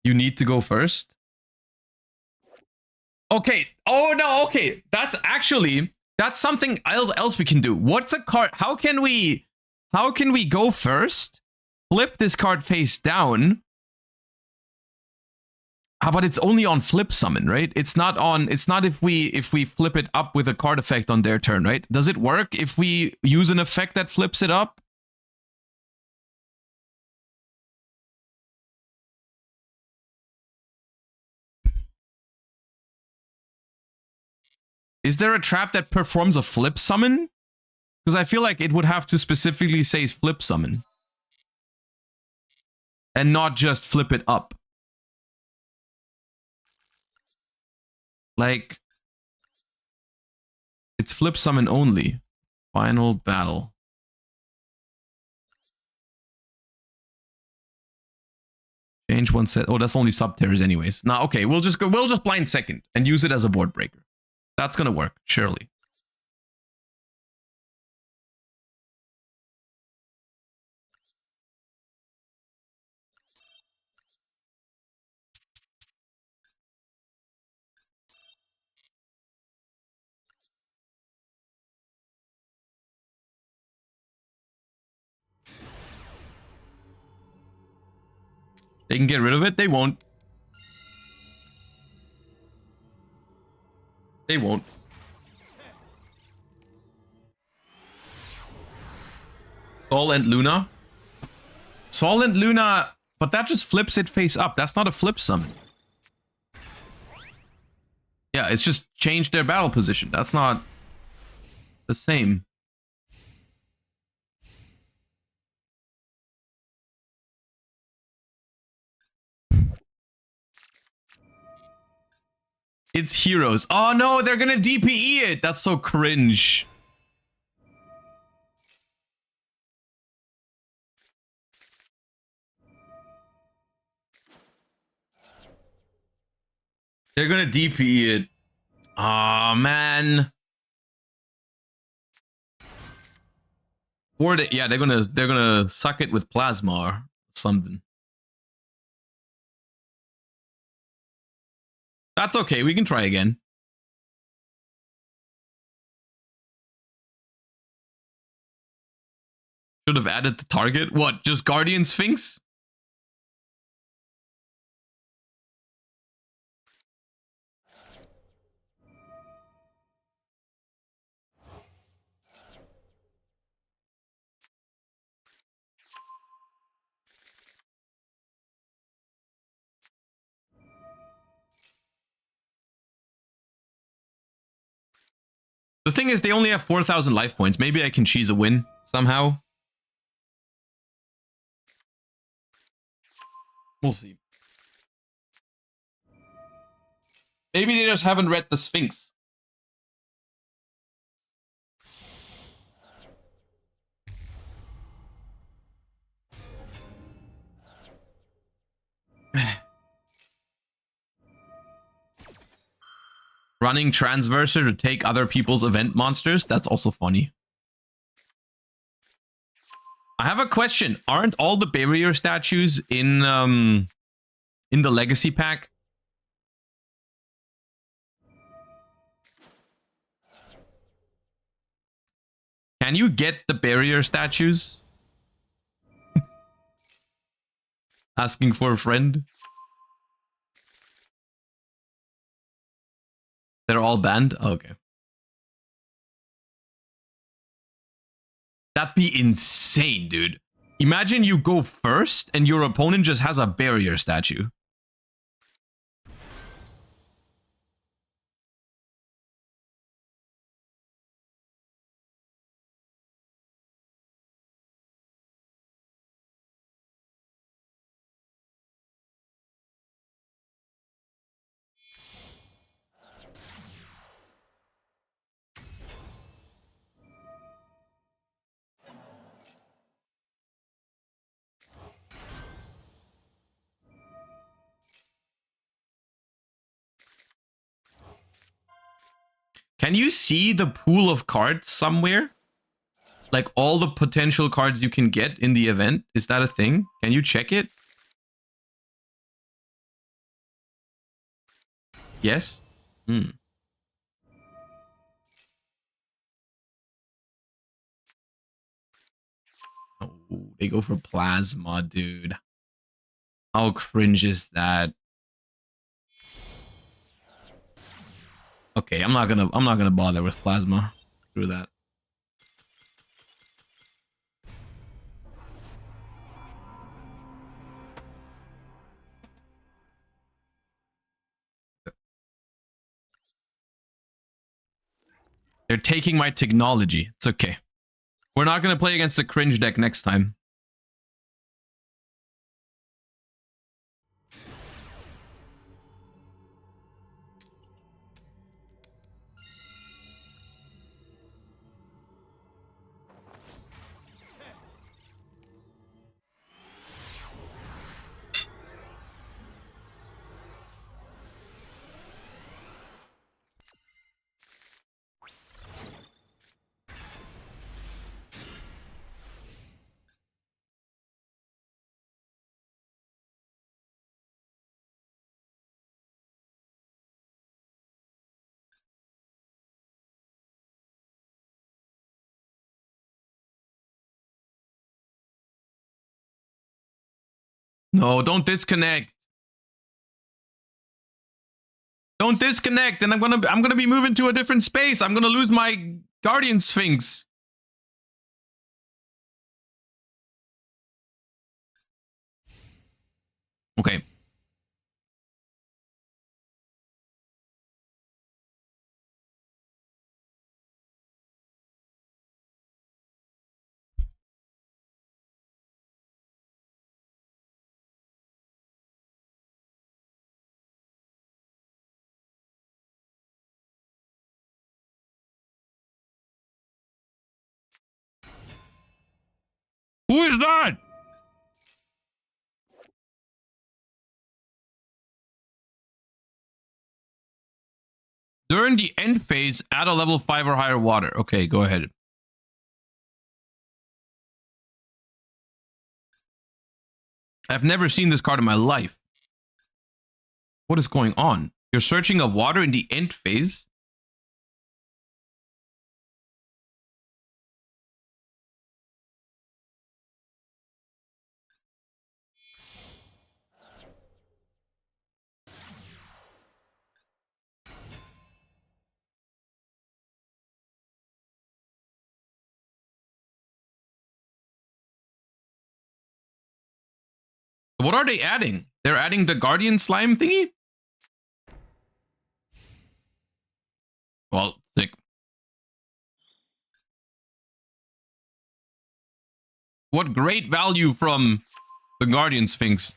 You need to go first. Okay. Oh no, okay. That's something else we can do. What's a card? How can we go first? Flip this card face down. But it's only on flip summon, right? It's not if we flip it up with a card effect on their turn, right? Does it work if we use an effect that flips it up? Is there a trap that performs a flip summon? Because I feel like it would have to specifically say flip summon. And not just flip it up. Like, it's flip summon only. Final battle. Change one set. Oh, that's only sub-terrors anyways. Nah, okay, we'll just blind second and use it as a board breaker. That's gonna work, surely. They can get rid of it? They won't. They won't. Sol and Luna. Sol and Luna, but that just flips it face up. That's not a flip summon. Yeah, it's just changed their battle position. That's not the same. It's heroes. Oh no, they're gonna DPE it. That's so cringe. They're gonna DPE it. Aw, man. Or yeah, they're gonna suck it with plasma or something. That's okay. We can try again. Should have added the target. What? Just Guardian Sphinx? The thing is, they only have 4,000 life points. Maybe I can cheese a win somehow. We'll see. Maybe they just haven't read the Sphinx. Running Transverser to take other people's event monsters. That's also funny. I have a question. Aren't all the barrier statues in the legacy pack? Can you get the barrier statues? Asking for a friend. They're all banned? Oh, okay. That'd be insane, dude. Imagine you go first and your opponent just has a barrier statue. Can you see the pool of cards somewhere? Like all the potential cards you can get in the event? Is that a thing? Can you check it? Yes? Hmm. Oh, they go for plasma, dude. How cringe is that? Okay, I'm not gonna bother with plasma. Screw that. They're taking my technology. It's okay. We're not gonna play against the cringe deck next time. No, don't disconnect. Don't disconnect, and I'm gonna be moving to a different space. I'm gonna lose my Guardian Sphinx. Okay. Who is that? During the end phase, add a level 5 or higher water. Okay, go ahead. I've never seen this card in my life. What is going on? You're searching of water in the end phase? What are they adding? They're adding the Guardian Slime thingy? Well, sick. What great value from the Guardian Sphinx.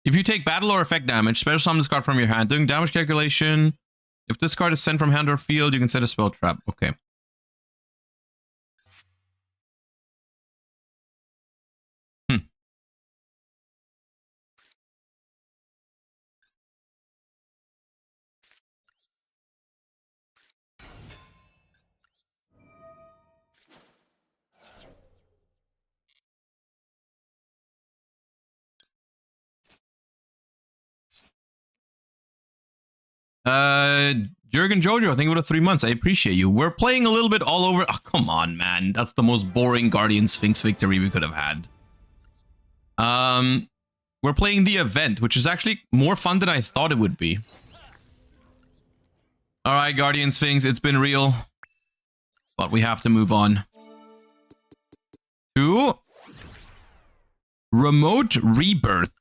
If you take battle or effect damage, special summon this card from your hand. Doing damage calculation. If this card is sent from hand or field, you can set a spell trap. Okay. Jurgen Jojo, thank you for the 3 months. I appreciate you. We're playing a little bit all over. Oh, come on, man. That's the most boring Guardian Sphinx victory we could have had. We're playing the event, which is actually more fun than I thought it would be. All right, Guardian Sphinx, it's been real. But we have to move on. To Remote Rebirth.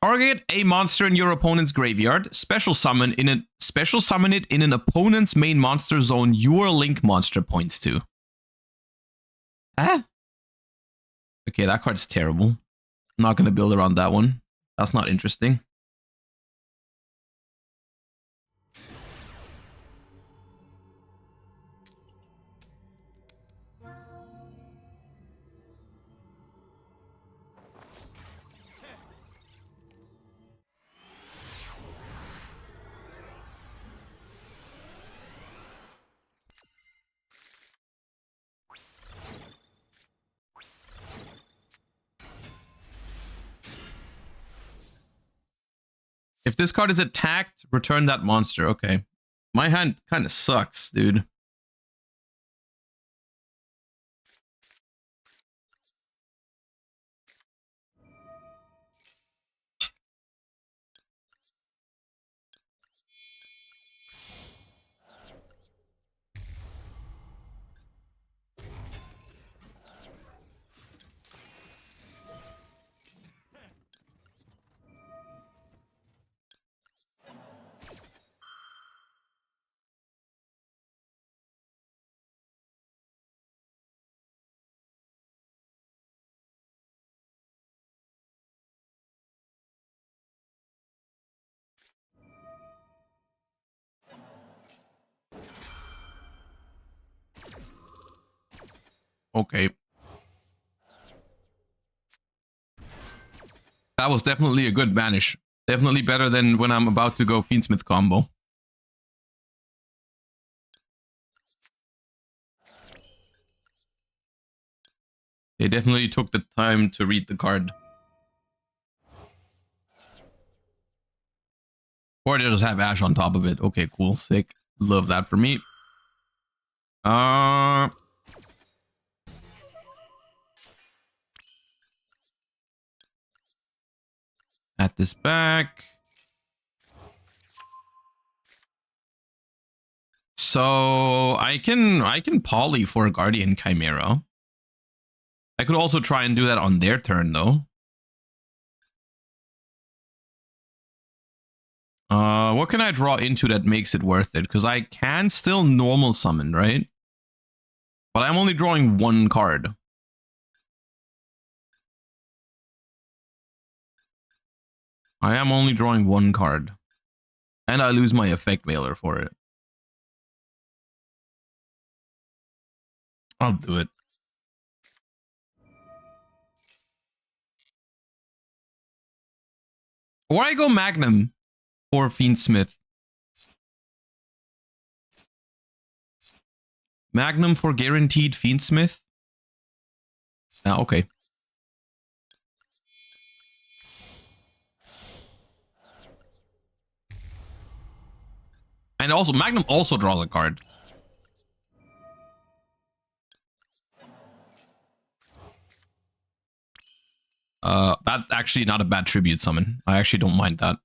Target a monster in your opponent's graveyard. Special summon it in an opponent's main monster zone your link monster points to. Ah. Okay, that card's terrible. I'm not gonna build around that one. That's not interesting. If this card is attacked, return that monster. Okay. My hand kind of sucks, dude. Okay. That was definitely a good banish. Definitely better than when I'm about to go Fiendsmith combo. They definitely took the time to read the card. Or they just have Ash on top of it. Okay, cool. Sick. Love that for me. Add this back. So I can poly for a Guardian Chimera. I could also try and do that on their turn though. What can I draw into that makes it worth it? Because I can still normal summon, right? But I'm only drawing one card. I am only drawing one card. And I lose my effect veiler for it. I'll do it. Or I go Magnum or Fiendsmith. Magnum for guaranteed Fiendsmith. Ah, okay. And also, Magnum also draws a card. That's actually not a bad tribute summon. I actually don't mind that.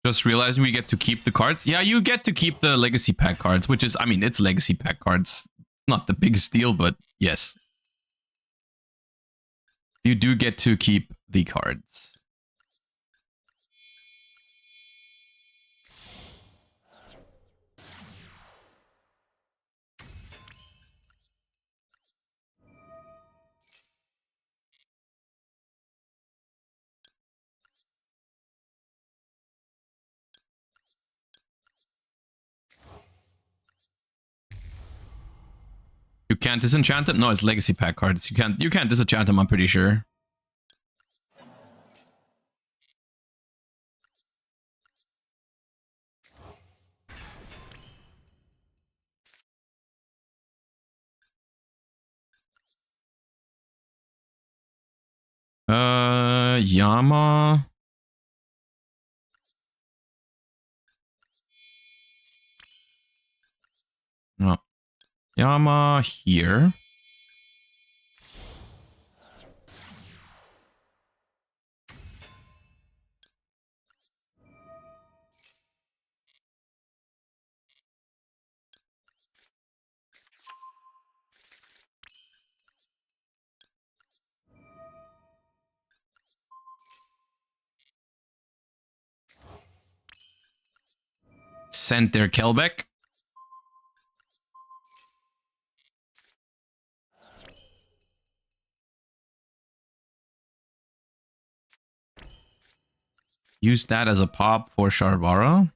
Just realizing we get to keep the cards. Yeah, you get to keep the legacy pack cards, which is, I mean, it's legacy pack cards. Not the biggest deal, but yes. You do get to keep the cards. You can't disenchant them? No, it's legacy pack cards. You can't disenchant them, I'm pretty sure. Yama. No. Yama here. Sent their Kelbeck. Use that as a pop for Sharvara.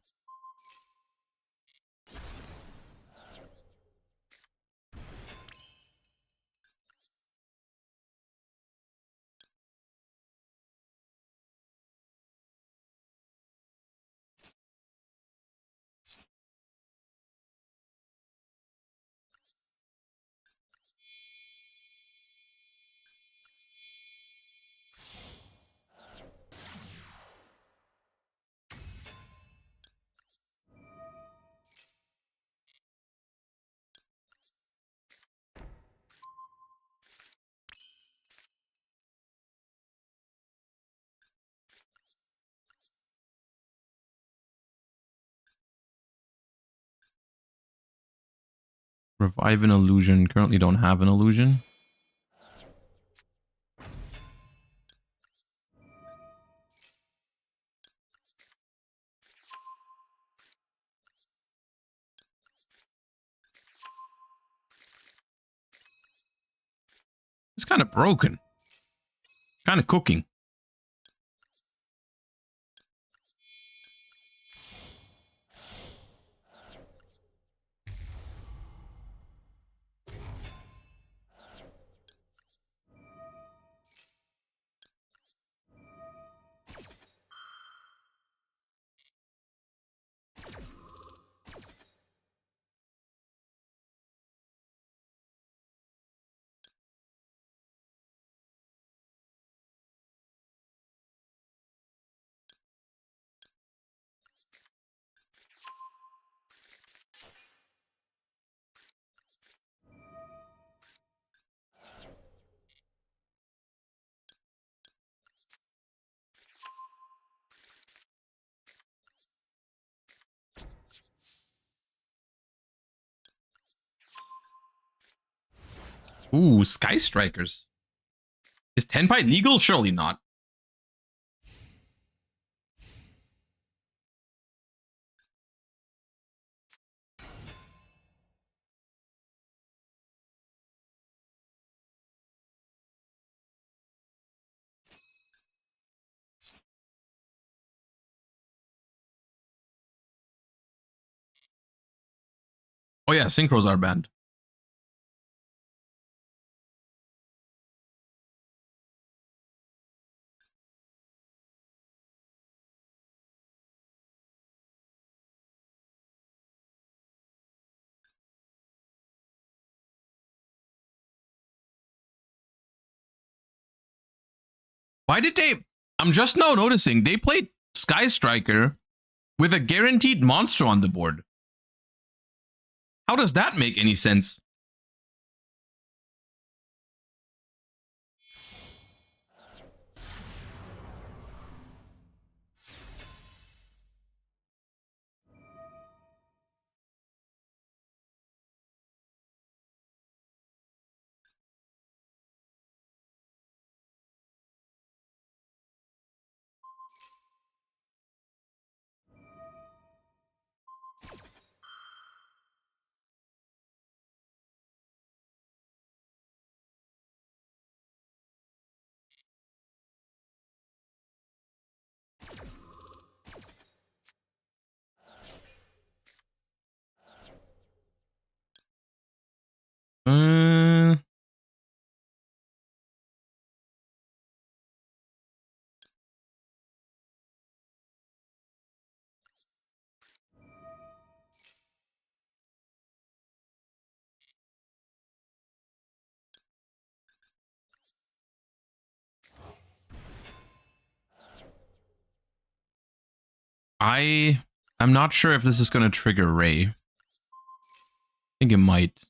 Revive an illusion. Currently don't have an illusion. It's kind of broken. Kind of cooking. Ooh, Sky Strikers. Is Tenpai legal? Surely not. Oh yeah, synchros are banned. Why did they? I'm just now noticing they played Sky Striker with a guaranteed monster on the board. How does that make any sense? Uh, I'm not sure if this is gonna trigger Ray. I think it might.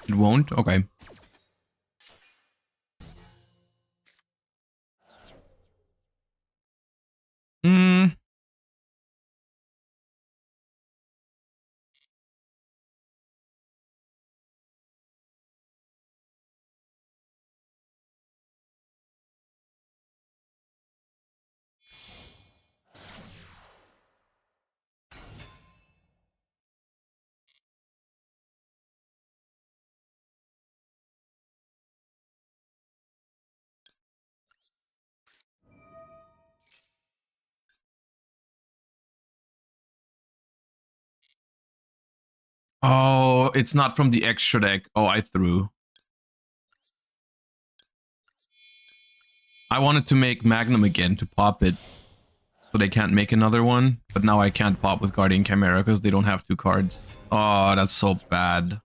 It won't? Okay. Hmm. Oh, it's not from the extra deck. Oh, I threw. I wanted to make Magnum again to pop it, so they can't make another one. But now I can't pop with Guardian Chimera because they don't have 2 cards. Oh, that's so bad.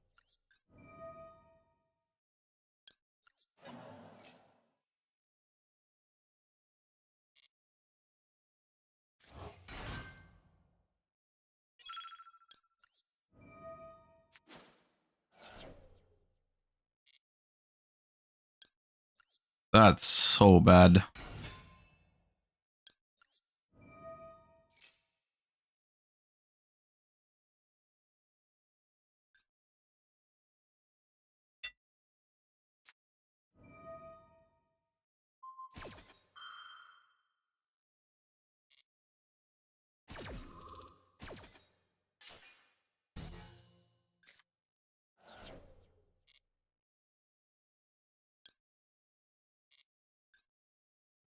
That's so bad.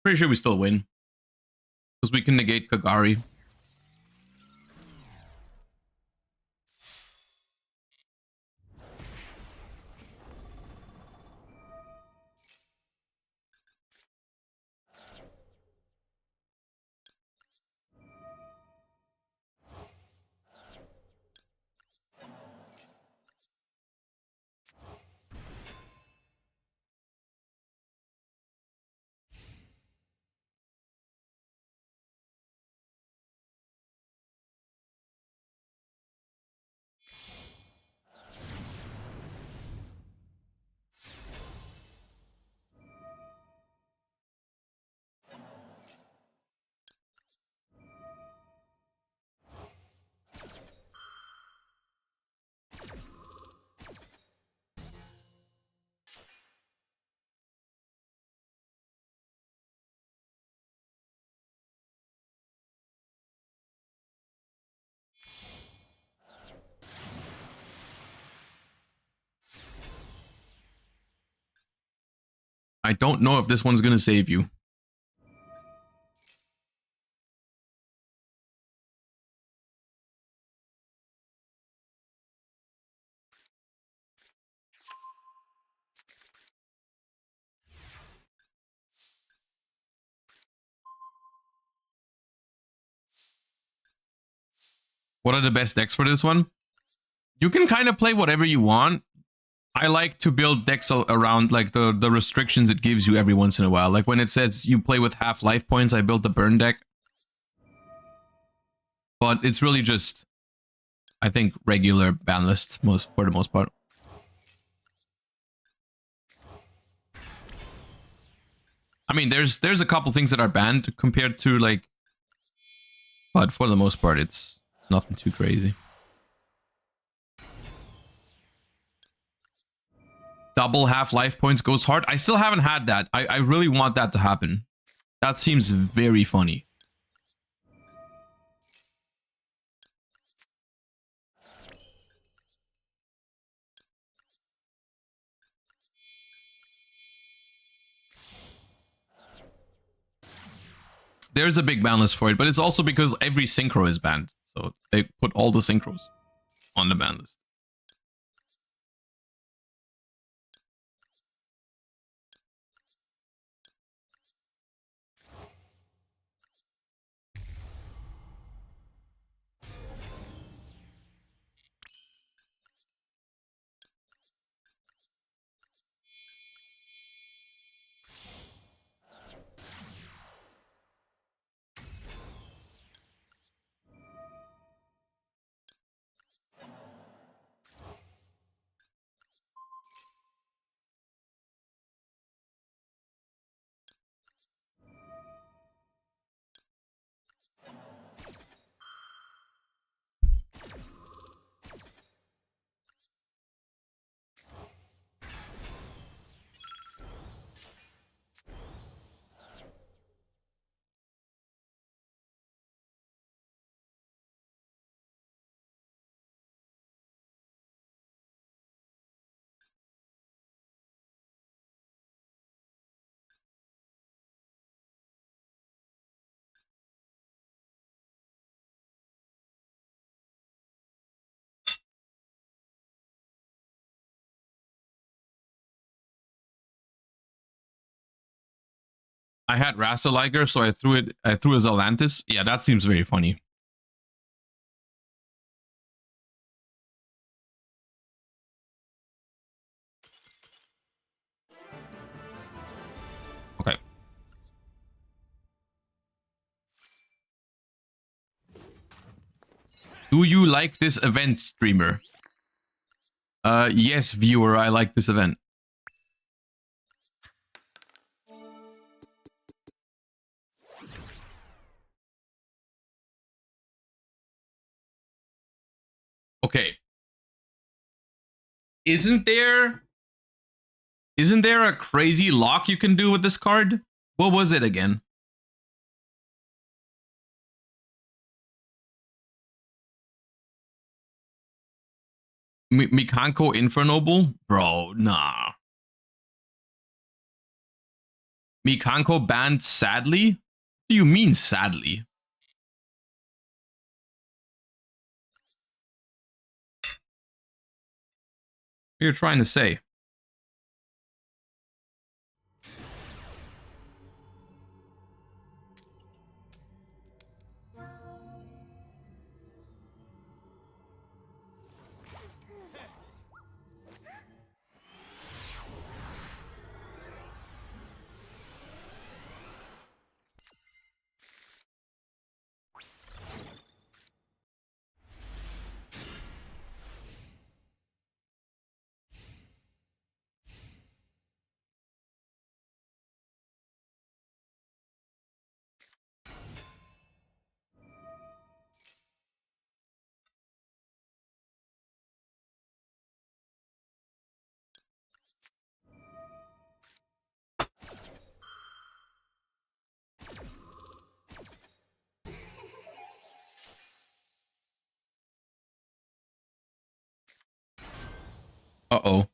Pretty sure we still win. Because we can negate Kagari. I don't know if this one's gonna save you. What are the best decks for this one? You can kind of play whatever you want. I like to build decks around like the restrictions it gives you every once in a while. Like when it says you play with half life points, I built the burn deck. But it's really just, I think, regular ban list for the most part. I mean, there's a couple things that are banned compared to like, but for the most part, it's nothing too crazy. Double half life points goes hard. I still haven't had that. I really want that to happen. That seems very funny. There's a big ban list for it, but it's also because every synchro is banned. So they put all the synchros on the ban list. I had Rasta Liger, so I threw a Zelantis. Yeah, that seems very funny. Okay. Do you like this event, streamer? Yes, viewer, I like this event. Okay. Isn't there a crazy lock you can do with this card? What was it again? Mikanko Infernoble? Bro, nah. Mikanko banned sadly? What do you mean sadly? What are you trying to say? Uh-oh.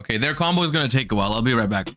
Okay, their combo is gonna take a while. I'll be right back.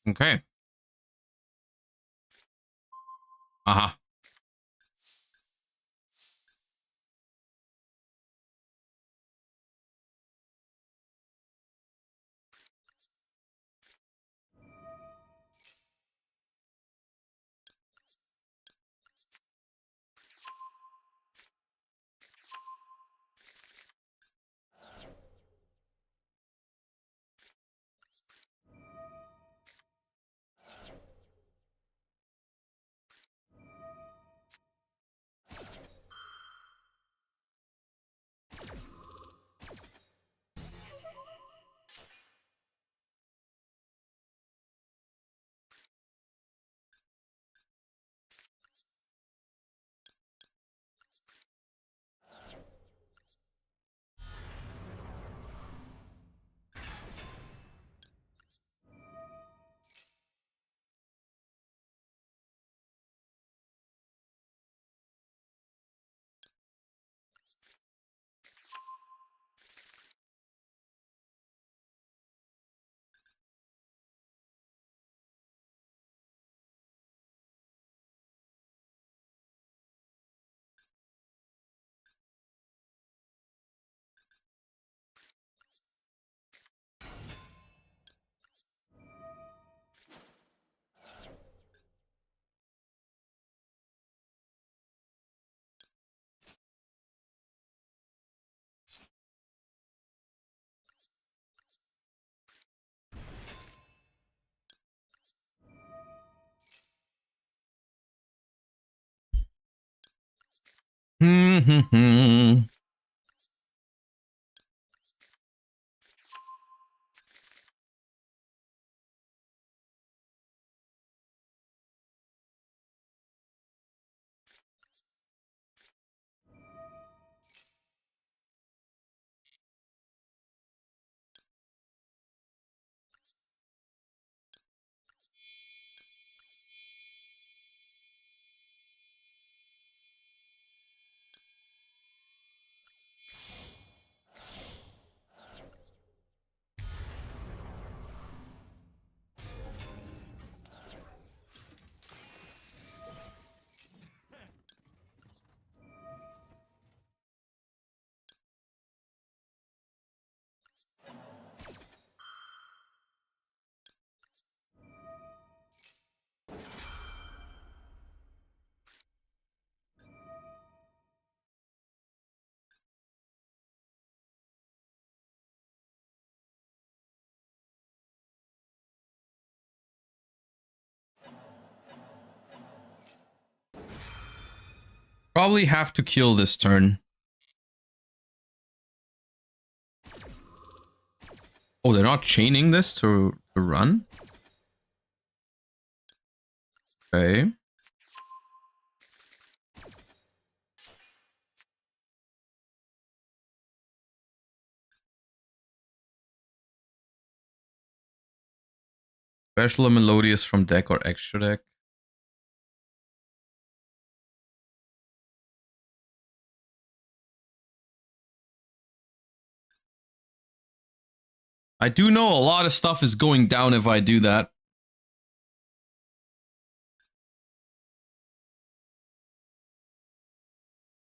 Okay. Uh-huh. Hmm. probably have to kill this turn. Oh, they're not chaining this to run? Okay. Special or Melodious from deck or extra deck. I do know a lot of stuff is going down if I do that.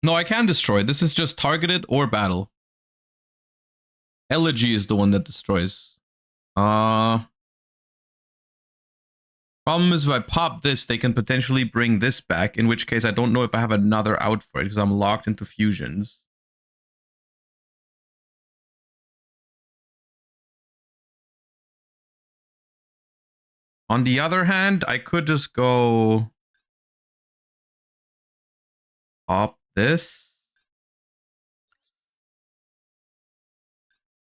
No, I can destroy. This is just targeted or battle. Elegy is the one that destroys. Problem is if I pop this, they can potentially bring this back, in which case I don't know if I have another out for it because I'm locked into fusions. On the other hand, I could just go pop this.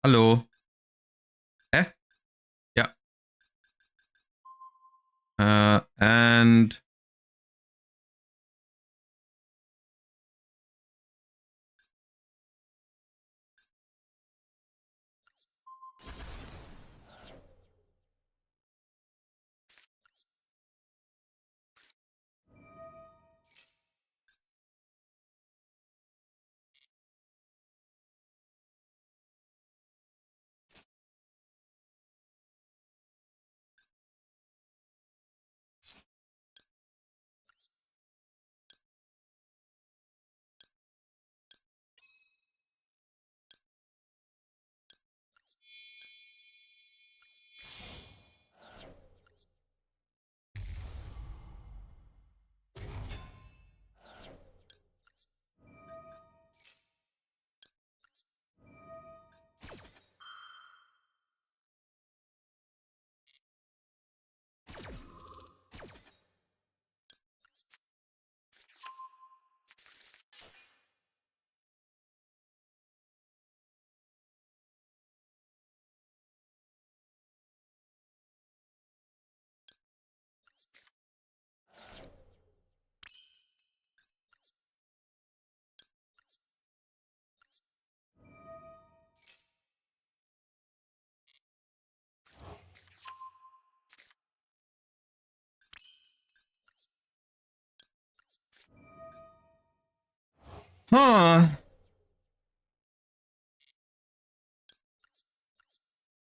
Hello. Eh? Yeah. And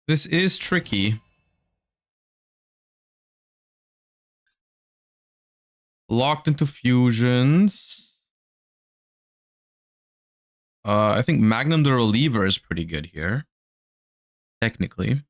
this is tricky. Locked into fusions. I think Magnum the Reliever is pretty good here. Technically.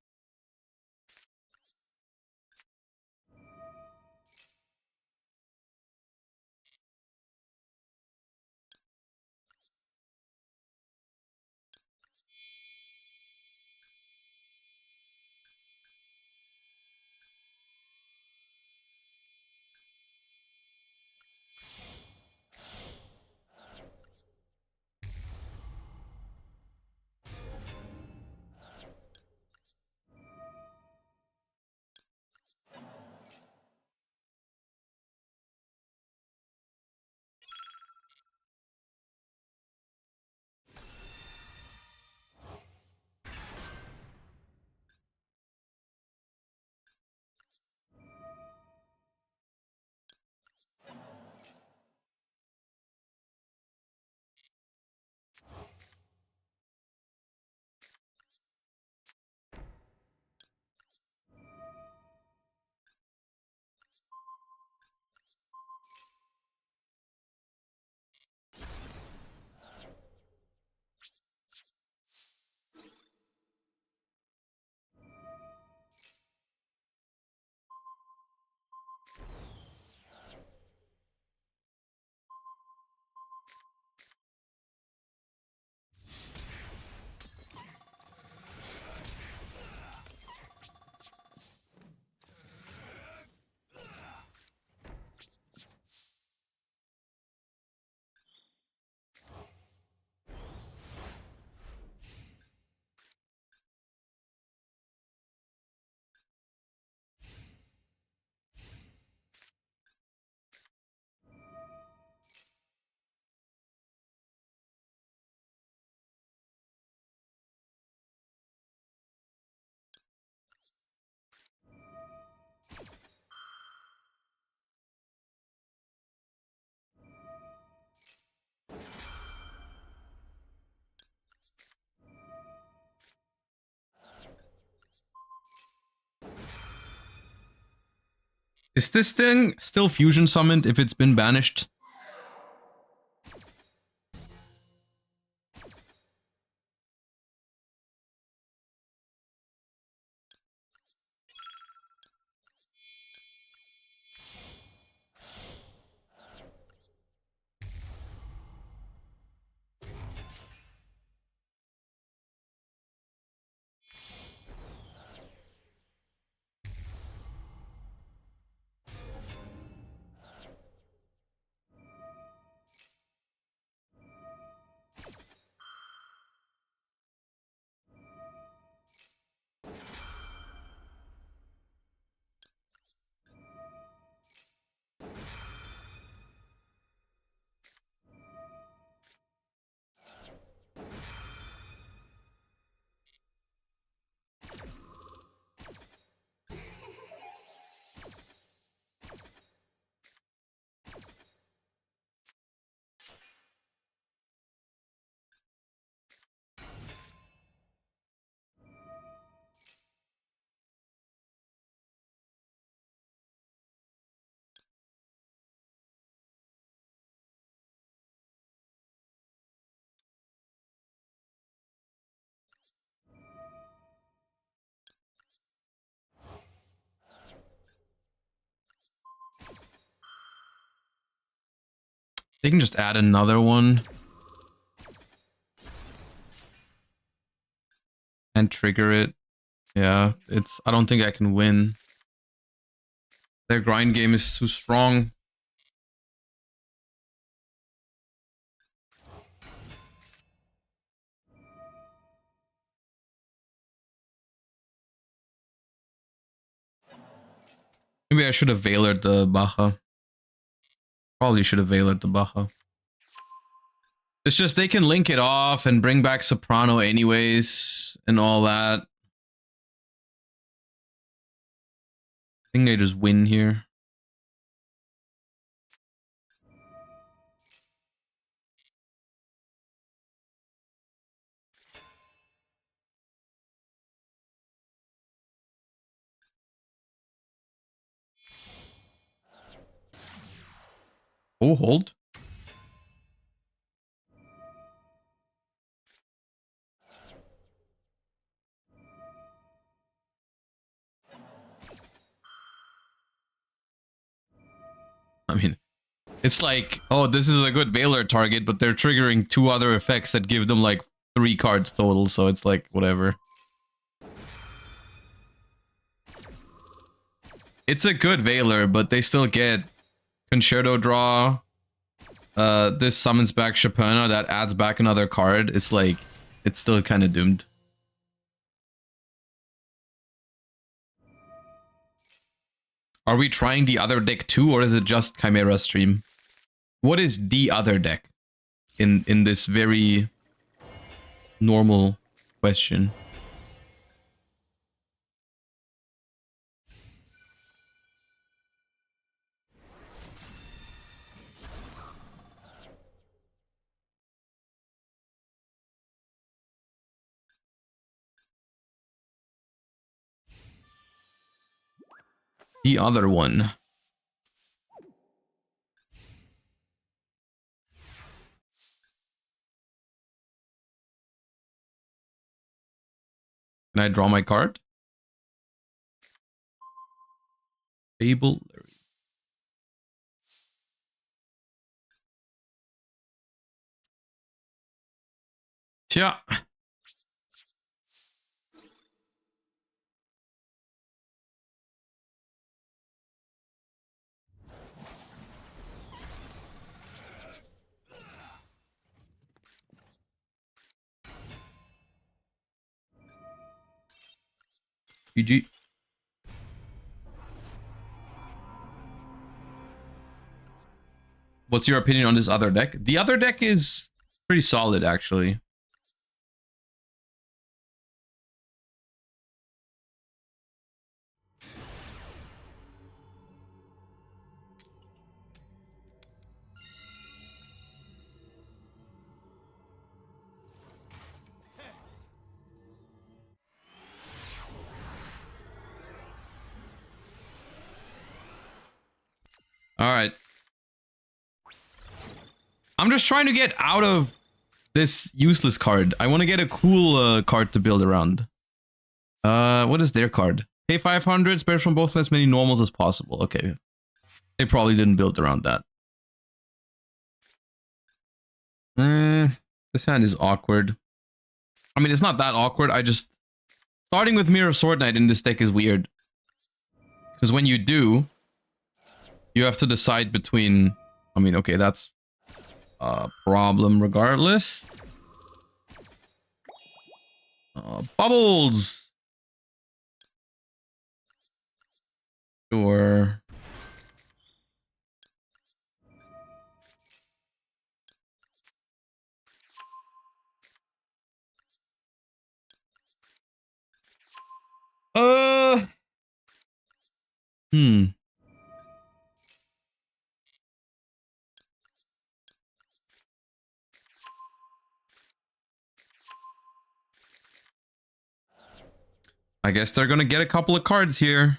Is this thing still fusion summoned if it's been banished? They can just add another one. And trigger it. Yeah, I don't think I can win. Their grind game is too strong. Maybe I should have Veilered the Baja. Probably should have Veilered the Baja. It's just they can link it off and bring back Soprano anyways and all that. I think they just win here. Oh, hold. I mean, it's like, oh, this is a good Veiler target, but they're triggering 2 other effects that give them like 3 cards total, so it's like, whatever. It's a good Veiler, but they still get Concerto draw. This summons back Chaperna, that adds back another card. It's like, it's still kind of doomed. Are we trying the other deck too, or is it just Chimera Stream? What is the other deck in this very normal question? The other one. Can I draw my card? Fable. Tja. GG. What's your opinion on this other deck? The other deck is pretty solid, actually. All right. I'm just trying to get out of this useless card. I want to get a cool card to build around. What is their card? Pay 500, spares from both as many normals as possible. Okay. They probably didn't build around that. This hand is awkward. I mean, it's not that awkward. I just... Starting with Mirror Sword Knight in this deck is weird. Because when you do, you have to decide between... I mean, okay, that's a problem regardless. Bubbles! Sure. Hmm. I guess they're gonna get a couple of cards here.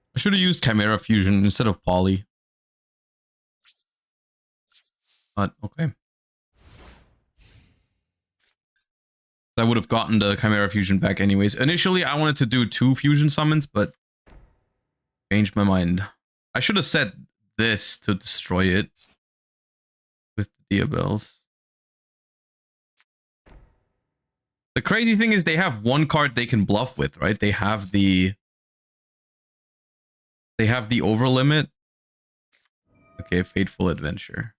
I should have used Chimera Fusion instead of Poly. But, okay. I would have gotten the Chimera Fusion back anyways. Initially, I wanted to do 2 Fusion Summons, but changed my mind. I should have set this to destroy it with the Diabels. The crazy thing is they have one card they can bluff with, right? They have the over limit. Okay, Fateful Adventure.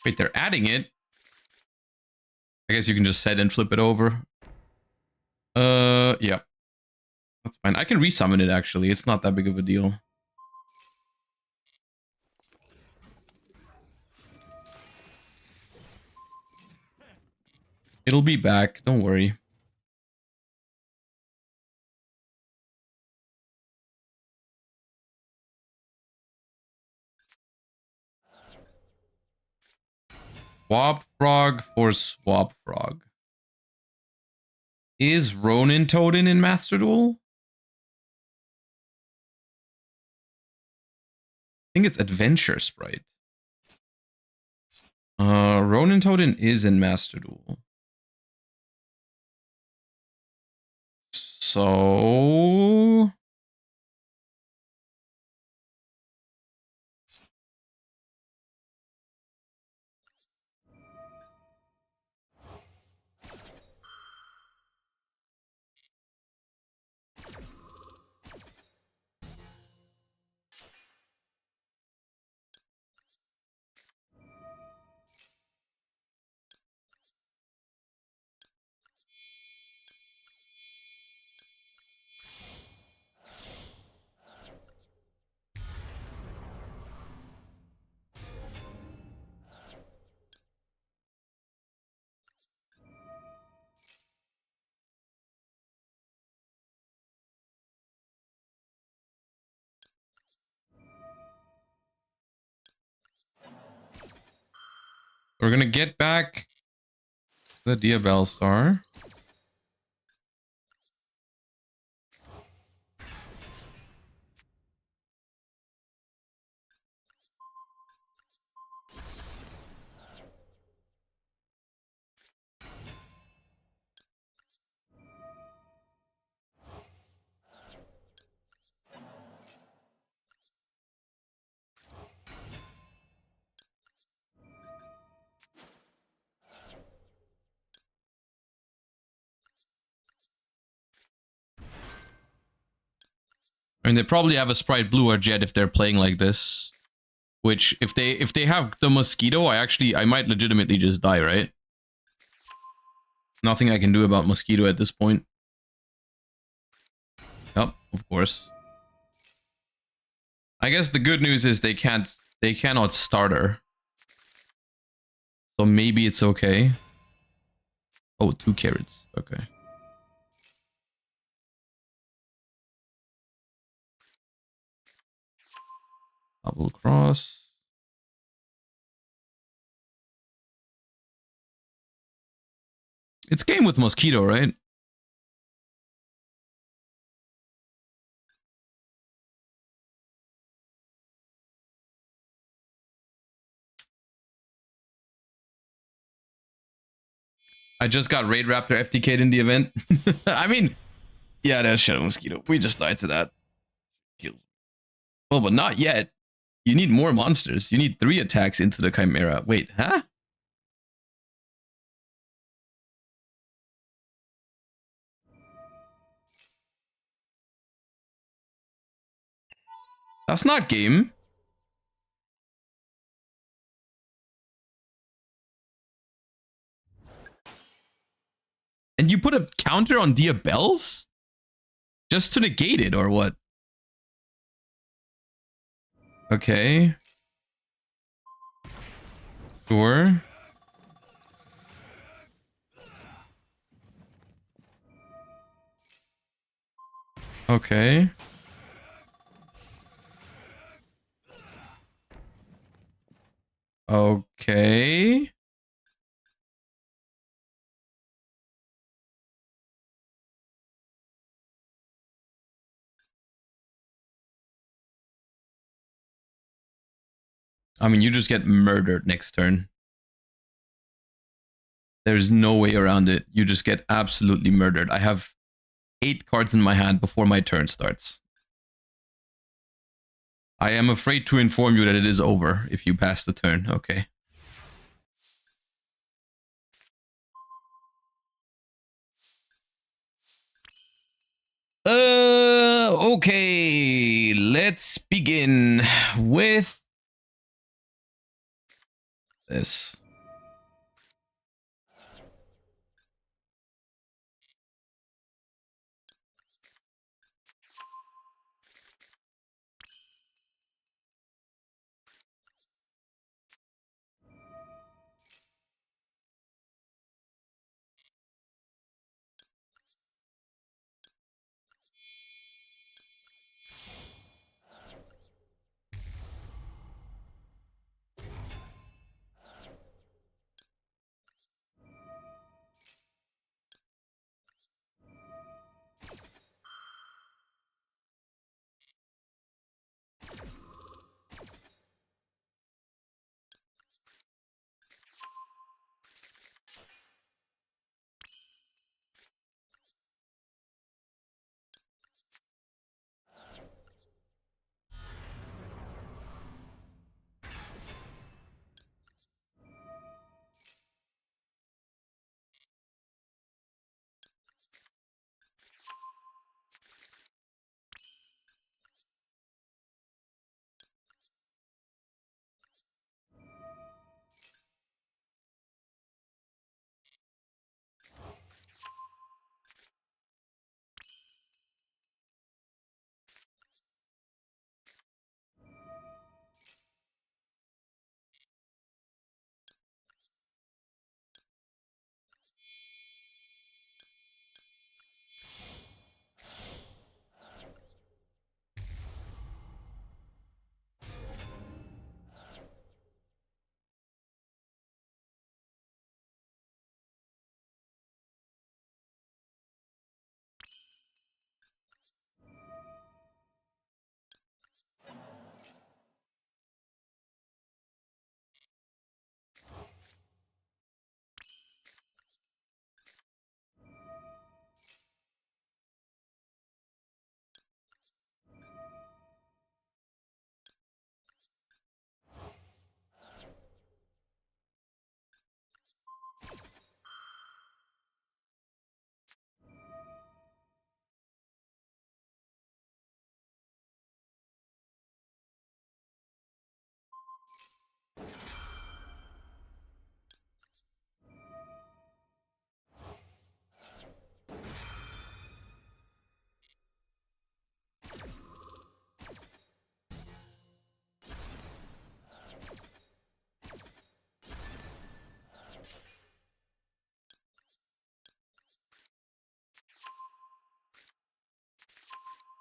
Wait, they're adding it? I guess you can just set and flip it over. Yeah. That's fine. I can resummon it, actually. It's not that big of a deal. It'll be back. Don't worry. Swap Frog for Swap Frog. Is Ronin Toadin in Master Duel? I think it's Adventure Sprite. Ronin Toadin is in Master Duel. So... We're gonna get back the Diabell Star. I mean, they probably have a Sprite Blue or Jet if they're playing like this. Which, if they have the Mosquito, I might legitimately just die, right? Nothing I can do about Mosquito at this point. Yep, of course. I guess the good news is they cannot start her. So maybe it's okay. Oh, 2 carrots. Okay. Double cross. It's game with Mosquito, right? I just got Raid Raptor FTK'd in the event. I mean, yeah, that's Shadow Mosquito. We just died to that. Kills. Well, but not yet. You need more monsters. You need 3 attacks into the Chimera. Wait, huh? That's not game. And you put a counter on Diabells? Just to negate it, or what? Okay. Sure. Okay. Okay. I mean, you just get murdered next turn. There's no way around it. You just get absolutely murdered. I have 8 cards in my hand before my turn starts. I am afraid to inform you that it is over if you pass the turn. Okay. Okay. Let's begin with this.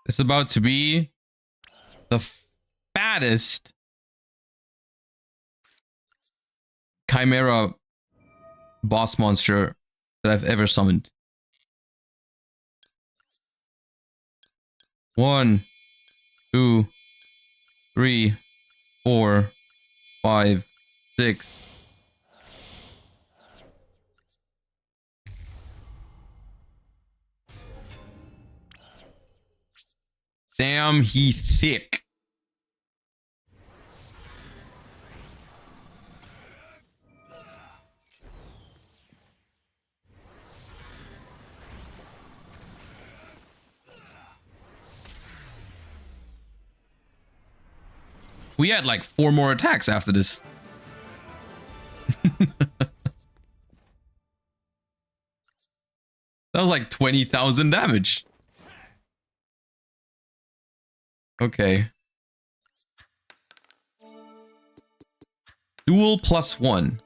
It's about to be the fattest Chimera boss monster that I've ever summoned. 1, 2, 3, 4, 5, 6. Damn, he thick. We had like 4 more attacks after this. That was like 20,000 damage. Okay. Duel +1.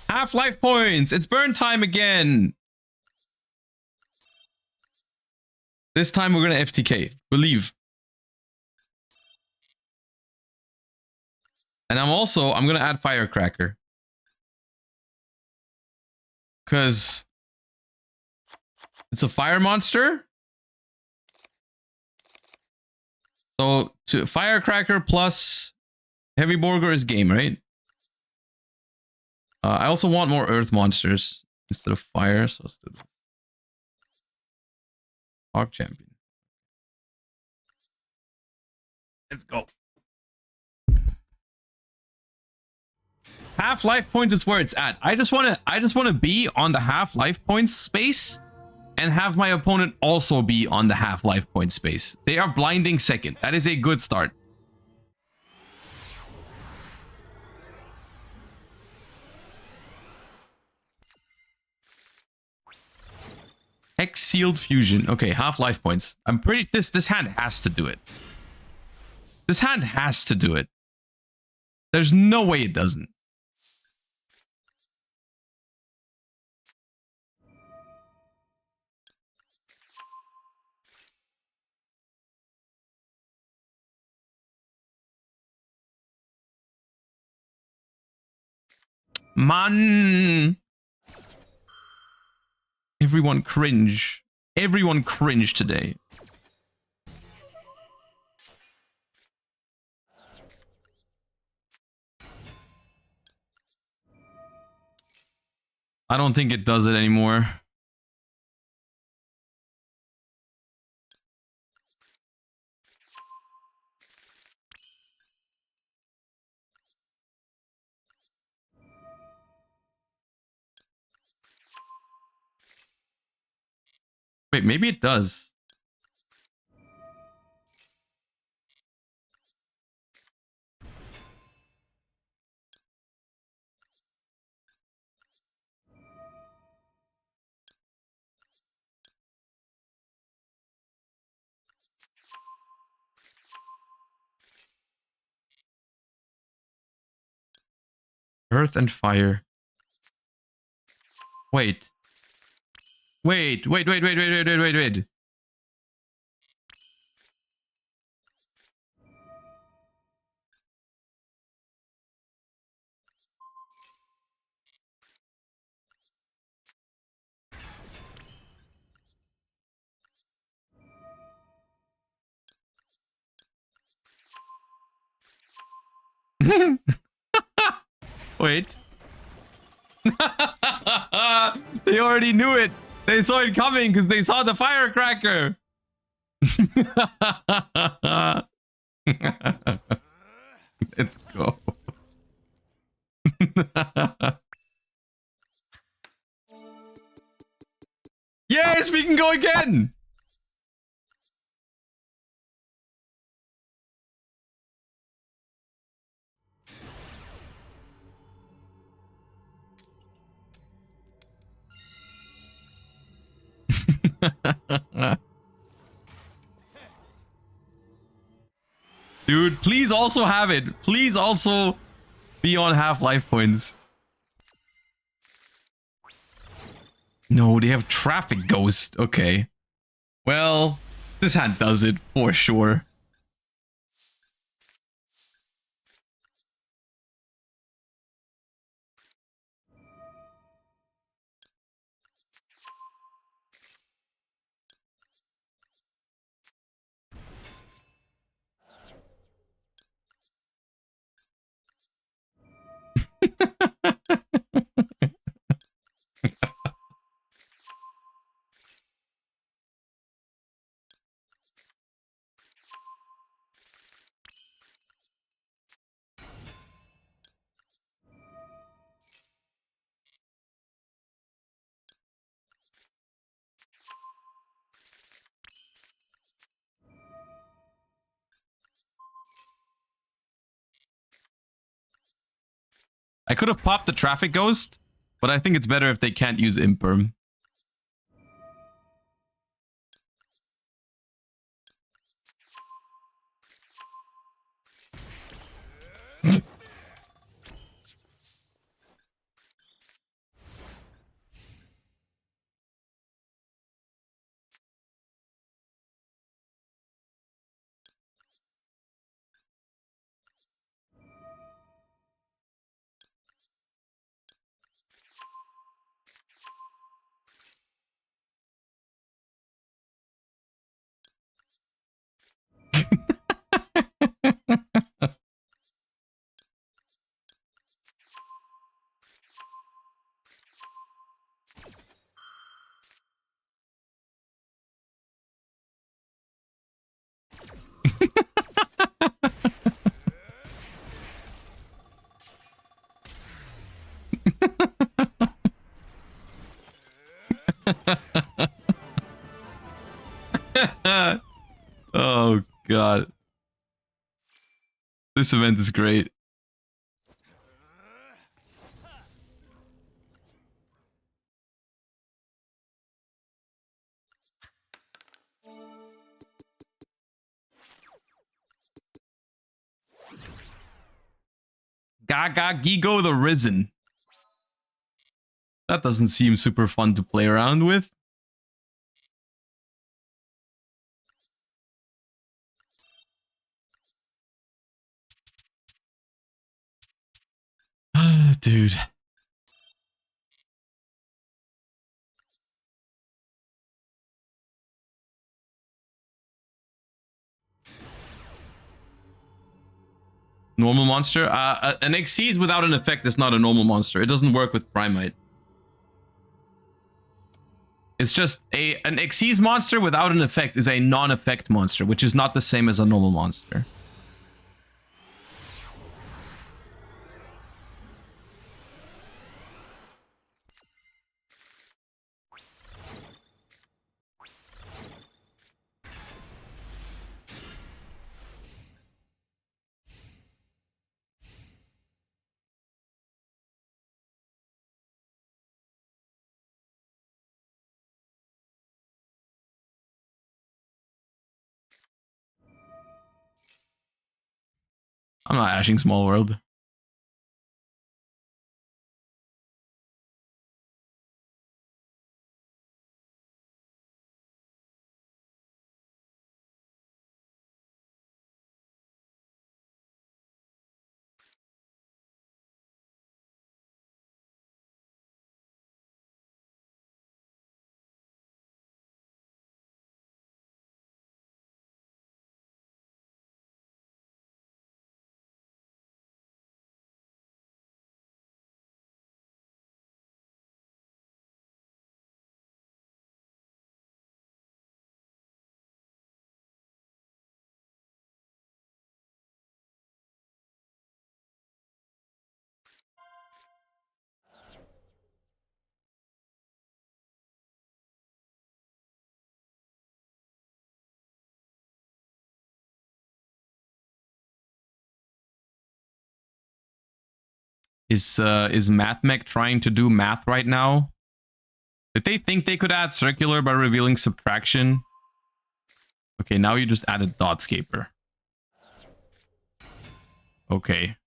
Half-life points. It's burn time again. This time we're gonna FTK. Believe. And I'm gonna add Firecracker. Cause it's a fire monster. So Firecracker plus Heavy Borger is game, right? I also want more earth monsters instead of fire, so let's do this. Hog champion. Let's go. Half-life points is where it's at. I just wanna be on the half-life points space and have my opponent also be on the half-life point space. They are blinding second. That is a good start. Hex sealed fusion. Okay, half-life points. I'm pretty this hand has to do it. This hand has to do it. There's no way it doesn't. Man. Everyone cringe. Everyone cringe today. I don't think it does it anymore. Wait, maybe it does. Earth and fire. Wait. Wait. Wait. They already knew it. They saw it coming because they saw the firecracker. Let's go. Yes, we can go again. Dude, please also have it. Please also be on half-life points. No, they have traffic ghost. Okay. Well, This hand does it for sure. I could have popped the traffic ghost, but I think it's better if they can't use imperm. Oh god. This event is great. Gaga Gigo the Risen. That doesn't seem super fun to play around with. Dude. Normal monster? An Xyz without an effect is not a normal monster. It doesn't work with Primite. It's just an Xyz monster without an effect is a non-effect monster, which is not the same as a normal monster. I'm not ashing Small World. Is MathMech trying to do math right now? Did they think they could add circular by revealing subtraction? Okay, now you just added Dotscaper. Okay.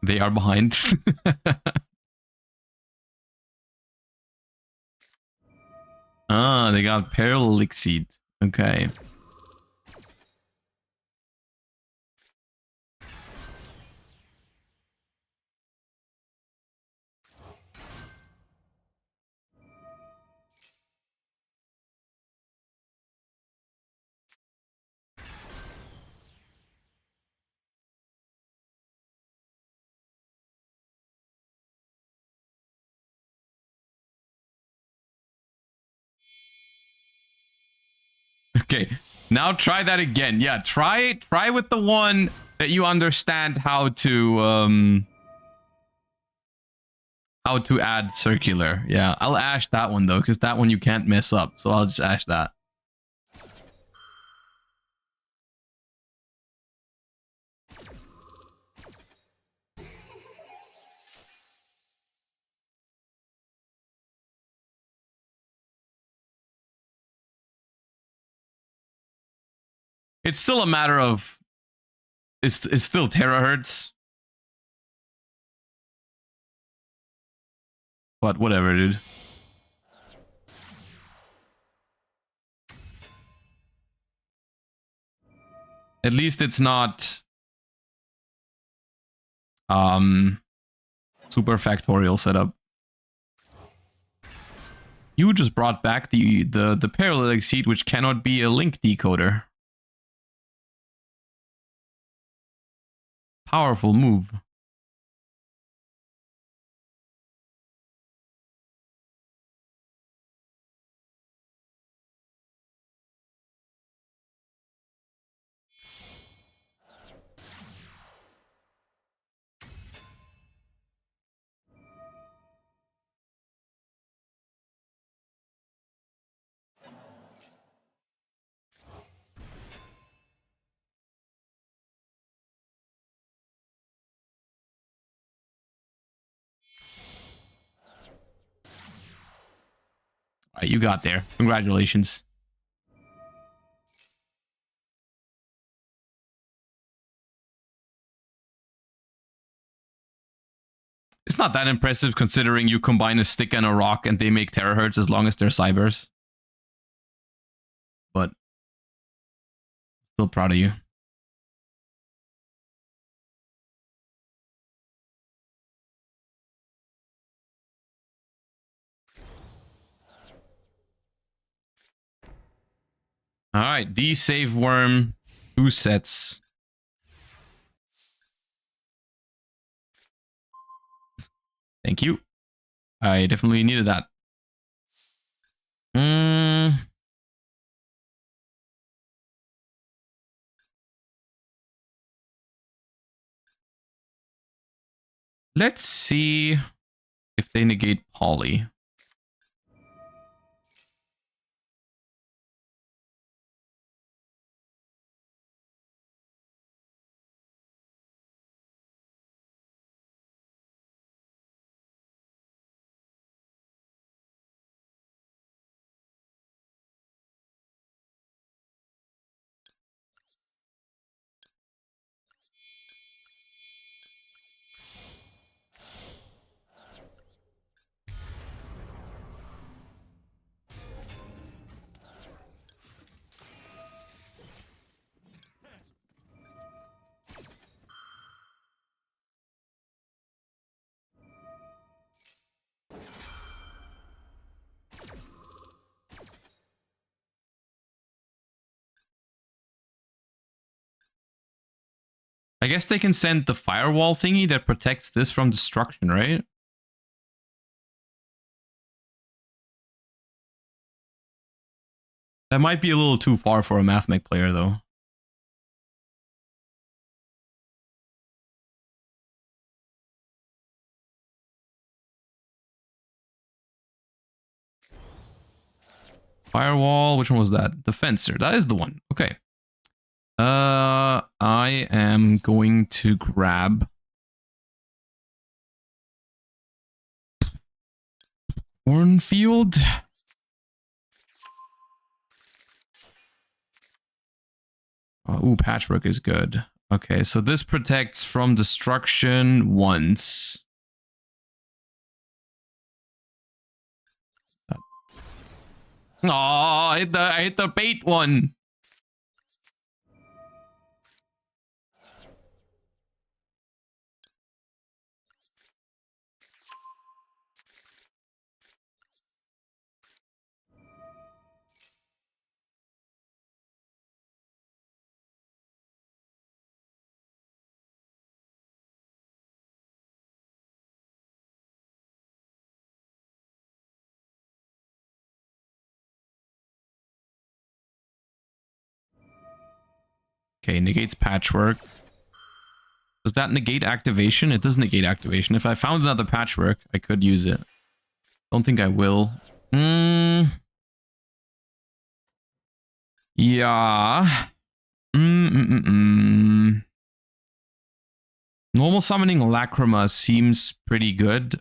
They are behind. Ah, they got Peril Exceed. Okay. Okay, now try that again. Yeah, try with the one that you understand how to add circular. Yeah, I'll ash that one though, because that one you can't mess up. So I'll just ash that. It's still a matter of it's still terahertz. But whatever, dude. At least it's not super factorial setup. You just brought back the parallel exceed, which cannot be a link decoder. Powerful move. All right, you got there. Congratulations. It's not that impressive considering you combine a stick and a rock and they make terahertz as long as they're cybers. But still proud of you. All right, D-Save Worm, 2 sets. Thank you. I definitely needed that. Let's see if they negate Poly. I guess they can send the firewall thingy that protects this from destruction, right? That might be a little too far for a Mathmech player, though. Firewall, which one was that? Defensor, that is the one. Okay. I am going to grab Cornfield. Ooh, Patchwork is good. Okay, so this protects from destruction once. Oh, I hit the bait one. Okay, negates patchwork. Does that negate activation? It does negate activation. If I found another patchwork, I could use it. Don't think I will. Yeah. Normal summoning Lacrima seems pretty good.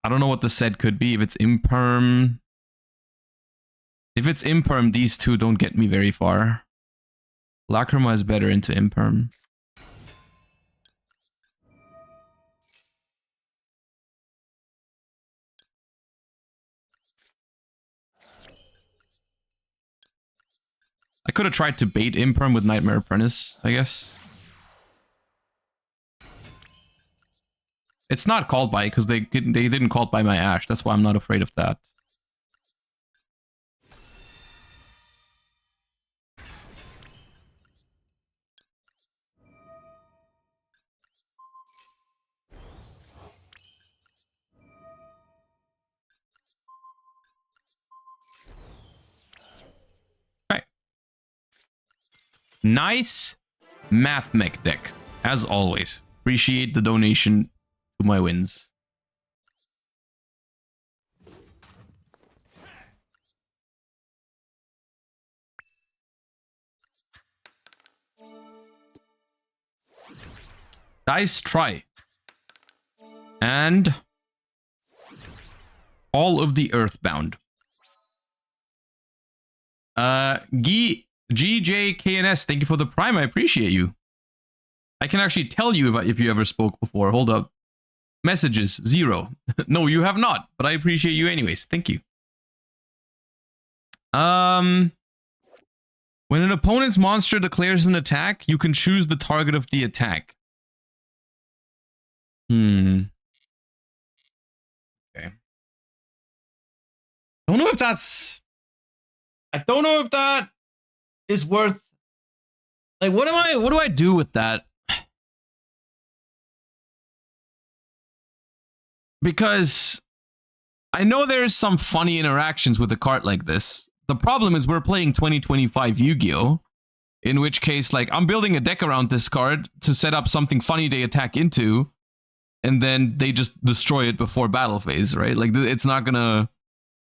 I don't know what the set could be. If it's imperm... If it's imperm, these two don't get me very far. Lacrima is better into imperm. I could have tried to bait imperm with Nightmare Apprentice, I guess. It's not called by because they didn't call it by my Ash. That's why I'm not afraid of that. Okay. Nice math mech deck, as always. Appreciate the donation to my wins. Dice try. And all of the Earthbound. GJKNS, thank you for the Prime. I appreciate you. I can actually tell you if you ever spoke before. Hold up. Messages, 0. No, you have not, but I appreciate you anyways. Thank you. When an opponent's monster declares an attack, you can choose the target of the attack. Okay. I don't know if that's... I don't know if that is worth... Like, what do I do with that? Because I know there's some funny interactions with a card like this. The problem is we're playing 2025 Yu-Gi-Oh! In which case, like, I'm building a deck around this card to set up something funny they attack into, and then they just destroy it before battle phase, right? Like, it's not gonna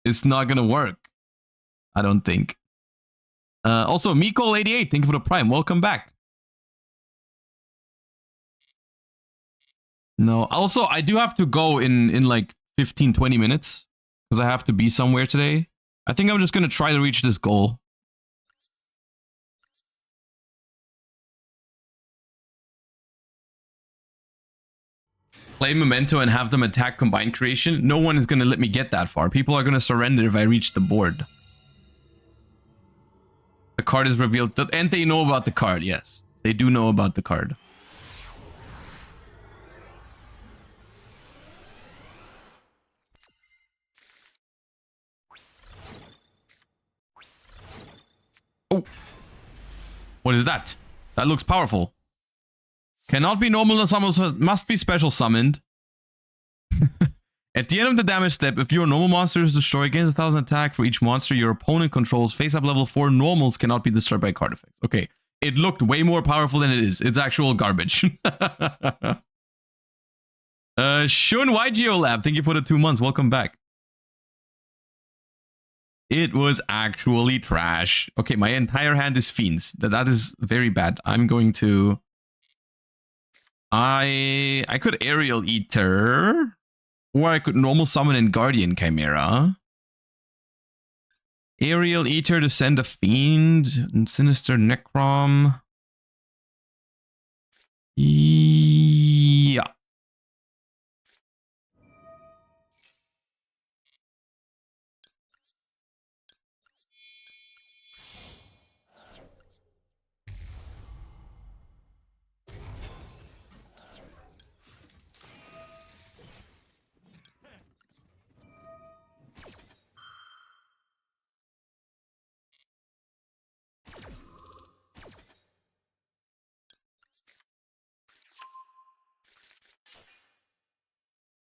work. I don't think. Also, Mikol88, thank you for the Prime. Welcome back. No, also, I do have to go in like 15, 20 minutes because I have to be somewhere today. I think I'm just going to try to reach this goal. Play Memento and have them attack Combined Creation. No one is going to let me get that far. People are going to surrender if I reach the board. The card is revealed, and they know about the card, yes. They do know about the card. Oh. What is that? That looks powerful. Cannot be normal summons, must be special summoned. At the end of the damage step, if your normal monster is destroyed, gains 1,000 attack for each monster your opponent controls. Face up level 4 normals cannot be destroyed by card effects. Okay, it looked way more powerful than it is. It's actual garbage. Shun YGO Lab, thank you for the 2 months. Welcome back. It was actually trash. Okay, my entire hand is Fiends. That is very bad. I'm going to... I could Aerial Eater... Or I could normal summon in Guardian Chimera. Aerial Eater to send a Fiend and Sinister Necrom. Yeah.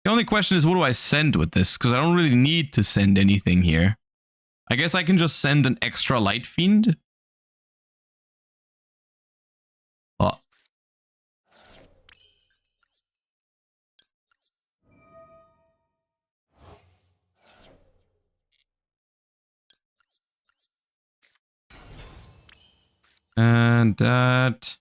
The only question is, what do I send with this? Because I don't really need to send anything here. I guess I can just send an extra Light Fiend. Oh. And that...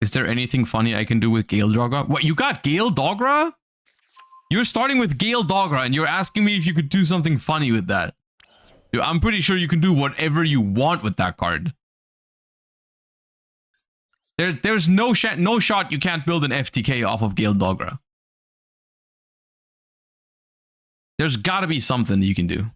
Is there anything funny I can do with Gale Dogra? What, you got Gale Dogra? You're starting with Gale Dogra and you're asking me if you could do something funny with that. Dude, I'm pretty sure you can do whatever you want with that card. There's no shot you can't build an FTK off of Gale Dogra. There's gotta be something you can do.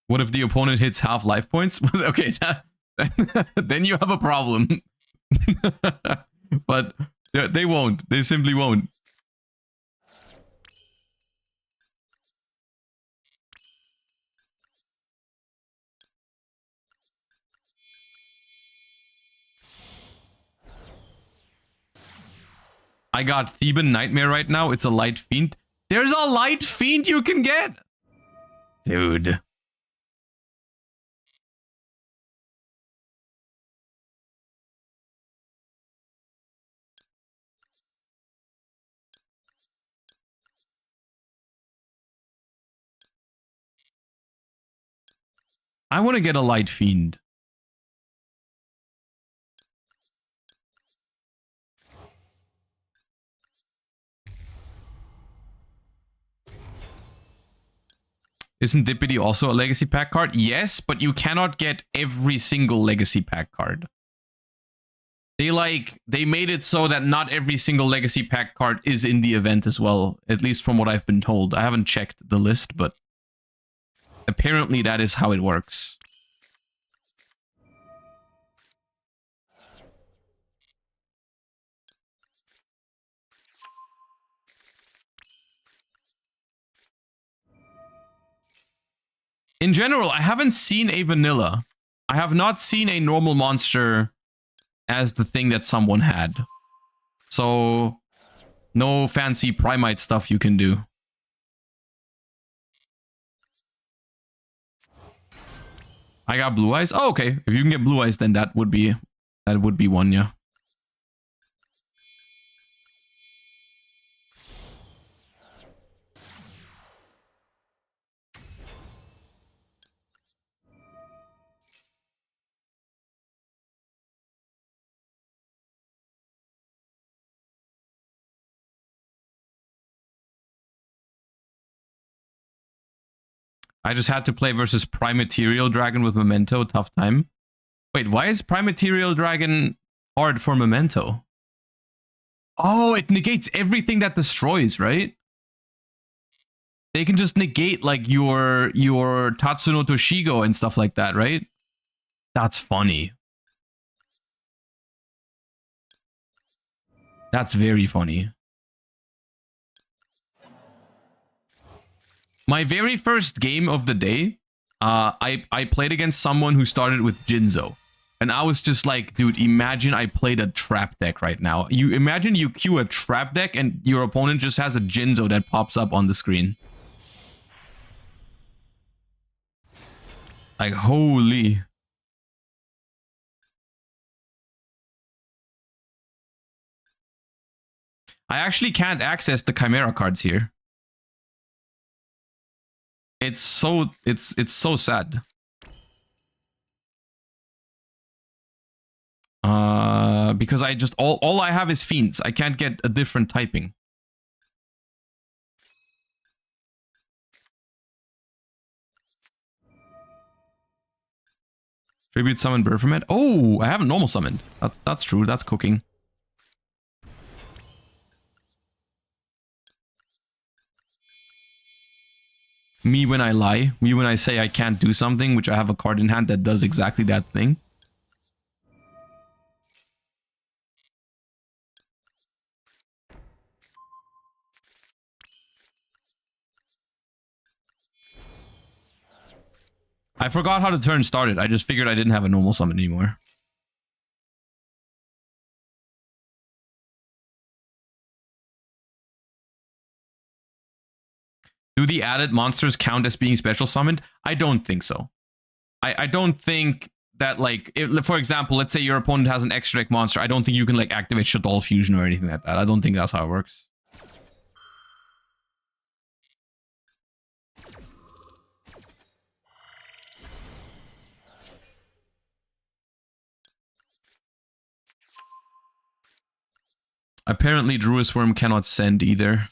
What if the opponent hits half life points? Okay, then you have a problem. But they won't. They simply won't. I got Theban Nightmare right now. It's a Light Fiend. There's a Light Fiend you can get? Dude. I want to get a Light Fiend. Isn't Dippity also a Legacy Pack card? Yes, but you cannot get every single Legacy Pack card. They made it so that not every single Legacy Pack card is in the event as well, at least from what I've been told. I haven't checked the list, but apparently that is how it works. In general, I haven't seen a vanilla. I have not seen a normal monster as the thing that someone had. So, no fancy Primite stuff you can do. I got Blue Eyes. Oh, okay. If you can get Blue Eyes, then that would be one, yeah. I just had to play versus Primaterial Dragon with Memento. Tough time. Wait, why is Primaterial Dragon hard for Memento? Oh, it negates everything that destroys, right? They can just negate like your Tatsuno Toshigo and stuff like that, right? That's funny. That's very funny. My very first game of the day, I played against someone who started with Jinzo. And I was just like, dude, imagine I played a trap deck right now. You imagine you queue a trap deck and your opponent just has a Jinzo that pops up on the screen. Like, holy. I actually can't access the Chimera cards here. It's so sad. Because I just all I have is fiends. I can't get a different typing. Tribute summon Baphomet. Oh, I haven't normal summoned. That's true. That's cooking. Me when I lie. Me when I say I can't do something, which I have a card in hand that does exactly that thing. I forgot how the turn started. I just figured I didn't have a normal summon anymore. Do the added monsters count as being special summoned? I don't think so. I don't think that, like, if, for example, let's say your opponent has an extra deck monster, I don't think you can, like, activate Shaddoll Fusion or anything like that. I don't think that's how it works. Apparently, Druid's Worm cannot send either.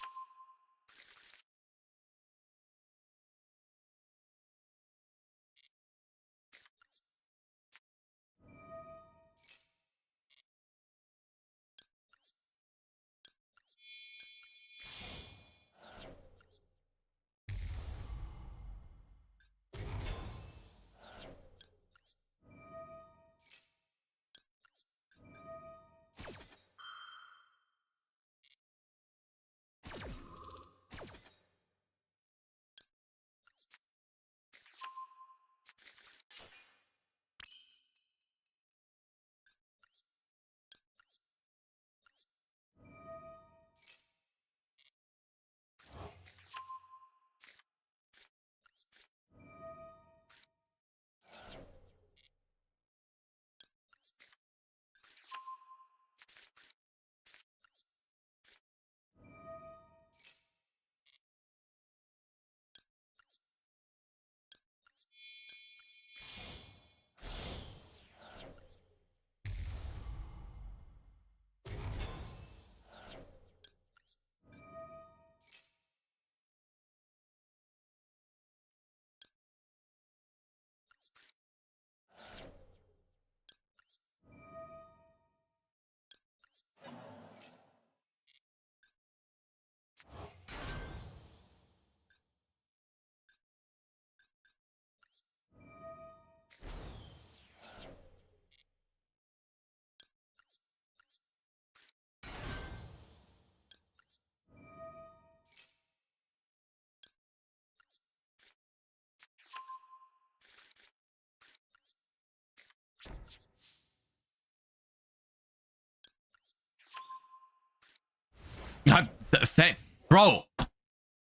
Bro,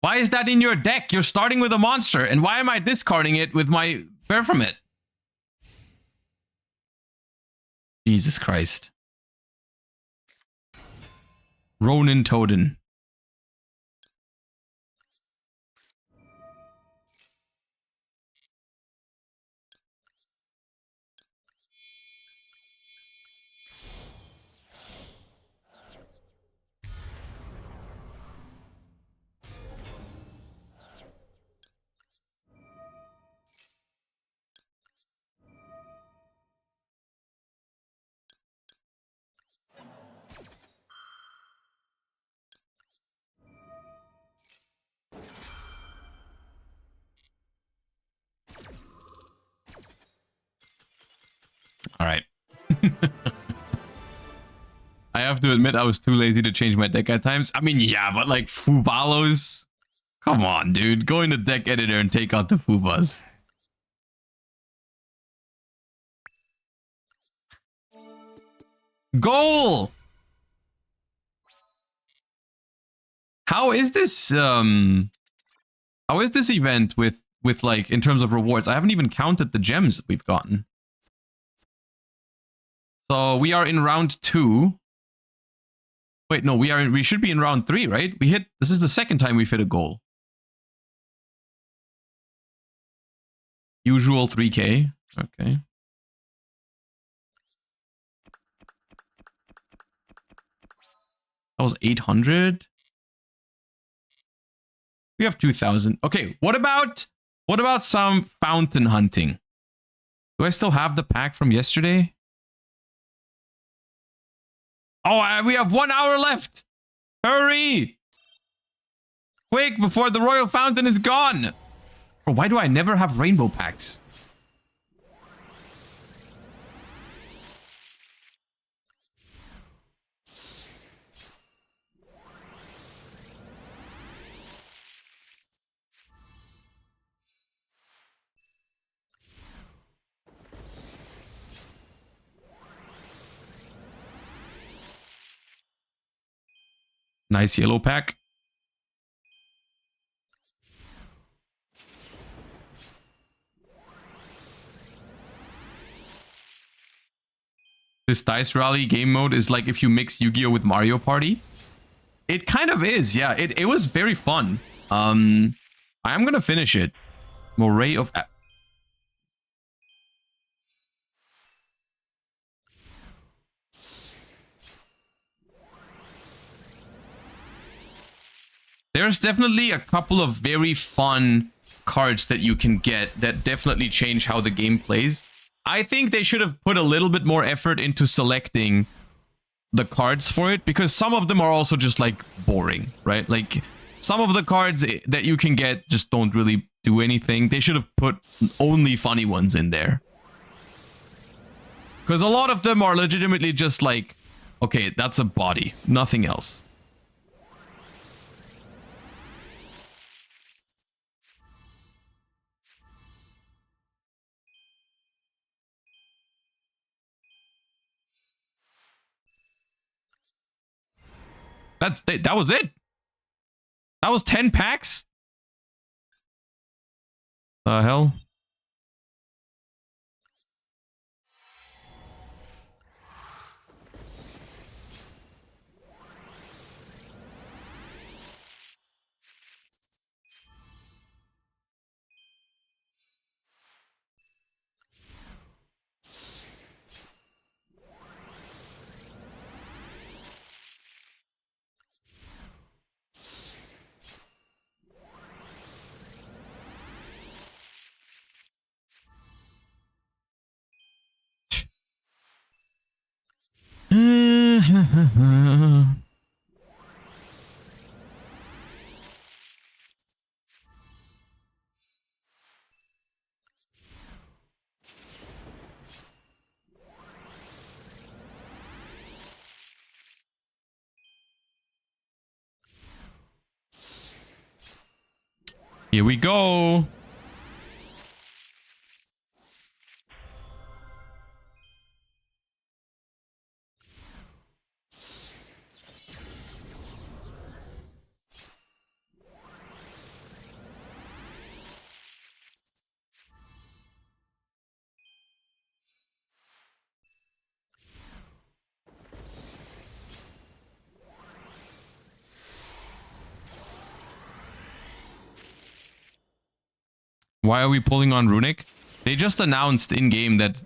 why is that in your deck? You're starting with a monster, and why am I discarding it with my Baphomet? Jesus Christ. Ronin Toden. All right. I have to admit I was too lazy to change my deck at times. I mean, yeah, but like Fubalos? Come on, dude. Go into deck editor and take out the Fubas. Goal! How is this event with like in terms of rewards? I haven't even counted the gems that we've gotten. So we are in round 2. Wait, no, we should be in round 3, right? This is the second time we've hit a goal. Usual 3K. Okay. That was 800. We have 2,000. Okay, what about some fountain hunting? Do I still have the pack from yesterday? Oh, we have 1 hour left. Hurry! Quick, before the royal fountain is gone. Bro, why do I never have rainbow packs? Nice yellow pack. This Dice Rally game mode is like if you mix Yu-Gi-Oh with Mario Party. It kind of is, yeah. It was very fun. I am gonna finish it. Moray of... There's definitely a couple of very fun cards that you can get that definitely change how the game plays. I think they should have put a little bit more effort into selecting the cards for it, because some of them are also just like boring, right? Like some of the cards that you can get just don't really do anything. They should have put only funny ones in there. Because a lot of them are legitimately just like, okay, that's a body, nothing else. That was it. That was 10 packs. The hell? Here we go. Why are we pulling on Runic? They just announced in-game that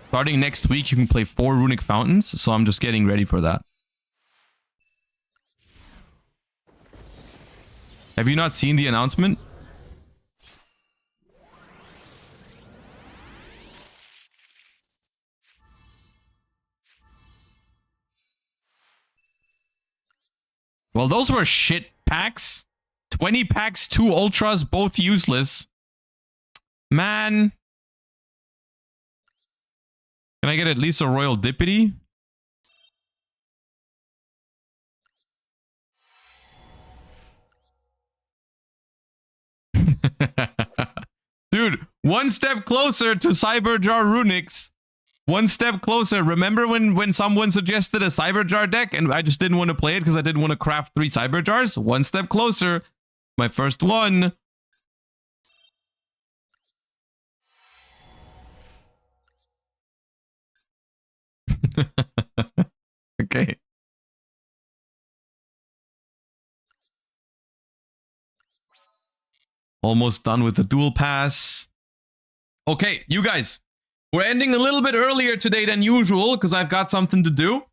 starting next week you can play 4 Runic Fountains, so I'm just getting ready for that. Have you not seen the announcement? Well, those were shit packs. 20 packs, 2 ultras, both useless. Man. Can I get at least a Royal Dippity? Dude, one step closer to Cyberjar Runics. One step closer. Remember when someone suggested a Cyberjar deck and I just didn't want to play it because I didn't want to craft 3 Cyberjars? One step closer. My first one. Okay. Almost done with the dual pass. Okay, you guys. We're ending a little bit earlier today than usual because I've got something to do.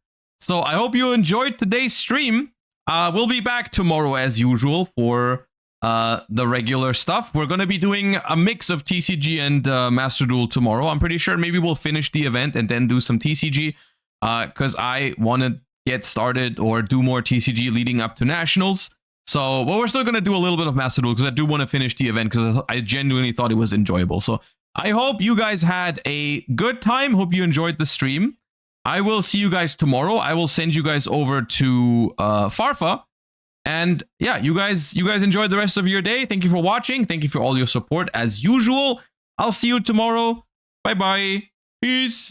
So I hope you enjoyed today's stream. We'll be back tomorrow as usual for the regular stuff. We're going to be doing a mix of TCG and Master Duel tomorrow. I'm pretty sure maybe we'll finish the event and then do some TCG because I want to get started or do more TCG leading up to Nationals. So, but we're still going to do a little bit of Master Duel because I do want to finish the event because I genuinely thought it was enjoyable. So I hope you guys had a good time. Hope you enjoyed the stream. I will see you guys tomorrow. I will send you guys over to Farfa. And yeah, you guys enjoy the rest of your day. Thank you for watching. Thank you for all your support as usual. I'll see you tomorrow. Bye-bye. Peace.